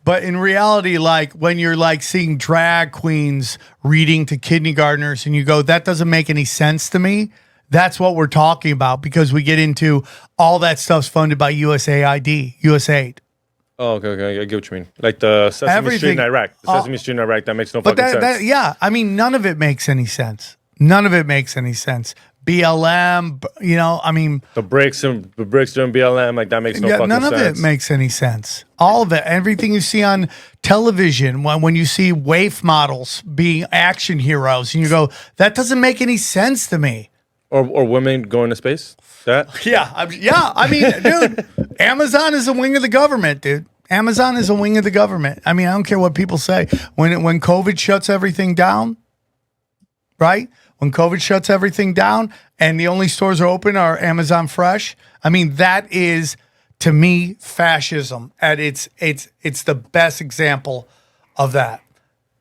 But in reality, like when you're like seeing drag queens reading to kindergartners and you go, that doesn't make any sense to me. That's what we're talking about, because we get into all that stuff's funded by USAID. Oh, okay. I get what you mean. Like the Sesame Street in Iraq. The Sesame Street in Iraq, that makes no fucking sense. Yeah, I mean, none of it makes any sense. None of it makes any sense. BLM, you know, I mean, the bricks during BLM, like that makes no fucking sense. None of it makes any sense. All of it, everything you see on television, when you see waif models being action heroes, and you go, that doesn't make any sense to me. Or women going to space. That I mean, dude, Amazon is a wing of the government, dude. Amazon is a wing of the government. I mean, I don't care what people say. When COVID shuts everything down, right? When COVID shuts everything down and the only stores are open are Amazon Fresh, I mean, that is, to me, fascism. And it's the best example of that.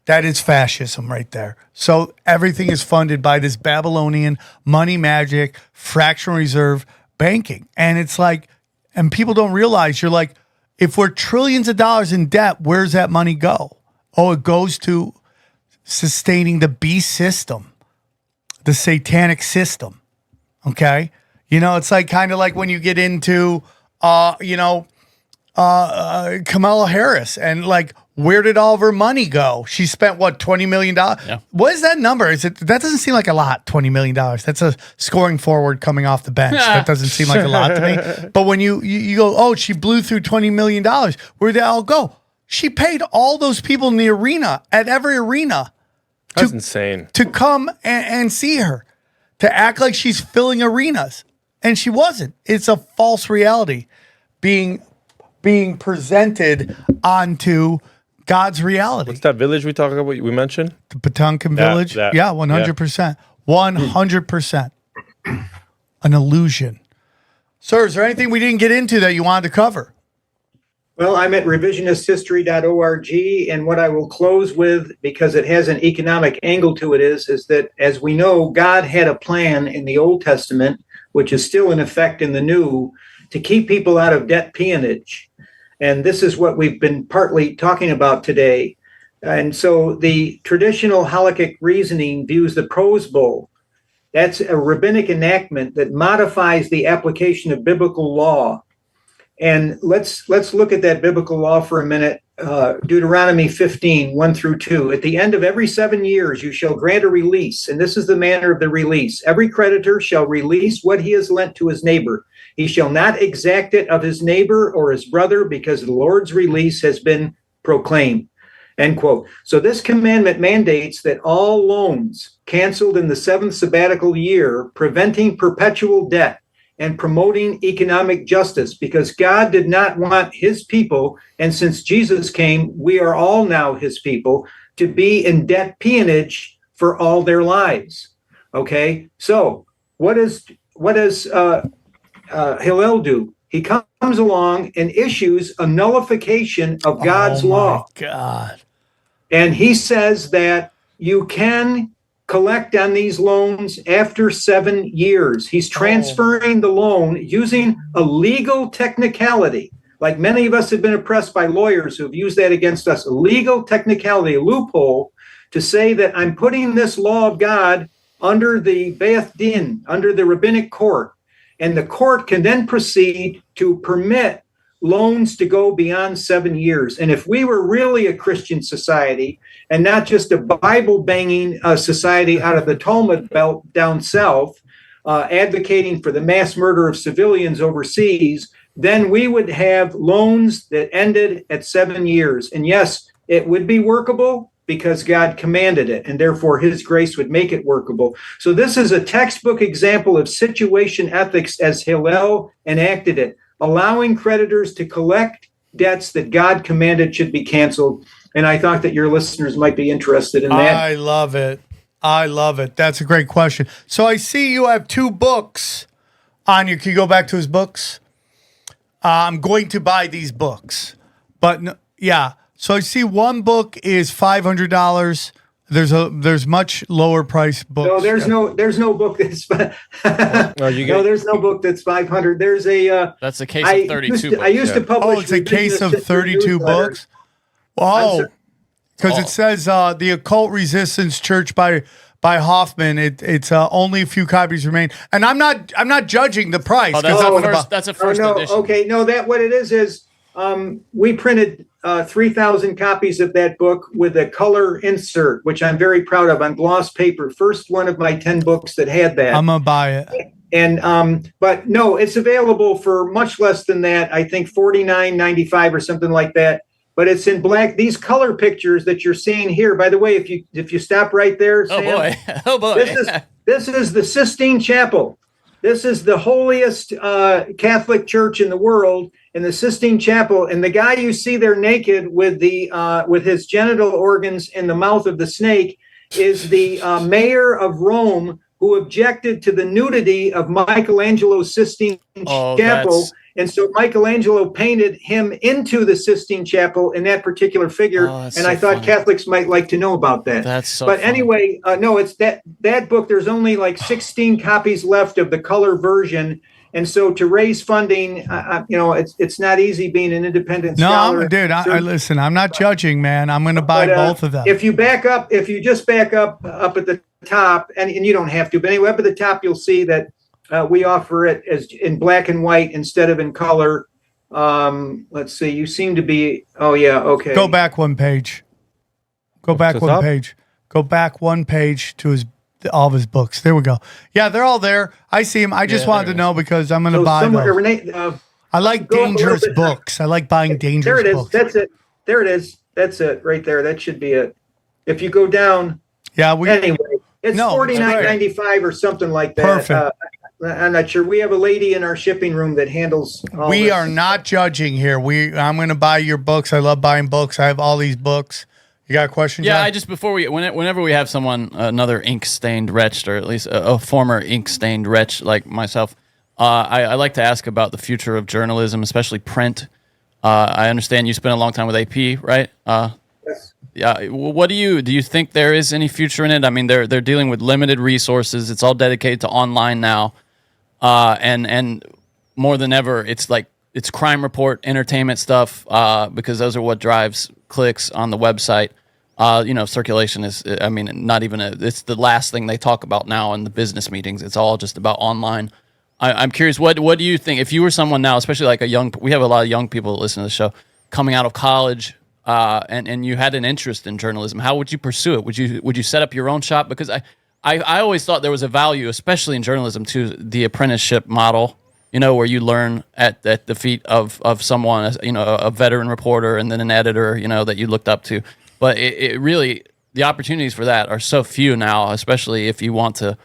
That is fascism right there. So everything is funded by this Babylonian money magic, fractional reserve banking. And it's like, and people don't realize, you're like, if we're trillions of dollars in debt, where's that money go? Oh, it goes to sustaining the beast system, the satanic system. Okay. You know, it's like kind of like when you get into, Kamala Harris and like, where did all of her money go? She spent what, $20 million? Yeah. What is that number? That doesn't seem like a lot, $20 million. That's a scoring forward coming off the bench. That doesn't seem like a lot to me. But when you go, oh, she blew through $20 million. Where'd they all go? She paid all those people in the arena, at every arena. That's insane. To come and see her, to act like she's filling arenas. And she wasn't. It's a false reality being presented onto God's reality. What's that village we talked about? We mentioned the Patankan village. Yeah, 100%. 100%. An illusion. Sir, is there anything we didn't get into that you wanted to cover? Well, I'm at revisionisthistory.org, and what I will close with, because it has an economic angle to it, is that, as we know, God had a plan in the Old Testament, which is still in effect in the New, to keep people out of debt peonage. And this is what we've been partly talking about today. And so the traditional halakhic reasoning views the prose bowl. That's a rabbinic enactment that modifies the application of biblical law. And let's look at that biblical law for a minute. Deuteronomy 15, 1 through 2. At the end of every 7 years, you shall grant a release. And this is the manner of the release. Every creditor shall release what he has lent to his neighbor. He shall not exact it of his neighbor or his brother, because the Lord's release has been proclaimed. End quote. So this commandment mandates that all loans canceled in the seventh sabbatical year, preventing perpetual debt and promoting economic justice, because God did not want his people, and since Jesus came, we are all now his people, to be in debt peonage for all their lives. Okay, so what does Hillel do? He comes along and issues a nullification of God's law. God. And he says that you can collect on these loans after 7 years. He's transferring the loan using a legal technicality. Like many of us have been oppressed by lawyers who have used that against us. A legal technicality, a loophole, to say that I'm putting this law of God under the Beth Din, under the rabbinic court. And the court can then proceed to permit loans to go beyond 7 years. And if we were really a Christian society and not just a Bible-banging society out of the Talmud belt down south, advocating for the mass murder of civilians overseas, then we would have loans that ended at 7 years. And yes, it would be workable because God commanded it, and therefore his grace would make it workable. So this is a textbook example of situation ethics as Hillel enacted it, allowing creditors to collect debts that God commanded should be canceled. And I thought that your listeners might be interested in that. I love it. I love it. That's a great question. So I see you have 2 books on you. Can you go back to his books? I'm going to buy these books. But yeah. So I see one book is $500 There's much lower price books. No, there's no book that's there's no book that's 500. There's that's a case of 32 books. I used to publish. Oh, it's a case of 32 books. Oh, because it says The Occult Resistance Church by Hoffman. It's only a few copies remain, and I'm not judging the price. Oh, that's a first edition. Okay, no, that what it is we printed 3,000 copies of that book with a color insert, which I'm very proud of, on gloss paper. First one of my 10 books that had that. I'm gonna buy it. And but no, it's available for much less than that. I think $49.95 or something like that. But it's in black. These color pictures that you're seeing here. By the way, if you stop right there, Sam, oh boy, this is the Sistine Chapel. This is the holiest Catholic church in the world, in the Sistine Chapel. And the guy you see there naked with his genital organs in the mouth of the snake is the mayor of Rome, who objected to the nudity of Michelangelo's Sistine Chapel. And so Michelangelo painted him into the Sistine Chapel in that particular figure. And I thought Catholics might like to know about that. That's so But funny. anyway, no, it's that book. There's only like 16 copies left of the color version. And so to raise funding, it's not easy being an independent scholar. No, dude, I listen, I'm not judging, man. I'm going to buy both of them. If you just back up at the top, and you don't have to, but anyway, up at the top, you'll see that we offer it as in black and white instead of in color. Let's see. You seem to be. Oh yeah. Okay. Go back one page. Go back one page. Go back one page to all of his books. There we go. Yeah, they're all there. I see them. I just wanted to know because I'm going to buy them. Renee, I like dangerous books. I like buying dangerous books. There it is. That's it. There it is. That's it right there. That should be it. If you go down. Yeah. Anyway, it's $49.95 or something like that. Perfect. I'm not sure. We have a lady in our shipping room that handles all We this. are not judging here. I'm going to buy your books. I love buying books. I have all these books. You got a question, Yeah, John? I just whenever we have someone, another ink-stained wretch, or at least a former ink-stained wretch like myself, I like to ask about the future of journalism, especially print. I understand you spent a long time with AP, right? Yes. Yeah. What do you think there is any future in it? I mean, they're dealing with limited resources. It's all dedicated to online now. And more than ever, it's crime report, entertainment stuff, because those are what drives clicks on the website. Circulation is, it's the last thing they talk about now in the business meetings. It's all just about online. I'm curious, what do you think, if you were someone now, especially like we have a lot of young people that listen to the show, coming out of college, and you had an interest in journalism, how would you pursue it? Would you set up your own shop? Because I always thought there was a value, especially in journalism, to the apprenticeship model, where you learn at the feet of someone, a veteran reporter and then an editor, that you looked up to. But it really, the opportunities for that are so few now, especially if you want to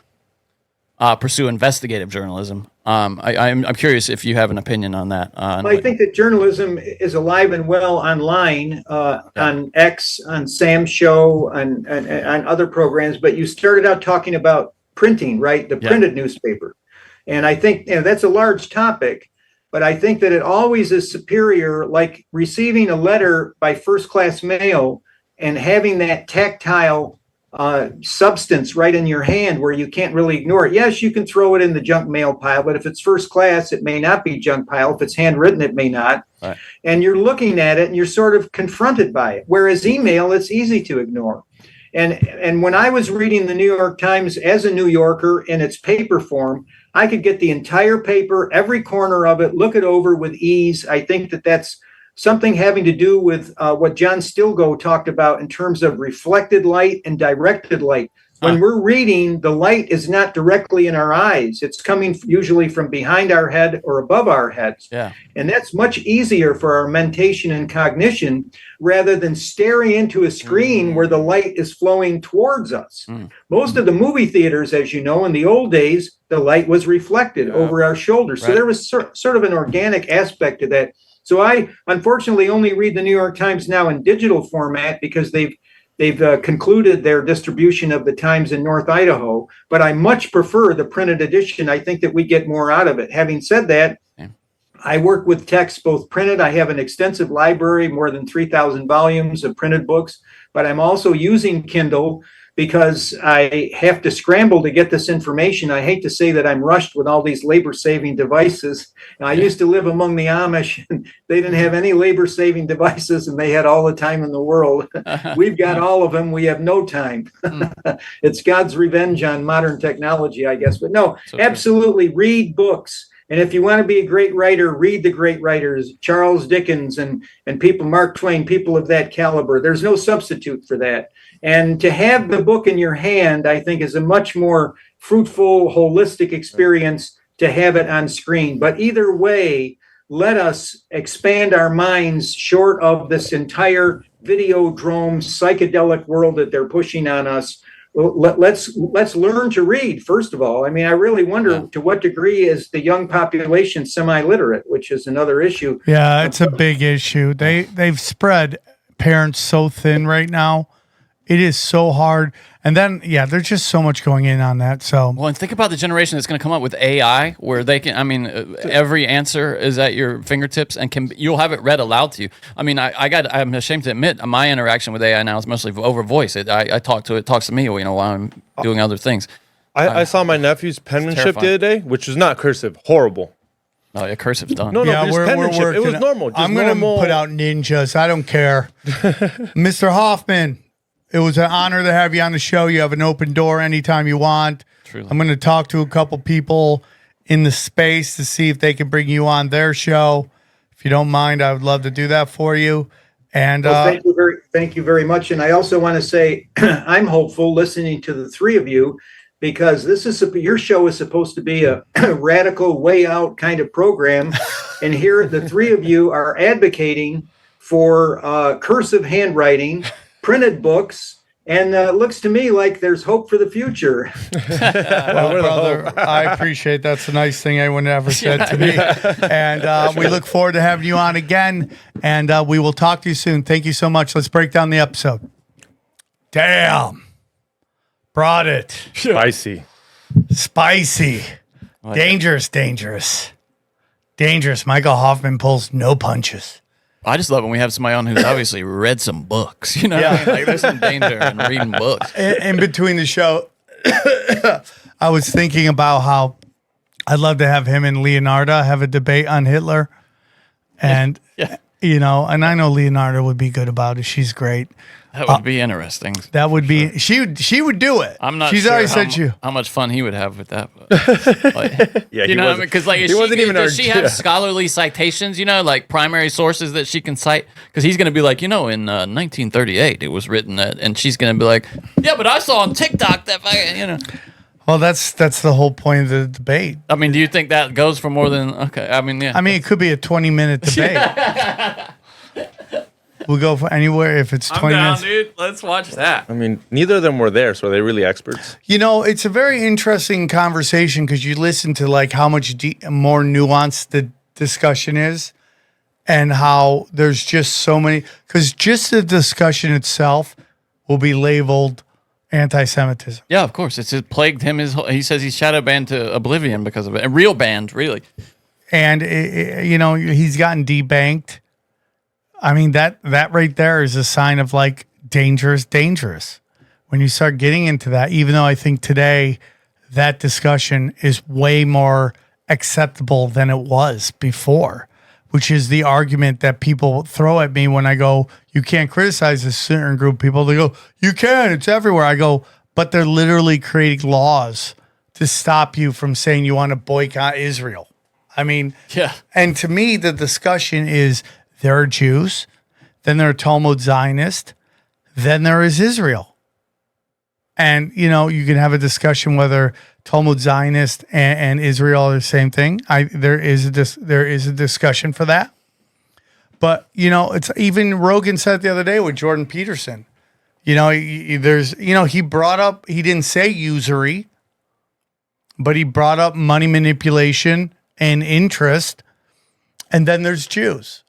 pursue investigative journalism. I'm curious if you have an opinion on that. I think that journalism is alive and well online, on X, on Sam's show, on other programs. But you started out talking about printing, right? The printed newspaper. And I think that's a large topic, but I think that it always is superior, like receiving a letter by first-class mail and having that tactile substance right in your hand where you can't really ignore it. Yes, you can throw it in the junk mail pile, but if it's first class, it may not be junk pile. If it's handwritten, it may not. Right. And you're looking at it and you're sort of confronted by it. Whereas email, it's easy to ignore. And when I was reading the New York Times as a New Yorker in its paper form, I could get the entire paper, every corner of it, look it over with ease. I think that that's something having to do with what John Stilgoe talked about in terms of reflected light and directed light. When we're reading, the light is not directly in our eyes. It's coming usually from behind our head or above our heads. Yeah. And that's much easier for our mentation and cognition rather than staring into a screen where the light is flowing towards us. Most of the movie theaters, as you know, in the old days, the light was reflected over our shoulders. So there was sort of an organic aspect to that. So I unfortunately only read the New York Times now in digital format because they've concluded their distribution of the Times in North Idaho, but I much prefer the printed edition. I think that we get more out of it. Having said that, I work with texts, both printed. I have an extensive library, more than 3,000 volumes of printed books, but I'm also using Kindle because I have to scramble to get this information. I hate to say that I'm rushed with all these labor-saving devices. I used to live among the Amish, and they didn't have any labor-saving devices, and they had all the time in the world. We've got all of them. We have no time. It's God's revenge on modern technology, I guess. But no, absolutely read books. And if you want to be a great writer, read the great writers, Charles Dickens and people, Mark Twain, people of that caliber. There's no substitute for that. And to have the book in your hand, I think, is a much more fruitful, holistic experience to have it on screen. But either way, let us expand our minds short of this entire videodrome psychedelic world that they're pushing on us. Let's learn to read, first of all. I mean, I really wonder to what degree is the young population semi-literate, which is another issue. Yeah, it's a big issue. They've spread parents so thin right now. It is so hard. And then, there's just so much going in on that. So, well, and think about the generation that's going to come up with AI, where they can. I mean, every answer is at your fingertips, and you'll have it read aloud to you. I mean, I'm ashamed to admit, my interaction with AI now is mostly over voice. I talk to it, talks to me, while I'm doing other things. I saw my nephew's penmanship the other day, which was not cursive, horrible. Oh, yeah, cursive's done. No, we're working. It was normal. I'm going to put out ninjas. I don't care. Mr. Hoffman, it was an honor to have you on the show. You have an open door anytime you want. Truly. I'm going to talk to a couple people in the space to see if they can bring you on their show. If you don't mind, I would love to do that for you. And thank you very much. And I also want to say I'm hopeful listening to the three of you, because your show is supposed to be a radical way out kind of program. And here the three of you are advocating for cursive handwriting, printed books, and it looks to me like there's hope for the future. Well, brother, I appreciate that's a nice thing anyone ever said to me. And we look forward to having you on again, and we will talk to you soon. Thank you so much. Let's break down the episode. Damn. Brought it. Spicy. Dangerous. Michael Hoffman pulls no punches. I just love when we have somebody on who's obviously read some books. You know what I mean? Like, there's some danger in reading books. In between the show, I was thinking about how I'd love to have him and Leonardo have a debate on Hitler. And, and I know Leonardo would be good about it. She's great. That would be interesting. That would be, she would do it. I'm not She's sure already said how much fun he would have with that. But, like, you know what I mean? Because like, does she have scholarly citations, like primary sources that she can cite? Because he's going to be like, in 1938 it was written that, and she's going to be like, yeah, but I saw on TikTok that, Well, that's the whole point of the debate. I mean, do you think that goes for more than, okay, I mean, yeah. I mean, it could be a 20-minute debate. We'll go for anywhere if it's 20 minutes. Dude. Let's watch that. I mean, neither of them were there, so are they really experts? It's a very interesting conversation because you listen to like how much more nuanced the discussion is, and how there's just so many. Because just the discussion itself will be labeled anti-Semitism. Yeah, of course. It plagued him. He says he's shadow banned to oblivion because of it. A real banned, really. And he's gotten debanked. I mean, that right there is a sign of like dangerous. When you start getting into that, even though I think today that discussion is way more acceptable than it was before, which is the argument that people throw at me when I go, you can't criticize a certain group of people. They go, you can, it's everywhere. I go, but they're literally creating laws to stop you from saying you want to boycott Israel. I mean, and to me, the discussion is, there are Jews, then there are Talmud Zionists, then there is Israel. And, you can have a discussion whether Talmud Zionist and Israel are the same thing. There is a discussion for that. But, it's even Rogan said the other day with Jordan Peterson. He brought up, he didn't say usury, but he brought up money manipulation and interest. And then there's Jews.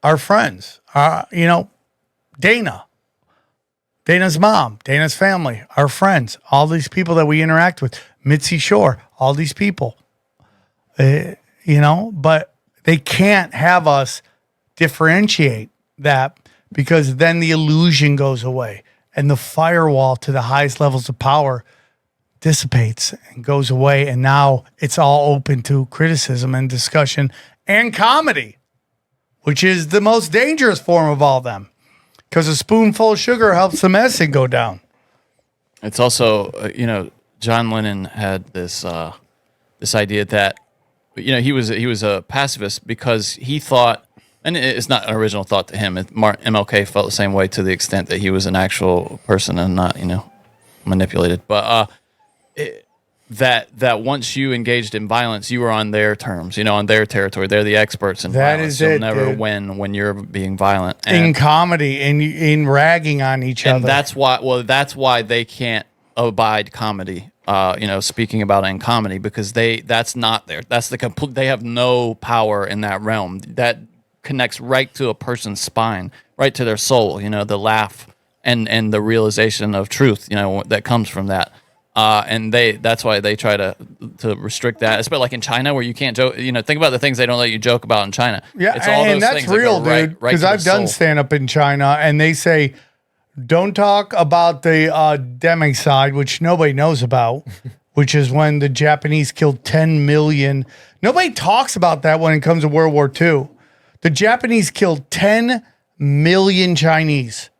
Our friends, Dana's mom, Dana's family, our friends, all these people that we interact with, Mitzi Shore, all these people, but they can't have us differentiate that because then the illusion goes away and the firewall to the highest levels of power dissipates and goes away. And now it's all open to criticism and discussion and comedy, which is the most dangerous form of all of them, because a spoonful of sugar helps the medicine go down. It's also, John Lennon had this this idea that, he was a pacifist because he thought, and it's not an original thought to him. MLK felt the same way to the extent that he was an actual person and not, manipulated. But that once you engaged in violence, you were on their terms, on their territory. They're the experts in violence. You'll never win when you're being violent. And in comedy, in ragging on each other. And that's why they can't abide comedy. Speaking about it in comedy, because that's not there. That's the complete. They have no power in that realm. That connects right to a person's spine, right to their soul. The laugh and the realization of truth. That comes from that. And that's why they try to restrict that. Especially like in China, where you can't joke. Think about the things they don't let you joke about in China. Yeah, it's all and those that's things real, that go dude. Because I've done stand up in China, and they say, don't talk about the democide, which nobody knows about, which is when the Japanese killed 10 million. Nobody talks about that when it comes to World War II. The Japanese killed 10 million Chinese.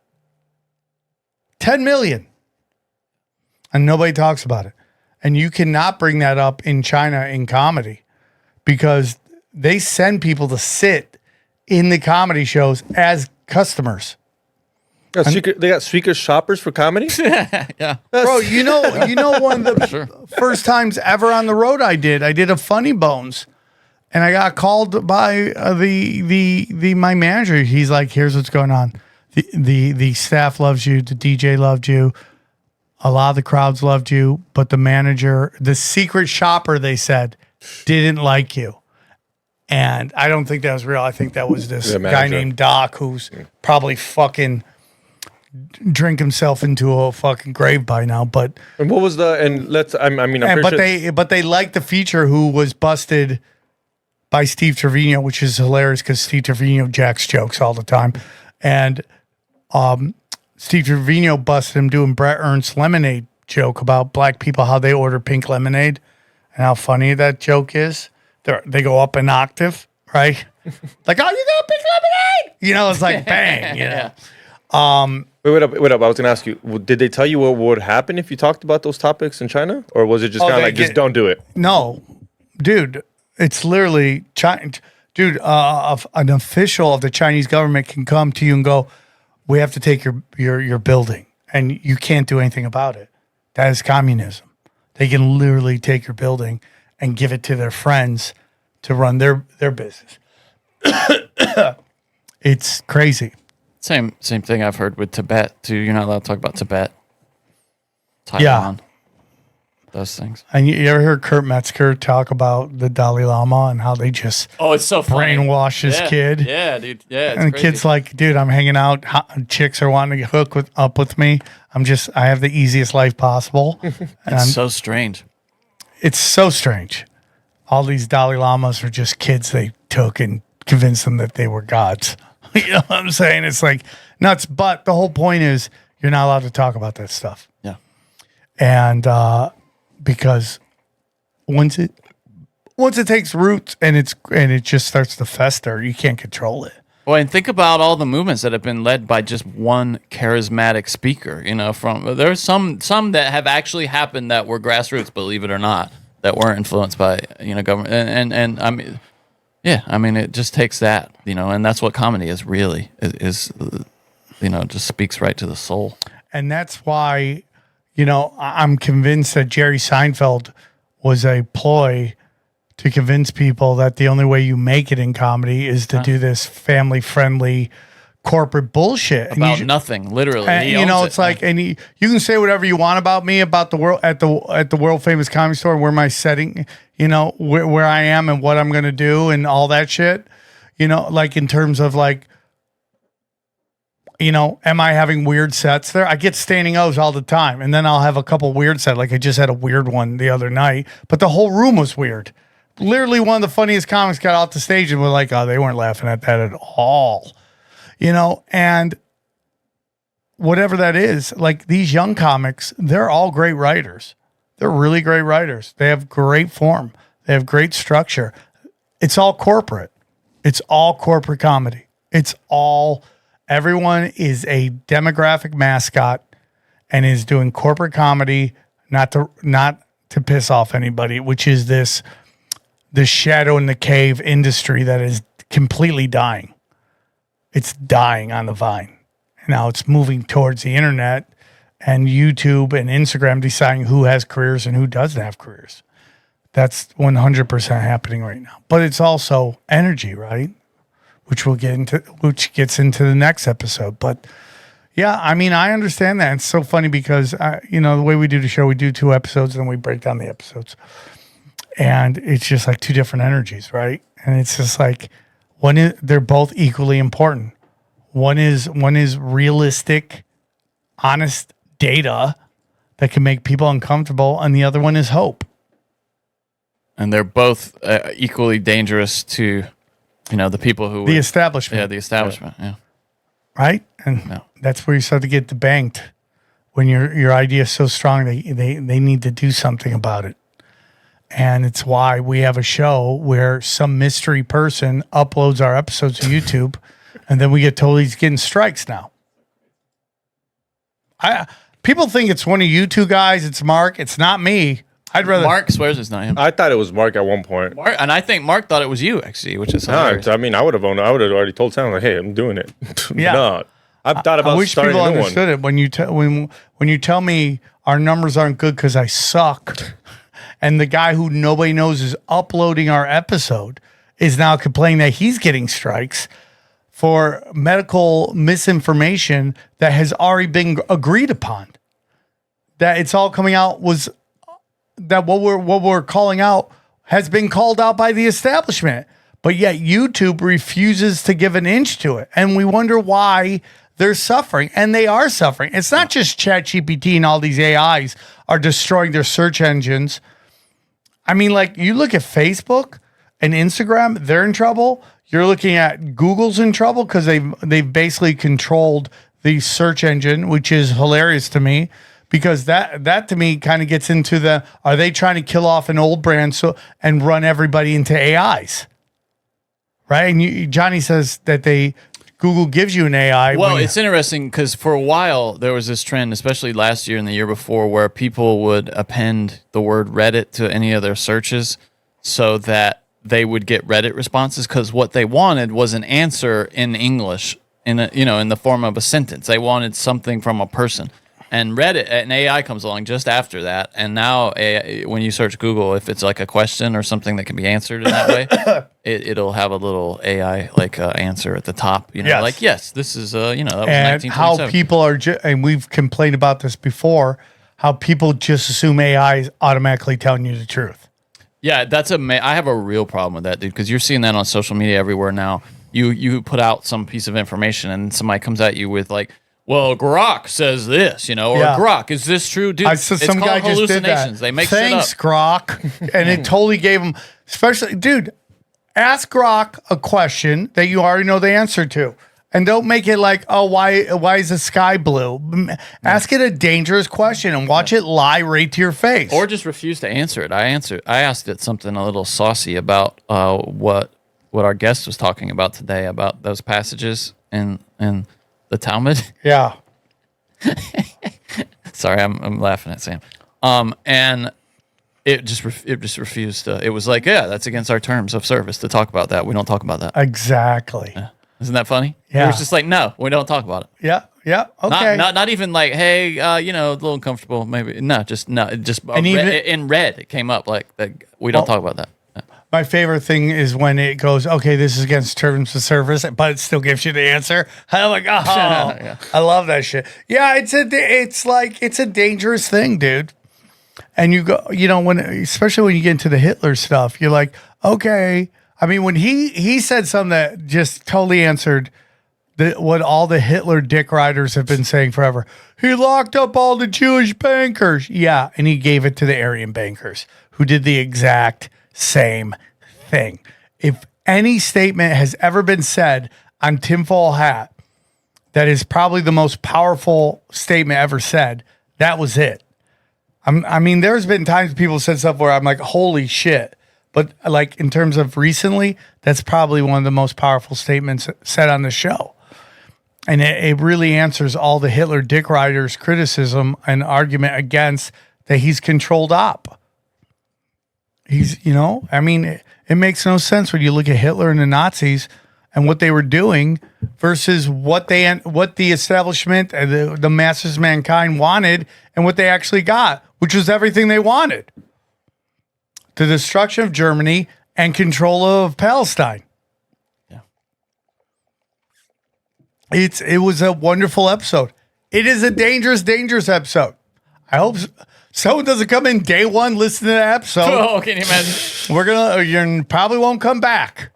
10 million. And nobody talks about it. And you cannot bring that up in China in comedy, because they send people to sit in the comedy shows as customers. They got secret shoppers for comedy? Yeah. Bro, one of the first times ever on the road I did a Funny Bones, and I got called by my manager. He's like, here's what's going on. The staff loves you. The DJ loved you. A lot of the crowds loved you, but the manager, the secret shopper, they said, didn't like you. And I don't think that was real. I think that was this guy named Doc, who's probably fucking drink himself into a fucking grave by now. But and what was but they liked the feature who was busted by Steve Trevino, which is hilarious because Steve Trevino jacks jokes all the time. And Steve Trevino busted him doing Brett Ernst's lemonade joke about black people, how they order pink lemonade and how funny that joke is. They go up an octave, right? Like, oh, you got pink lemonade? It's like bang, Yeah. Wait up. I was going to ask you, did they tell you what would happen if you talked about those topics in China? Or was it just kind of like, just don't do it? No, dude, it's literally, dude, an official of the Chinese government can come to you and go, we have to take your building, and you can't do anything about it. That is communism. They can literally take your building and give it to their friends to run their business. It's crazy. Same thing I've heard with Tibet too. You're not allowed to talk about Tibet, Taiwan, those things. And you ever heard Kurt Metzger talk about the Dalai Lama and how they just it's so funny. brainwash his kid? Yeah, dude. Yeah, it's and the crazy. kid's like, dude, I'm hanging out. Chicks are wanting to hook up with me. I have the easiest life possible. It's so strange. It's so strange. All these Dalai Lamas are just kids they took and convinced them that they were gods. You know what I'm saying? It's like nuts. But the whole point is you're not allowed to talk about that stuff. Yeah. And because once it takes roots and it just starts to fester, you can't control it. Well, and think about all the movements that have been led by just one charismatic speaker. There's some that have actually happened that were grassroots, believe it or not, that weren't influenced by government. And I mean, yeah, I mean it just takes that, and that's what comedy is really is just speaks right to the soul. And that's why, I'm convinced that Jerry Seinfeld was a ploy to convince people that the only way you make it in comedy is to do this family-friendly corporate bullshit. About nothing, literally. And, it's like, and you can say whatever you want about me, about the world, at the world-famous Comedy Store, where my setting, where I am and what I'm going to do and all that shit, like in terms of like, am I having weird sets there? I get standing O's all the time. And then I'll have a couple weird sets. Like I just had a weird one the other night, but the whole room was weird. Literally one of the funniest comics got off the stage and was like, oh, they weren't laughing at that at all. and whatever that is, like these young comics, they're all great writers. They're really great writers. They have great form. They have great structure. It's all corporate. It's all corporate comedy. Everyone is a demographic mascot and is doing corporate comedy, not to piss off anybody, which is the shadow in the cave industry that is completely dying. It's dying on the vine. Now it's moving towards the internet and YouTube and Instagram deciding who has careers and who doesn't have careers. That's 100% happening right now. But it's also energy, right? Which gets into the next episode. But yeah, I mean, I understand that. It's so funny because, the way we do the show, we do 2 episodes and then we break down the episodes. And it's just like 2 different energies, right? And it's just like they're both equally important. One is realistic, honest data that can make people uncomfortable, and the other one is hope. And they're both equally dangerous to, the people who... The establishment. Yeah, the establishment, yeah. Right? And that's where you start to get debanked. When your idea is so strong, they need to do something about it. And it's why we have a show where some mystery person uploads our episodes to YouTube, and then we get told he's getting strikes now. People think it's one of you 2 guys. It's Mark. It's not me. I'd rather... Mark swears it's not him. I thought it was Mark at one point. And I think Mark thought it was you, actually, which is hilarious. No, I mean, I would have already told Sam, like, hey, I'm doing it. Yeah. No, I've thought about I wish starting people a new understood one. it. When you tell me our numbers aren't good because I suck, and the guy who nobody knows is uploading our episode is now complaining that he's getting strikes for medical misinformation that has already been agreed upon. That it's all coming out that what we're calling out has been called out by the establishment, but yet YouTube refuses to give an inch to it, and we wonder why they're suffering, and they are suffering. It's not just ChatGPT and all these AIs are destroying their search engines. I mean, like, you look at Facebook and Instagram, they're in trouble. You're looking at Google's in trouble because they've basically controlled the search engine, which is hilarious to me. Because that to me kind of gets into are they trying to kill off an old brand and run everybody into AIs? Right? And Johnny says that Google gives you an AI. Well, it's interesting because for a while there was this trend, especially last year and the year before, where people would append the word Reddit to any of their searches so that they would get Reddit responses, because what they wanted was an answer in English in the form of a sentence. They wanted something from a person. And Reddit, an AI comes along just after that, and now when you search Google, if it's like a question or something that can be answered in that way, it'll have a little AI answer at the top. Yes. Like, yes, this is that was and 1927. how people are, and we've complained about this before, how people just assume AI is automatically telling you the truth. Yeah, I have a real problem with that, dude, because you're seeing that on social media everywhere now. You put out some piece of information, and somebody comes at you with like, well, Grok says this, or Grok, is this true? Dude, some it's guy called just did hallucinations. that. They make Thanks, shit up. Grok. And it totally gave him, especially, dude, ask Grok a question that you already know the answer to. And don't make it like, oh, why is the sky blue? Ask it a dangerous question and watch it lie right to your face. Or just refuse to answer it. I asked it something a little saucy about what our guest was talking about today, about those passages in the Talmud. Yeah. Sorry, I'm laughing at Sam. And it just refused to. It was like, yeah, that's against our terms of service to talk about that. We don't talk about that. Exactly. Yeah. Isn't that funny? Yeah. It was just like, no, we don't talk about it. Yeah. Yeah. Okay. Not even like, hey, a little uncomfortable, maybe. No, just in red, it came up like we don't talk about that. Yeah. My favorite thing is when it goes, okay, this is against terms of service, but it still gives you the answer. I'm like, Yeah. I love that shit. Yeah, it's a dangerous thing, dude. And you go, especially when you get into the Hitler stuff, you're like, okay. I mean, when he said something that just totally answered what all the Hitler dick riders have been saying forever. He locked up all the Jewish bankers. Yeah, and he gave it to the Aryan bankers who did the exact same thing. If any statement has ever been said on tinfoil hat that is probably the most powerful statement ever said. That was it. I mean, there's been times people said stuff where I'm like, holy shit. But like in terms of recently, that's probably one of the most powerful statements said on the show. And it really answers all the Hitler dick riders' criticism and argument against that he's controlled op. He's, you know, I mean, it makes no sense when you look at Hitler and the Nazis and what they were doing versus what the establishment and the masses of mankind wanted and what they actually got, which was everything they wanted. The destruction of Germany and control of Palestine. Yeah. It was a wonderful episode. It is a dangerous, dangerous episode. I hope someone doesn't come in day one, listen to that episode. Oh, can you imagine? You probably won't come back.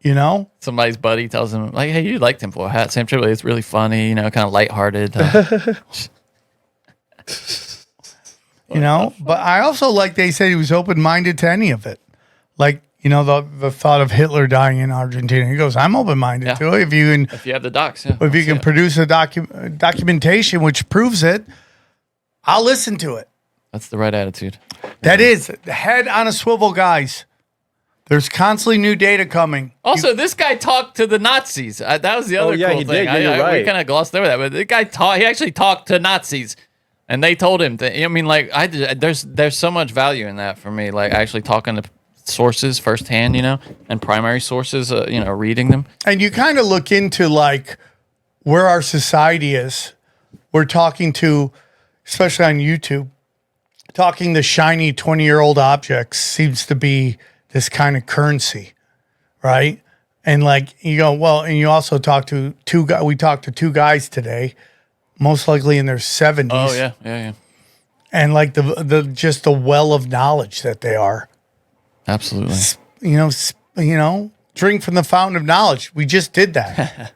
You know? Somebody's buddy tells him, like, hey, you like tinfoil hat. Sam Tripoli, it's really funny, you know, kind of lighthearted. You know? But I also like they said he was open-minded to any of it. Like, you know, the thought of Hitler dying in Argentina. He goes, I'm open-minded to it. If you have the docs, yeah. If you can produce a documentation which proves it, I'll listen to it. That's the right attitude. That is head on a swivel, guys. There's constantly new data coming. Also, this guy talked to the Nazis. That was the other cool he thing. did. Yeah, you're right. We kind of glossed over that, but the guy he actually talked to Nazis, and they told him that. I mean, like, there's so much value in that for me. Like actually talking to sources firsthand, you know, and primary sources, you know, reading them. And you kind of look into like where our society is. We're talking to, especially on YouTube, talking the shiny 20-year-old objects seems to be this kind of currency, right? And like you go, well, and you also talk to two guys. We talked to two guys today, most likely in their 70s. Oh yeah. And like the just the well of knowledge that they are. Absolutely. You know, drink from the fountain of knowledge. We just did that.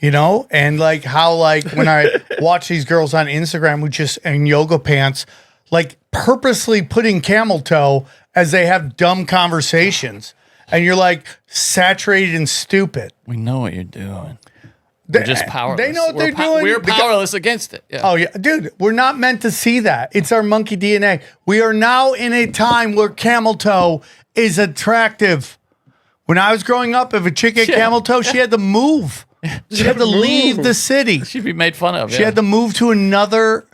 You know, and like how like when I watch these girls on Instagram who just in yoga pants, like purposely putting camel toe as they have dumb conversations, and you're like saturated and stupid. We know what you're doing. We're just powerless. They know what they're doing. We're powerless against it. Yeah. Oh yeah, dude, we're not meant to see that. It's our monkey DNA. We are now in a time where camel toe is attractive. When I was growing up, if a chick had camel toe, she had to move. She had to leave the city. She'd be made fun of. She had to move to another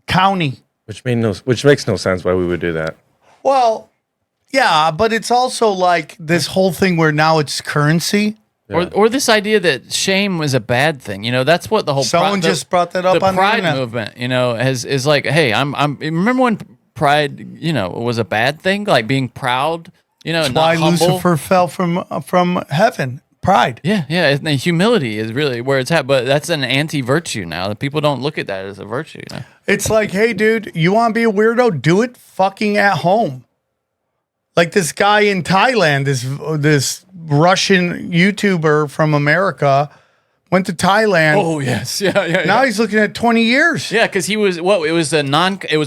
county. Which makes no sense why we would do that. Well, yeah, but it's also like this whole thing where now it's currency. Yeah. Or this idea that shame was a bad thing. You know, that's what the whole someone just brought that up on the pride internet. movement. You know, is like, hey, I'm. Remember when pride, you know, was a bad thing, like being proud. You know, that's not why humble. Lucifer fell from heaven. Pride. Yeah. And humility is really where it's at. But that's an anti-virtue now. People don't look at that as a virtue. You know? It's like, hey, dude, you want to be a weirdo? Do it fucking at home. Like this guy in Thailand, this Russian YouTuber from America went to Thailand. Oh yes, yeah. Now he's looking at 20 years. Yeah, because he was it was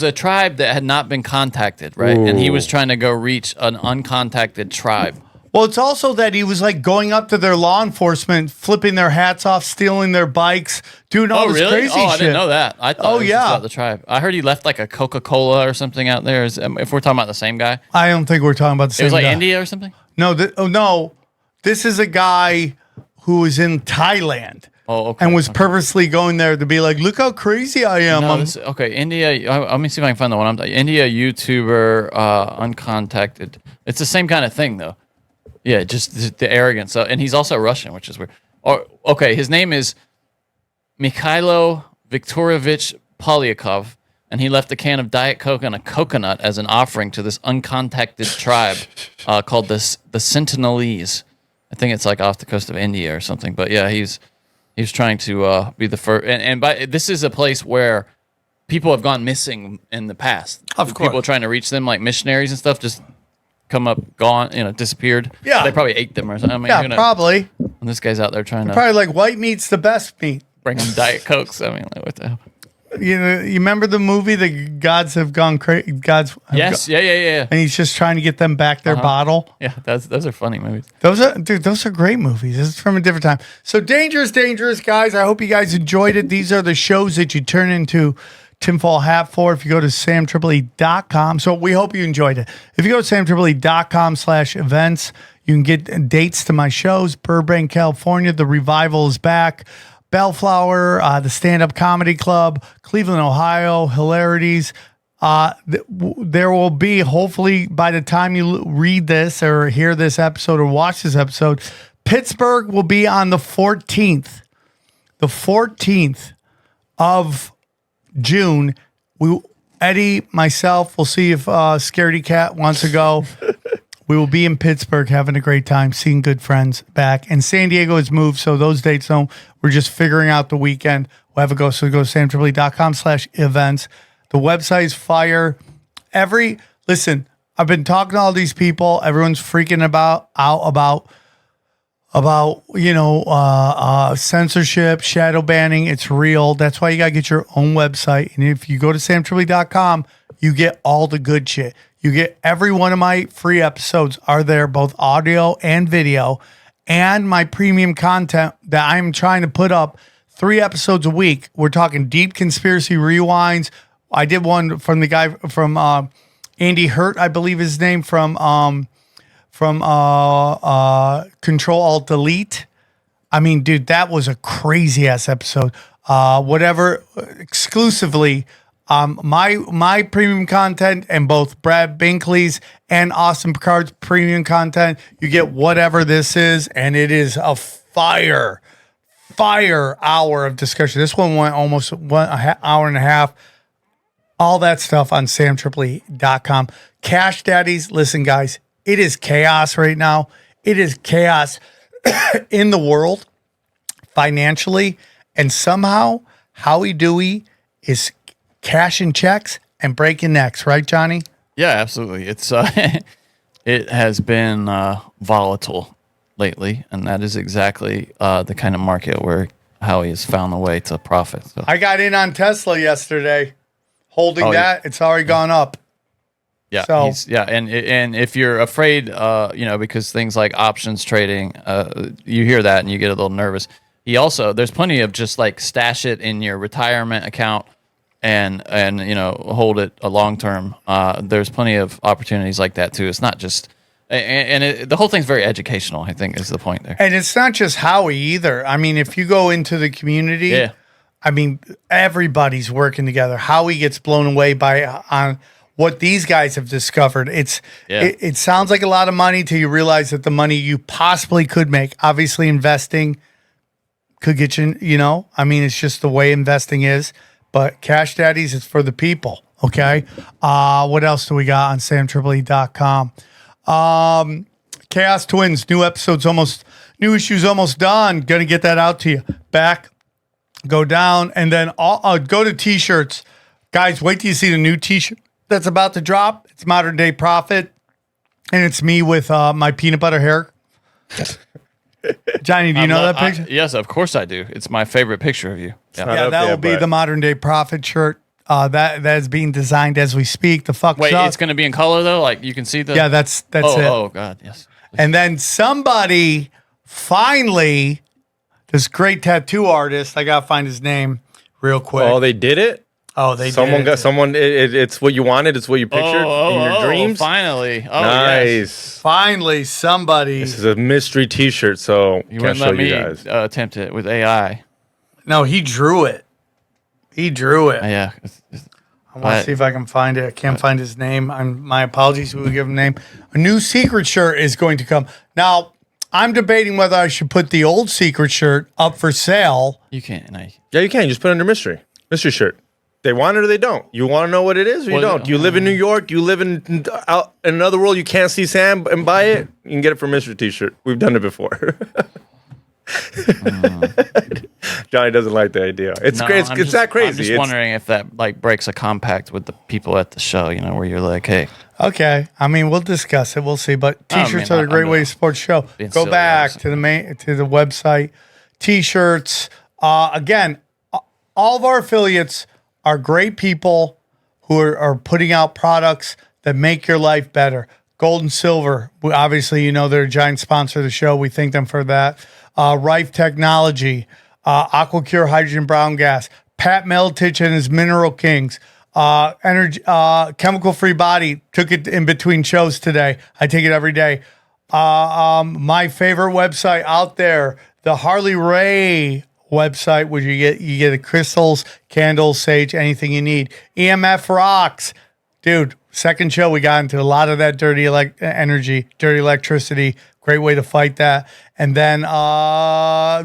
a tribe that had not been contacted, right? Ooh. And he was trying to go reach an uncontacted tribe. Well, it's also that he was like going up to their law enforcement, flipping their hats off, stealing their bikes, doing all this crazy shit. I didn't know that. I thought it was just about the tribe. I heard he left like a Coca-Cola or something out there. If we're talking about the same guy. I don't think we're talking about the same guy. It was like India or something? No, no. This is a guy who was in Thailand. Oh, okay. And was purposely going there to be like, look how crazy I am. No, okay, India. Let me see if I can find the one. India YouTuber, uncontacted. It's the same kind of thing, though. Yeah, just the arrogance. And he's also Russian, which is weird. Okay, his name is Mikhailo Viktorovich Polyakov, and he left a can of Diet Coke and a coconut as an offering to this uncontacted tribe called the Sentinelese. I think it's like off the coast of India or something. But yeah, he was trying to be the first. And this is a place where people have gone missing in the past. Of course. People trying to reach them, like missionaries and stuff, just come up, gone, disappeared. Yeah. They probably ate them or something. I mean, yeah, probably. And this guy's out there trying to probably like white meat's the best meat. bring him Diet Cokes. I mean, like, what the hell? you remember the movie The Gods Have Gone Crazy? Yes, yeah. And he's just trying to get them back their bottle. Yeah, those are funny movies. Those are great movies. This is from a different time. So dangerous, guys. I hope you guys enjoyed it. These are the shows that you turn into tinfoil hat for if you go to samtripoli.com. So we hope you enjoyed it. If you go to samtripoli.com/events, you can get dates to my shows. Burbank, California, The Revival is back. Bellflower, the Stand-Up Comedy Club, Cleveland, Ohio, Hilarities. There will be, hopefully, by the time you read this or hear this episode or watch this episode, Pittsburgh will be on the 14th. The 14th of June. Eddie, myself, we'll see if Scaredy Cat wants to go. We will be in Pittsburgh having a great time, seeing good friends back. And San Diego has moved, so those dates don't. We're just figuring out the weekend. We'll have a go. So go to samtripoli.com/events. The website is fire. Listen, I've been talking to all these people. Everyone's freaking out about censorship, shadow banning. It's real. That's why you got to get your own website. And if you go to samtripoli.com, you get all the good shit. You get every one of my free episodes are there, both audio and video, and my premium content that I'm trying to put up 3 episodes a week. We're talking deep conspiracy rewinds. I did one from the guy from Andy Hurt, I believe his name, from Control Alt Delete. I mean, dude, that was a crazy ass episode. Exclusively. My premium content and both Brad Binkley's and Austin Picard's premium content, you get whatever this is, and it is a fire hour of discussion. This one went almost hour and a half. All that stuff on samtripoli.com. Cash Daddies, listen, guys, it is chaos right now. It is chaos in the world financially, and somehow Howie Dewey is cashing checks and breaking necks, right, Johnny? Yeah, absolutely. It's it has been volatile lately, and that is exactly the kind of market where Howie has found a way to profit. So. I got in on Tesla yesterday, holding that. It's already gone up. Yeah, so, and if you're afraid, because things like options trading, you hear that and you get a little nervous. There's plenty of just like stash it in your retirement account. And hold it a long term. There's plenty of opportunities like that too. It's not just, the whole thing's very educational. I think is the point there. And it's not just Howie either. I mean, if you go into the community, I mean, everybody's working together. Howie gets blown away on what these guys have discovered. It sounds like a lot of money till you realize that the money you possibly could make. Obviously, investing could get you. I mean, it's just the way investing is. But Cash Daddies is for the people, okay? What else do we got on samtripoli.com? Chaos Twins, new issues almost done. Gonna get that out to you. Back, go down, and then go to T-shirts. Guys, wait till you see the new T-shirt that's about to drop. It's Modern Day Prophet, and it's me with my peanut butter hair. Johnny, do you know that picture? Yes, of course I do. It's my favorite picture of you. Yeah, that will be the Modern Day Prophet shirt. That is being designed as we speak. Wait, it's going to be in color though. Like you can see the. Yeah, that's it. Oh God, yes. And then somebody finally, this great tattoo artist. I gotta find his name real quick. Oh, they did it. Oh, they someone did. got someone. It's what you wanted. It's what you pictured in your dreams. Finally, nice. Yes. Finally, somebody. This is a mystery T-shirt, so you wouldn't let me attempt it with AI. No, he drew it. Yeah. I want to see if I can find it. I can't find his name. My apologies. We'll give him a name. A new secret shirt is going to come. Now, I'm debating whether I should put the old secret shirt up for sale. You can't. Yeah, you can. Just put it under mystery shirt. They want it or they don't. You want to know what it is or you don't. You live in New York. You live in another world. You can't see Sam and buy it. You can get it for mystery T-shirt. We've done it before. Johnny doesn't like the idea. It's crazy. It's that crazy. I'm just wondering if that like breaks a compact with the people at the show. Where you're like, hey. Okay. I mean, we'll discuss it. We'll see. But T-shirts are a great way to support the show. Go back to the website. T-shirts. Again, all of our affiliates are great people who are putting out products that make your life better. Gold and Silver, obviously, they're a giant sponsor of the show. We thank them for that. Rife Technology, AquaCure Hydrogen Brown Gas, Pat Meltich and his Mineral Kings, Energy, Chemical Free Body. Took it in between shows today. I take it every day. My favorite website out there, the Harley Ray website, where you get the crystals, candles, sage, anything you need. EMF Rocks, dude. Second show, we got into a lot of that dirty energy, dirty electricity. Great way to fight that. And then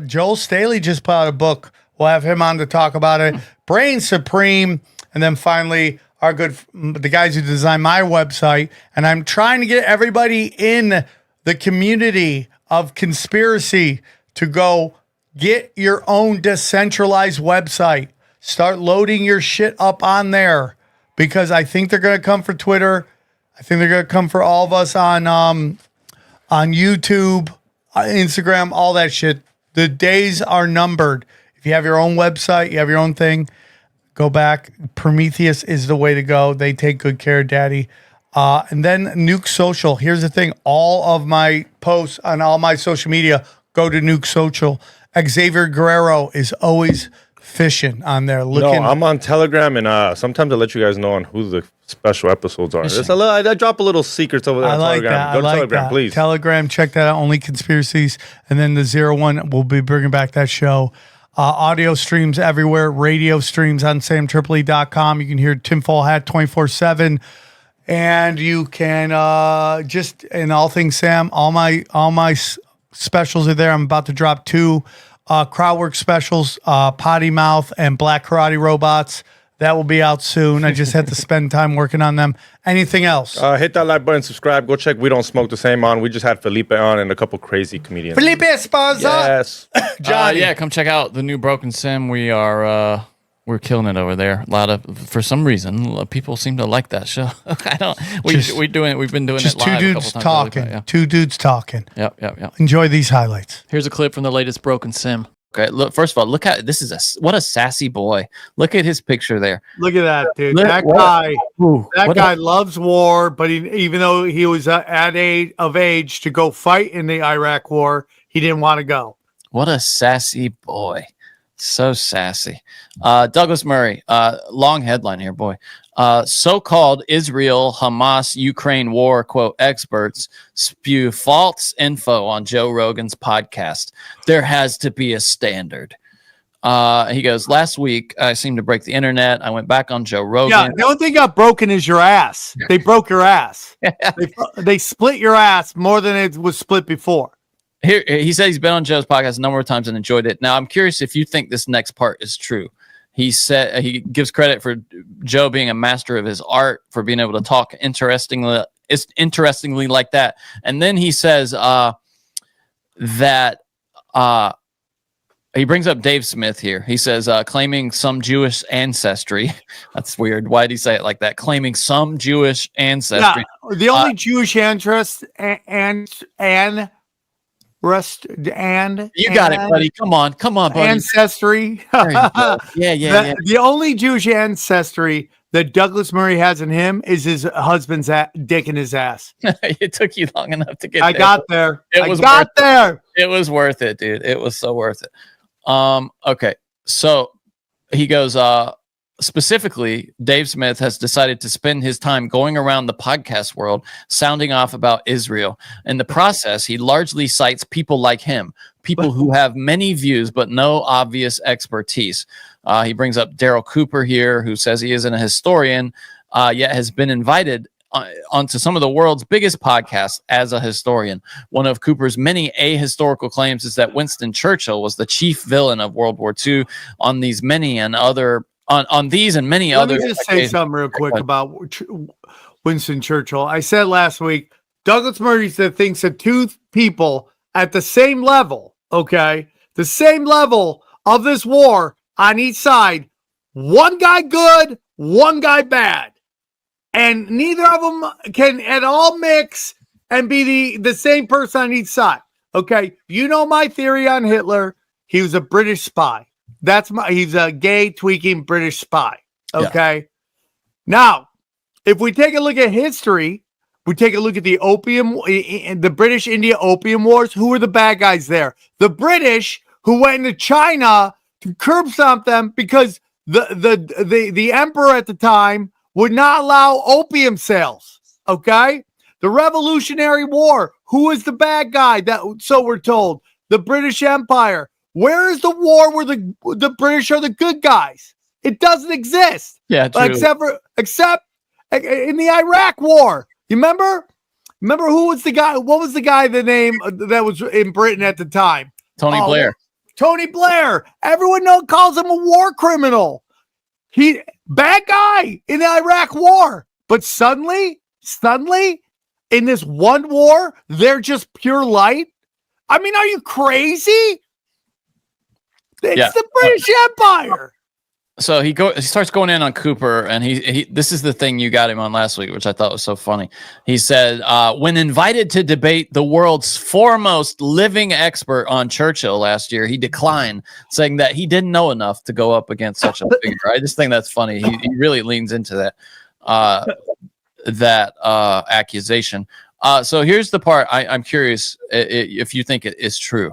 Joel Staley just put out a book. We'll have him on to talk about it. Brain Supreme. And then finally, the guys who designed my website. And I'm trying to get everybody in the community of conspiracy to go get your own decentralized website. Start loading your shit up on there. Because I think they're going to come for Twitter. I think they're going to come for all of us on YouTube, Instagram, all that shit. The days are numbered. If you have your own website, you have your own thing, go back. Prometheus is the way to go. They take good care of Daddy. And then Nuke Social. Here's the thing. All of my posts on all my social media go to Nuke Social. Xavier Guerrero is always fishing on there. Looking. No, I'm on Telegram, and sometimes I let you guys know on who the special episodes are. I drop a little secrets over there on Telegram. Go to Telegram, please. Telegram, check that out. Only Conspiracies. And then the 01, we'll be bringing back that show. Audio streams everywhere. Radio streams on samtripoli.com. You can hear Tinfoil Hat 24/7. And you can just, in all things Sam, all my specials are there. I'm about to drop 2 Crowdwork specials, Potty Mouth and Black Karate Robots. That will be out soon. I just had to spend time working on them. Anything else? Hit that like button, subscribe. Go check We Don't Smoke the Same on. We just had Felipe on and a couple crazy comedians. Felipe Esparza. Yes. Johnny. Yeah, come check out the new Broken Sim. We're killing it over there. For some reason, people seem to like that show. We've been doing just it live two a dudes couple times. talking. Yeah. 2 dudes talking. Yep. Enjoy these highlights. Here's a clip from the latest Broken Sim. Okay, look. First of all, look at this. What a sassy boy. Look at his picture there. Look at that, dude. That guy loves war, but even though he was of age to go fight in the Iraq War, he didn't want to go. What a sassy boy. So sassy. Douglas Murray, long headline here, boy. So-called Israel, Hamas, Ukraine war, quote, experts spew false info on Joe Rogan's podcast. There has to be a standard. He goes, last week, I seemed to break the internet. I went back on Joe Rogan. Yeah, the only thing got broken is your ass. They broke your ass. They split your ass more than it was split before. Here, he said he's been on Joe's podcast a number of times and enjoyed it. Now, I'm curious if you think this next part is true. He said he gives credit for Joe being a master of his art, for being able to talk interestingly like that. And then he says that he brings up Dave Smith here. He says claiming some Jewish ancestry. That's weird. Why did he say it like that? Claiming some Jewish ancestry. Yeah, the only Jewish interest you got it, buddy. Come on, buddy. Ancestry. Yeah. The only Jewish ancestry that Douglas Murray has in him is his husband's dick in his ass. It took you long enough to get there. I got there. It was worth it, dude. It was so worth it. Okay. So he goes, specifically, Dave Smith has decided to spend his time going around the podcast world sounding off about Israel. In the process, he largely cites people like him, people who have many views but no obvious expertise. He brings up Daryl Cooper here, who says he isn't a historian, yet has been invited onto some of the world's biggest podcasts as a historian. One of Cooper's many ahistorical claims is that Winston Churchill was the chief villain of World War II. On these many and other on these and many other. Let me just say something real quick about Winston Churchill. I said last week, Douglas Murray thinks that 2 people at the same level, okay, the same level of this war on each side, one guy good, one guy bad, and neither of them can at all mix and be the same person on each side. Okay, you know my theory on Hitler. He was a British spy. He's a gay tweaking British spy. Okay. Now, if we take a look at history, we take a look at the British India Opium Wars. Who were the bad guys there? The British, who went into China to curb stomp them because the emperor at the time would not allow opium sales. Okay. The Revolutionary War. Who was the bad guy? So we're told. The British Empire. Where is the war where the British are the good guys? It doesn't exist. Yeah, true. Except in the Iraq War. You remember? Remember who was the guy? What was the guy? The name that was in Britain at the time? Tony Blair. Tony Blair. Everyone calls him a war criminal. He bad guy in the Iraq War. But suddenly, in this one war, they're just pure light. I mean, are you crazy? It's the British Empire. So he starts going in on Cooper, and he this is the thing you got him on last week, which I thought was so funny. He said, when invited to debate the world's foremost living expert on Churchill last year, he declined, saying that he didn't know enough to go up against such a figure. I just think that's funny. He really leans into that accusation. So here's the part I'm curious if you think it is true,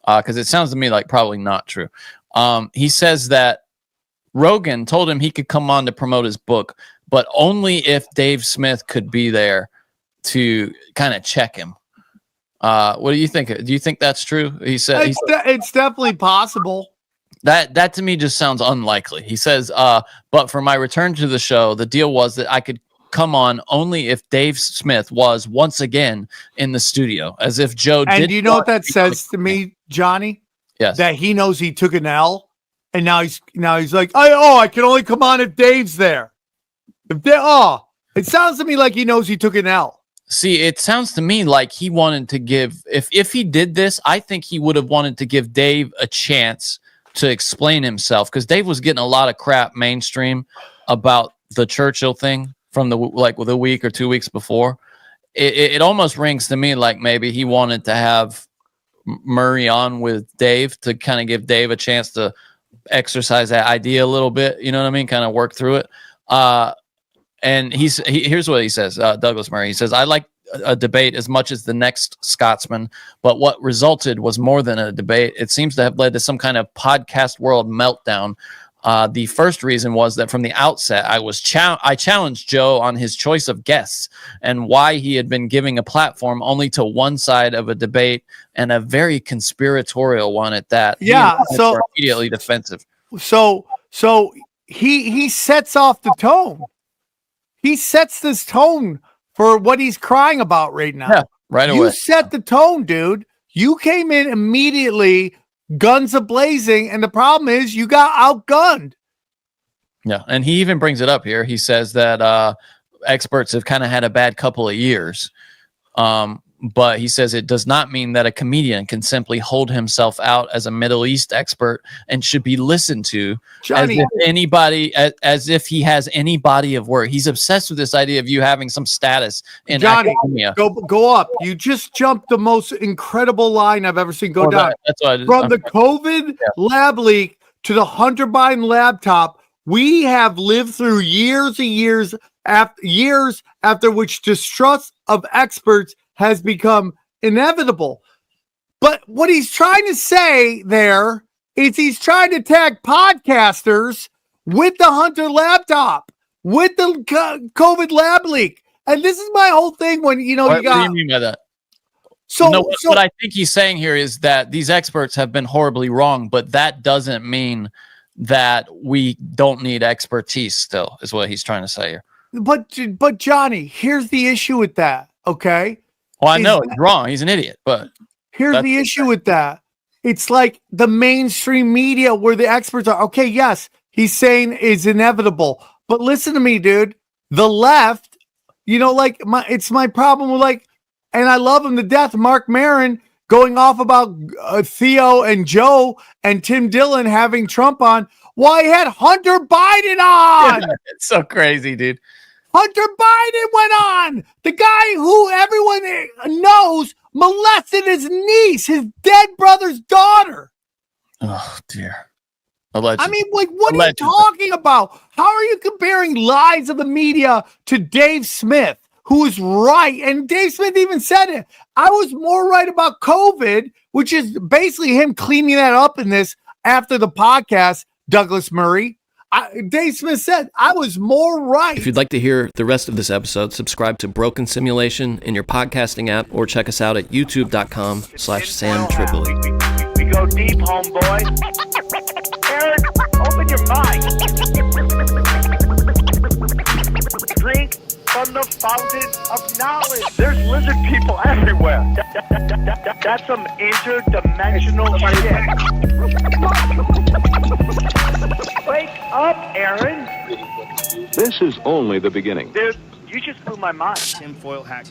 because it sounds to me like probably not true. He says that Rogan told him he could come on to promote his book, but only if Dave Smith could be there to kind of check him. What do you think? Do you think that's true? He said it's definitely possible. That to me just sounds unlikely. He says, but for my return to the show, the deal was that I could come on only if Dave Smith was once again in the studio, as if Joe did. And do you know what that says to me, Johnny? Yes. That he knows he took an L. And now he's like, I can only come on if Dave's there. It sounds to me like he knows he took an L. See, it sounds to me like he wanted to give, if he did this, I think he would have wanted to give Dave a chance to explain himself, because Dave was getting a lot of crap mainstream about the Churchill thing from the week or 2 weeks before. It almost rings to me like maybe he wanted to have Murray on with Dave to kind of give Dave a chance to exercise that idea a little bit, you know what I mean? Kind of work through it. And here's what he says, Douglas Murray. He says, I like a debate as much as the next Scotsman, but what resulted was more than a debate. It seems to have led to some kind of podcast world meltdown. The first reason was that from the outset, I challenged Joe on his choice of guests and why he had been giving a platform only to one side of a debate, and a very conspiratorial one at that. Yeah, so immediately defensive. So he sets off the tone. He sets this tone for what he's crying about right now. Yeah, right away. You set the tone, dude. You came in immediately, guns a-blazing, and the problem is you got outgunned. Yeah, and he even brings it up here. He says that experts have kind of had a bad couple of years. But he says it does not mean that a comedian can simply hold himself out as a Middle East expert and should be listened to, Johnny, as if he has any body of work. He's obsessed with this idea of you having some status in academia. Go up. You just jumped the most incredible line I've ever seen. Go down. That's what From the COVID lab leak to the Hunter Biden laptop, we have lived through years after which distrust of experts has become inevitable. But what he's trying to say there is he's trying to tag podcasters with the Hunter laptop, with the COVID lab leak. And this is my whole thing when, what do you mean by that? What I think he's saying here is that these experts have been horribly wrong, but that doesn't mean that we don't need expertise still, is what he's trying to say here. But Johnny, here's the issue with that, okay? Well, I know he's wrong. He's an idiot, but here's the issue with that. It's like the mainstream media where the experts are, okay, yes, he's saying is inevitable. But listen to me, dude. The left, it's my problem with and I love him to death, Mark Maron going off about Theo and Joe and Tim Dillon having Trump on. Why had Hunter Biden on? Yeah, it's so crazy, dude. Hunter Biden went on. The guy who everyone knows molested his niece, his dead brother's daughter. Oh, dear. Allegedly. I mean, like, what Allegedly. are you talking about? How are you comparing lies of the media to Dave Smith, who is right? And Dave Smith even said it. I was more right about COVID, which is basically him cleaning that up in this after the podcast, Douglas Murray. Dave Smith said, I was more right. If you'd like to hear the rest of this episode, subscribe to Broken Simulation in your podcasting app or check us out at youtube.com/Sam Tripoli. We go deep, homeboy. Aaron, open your mind. Drink from the fountain of knowledge. There's lizard people everywhere. That's some interdimensional shit. Wake up, Aaron. This is only the beginning. Dude, you just blew my mind. Tinfoil hat.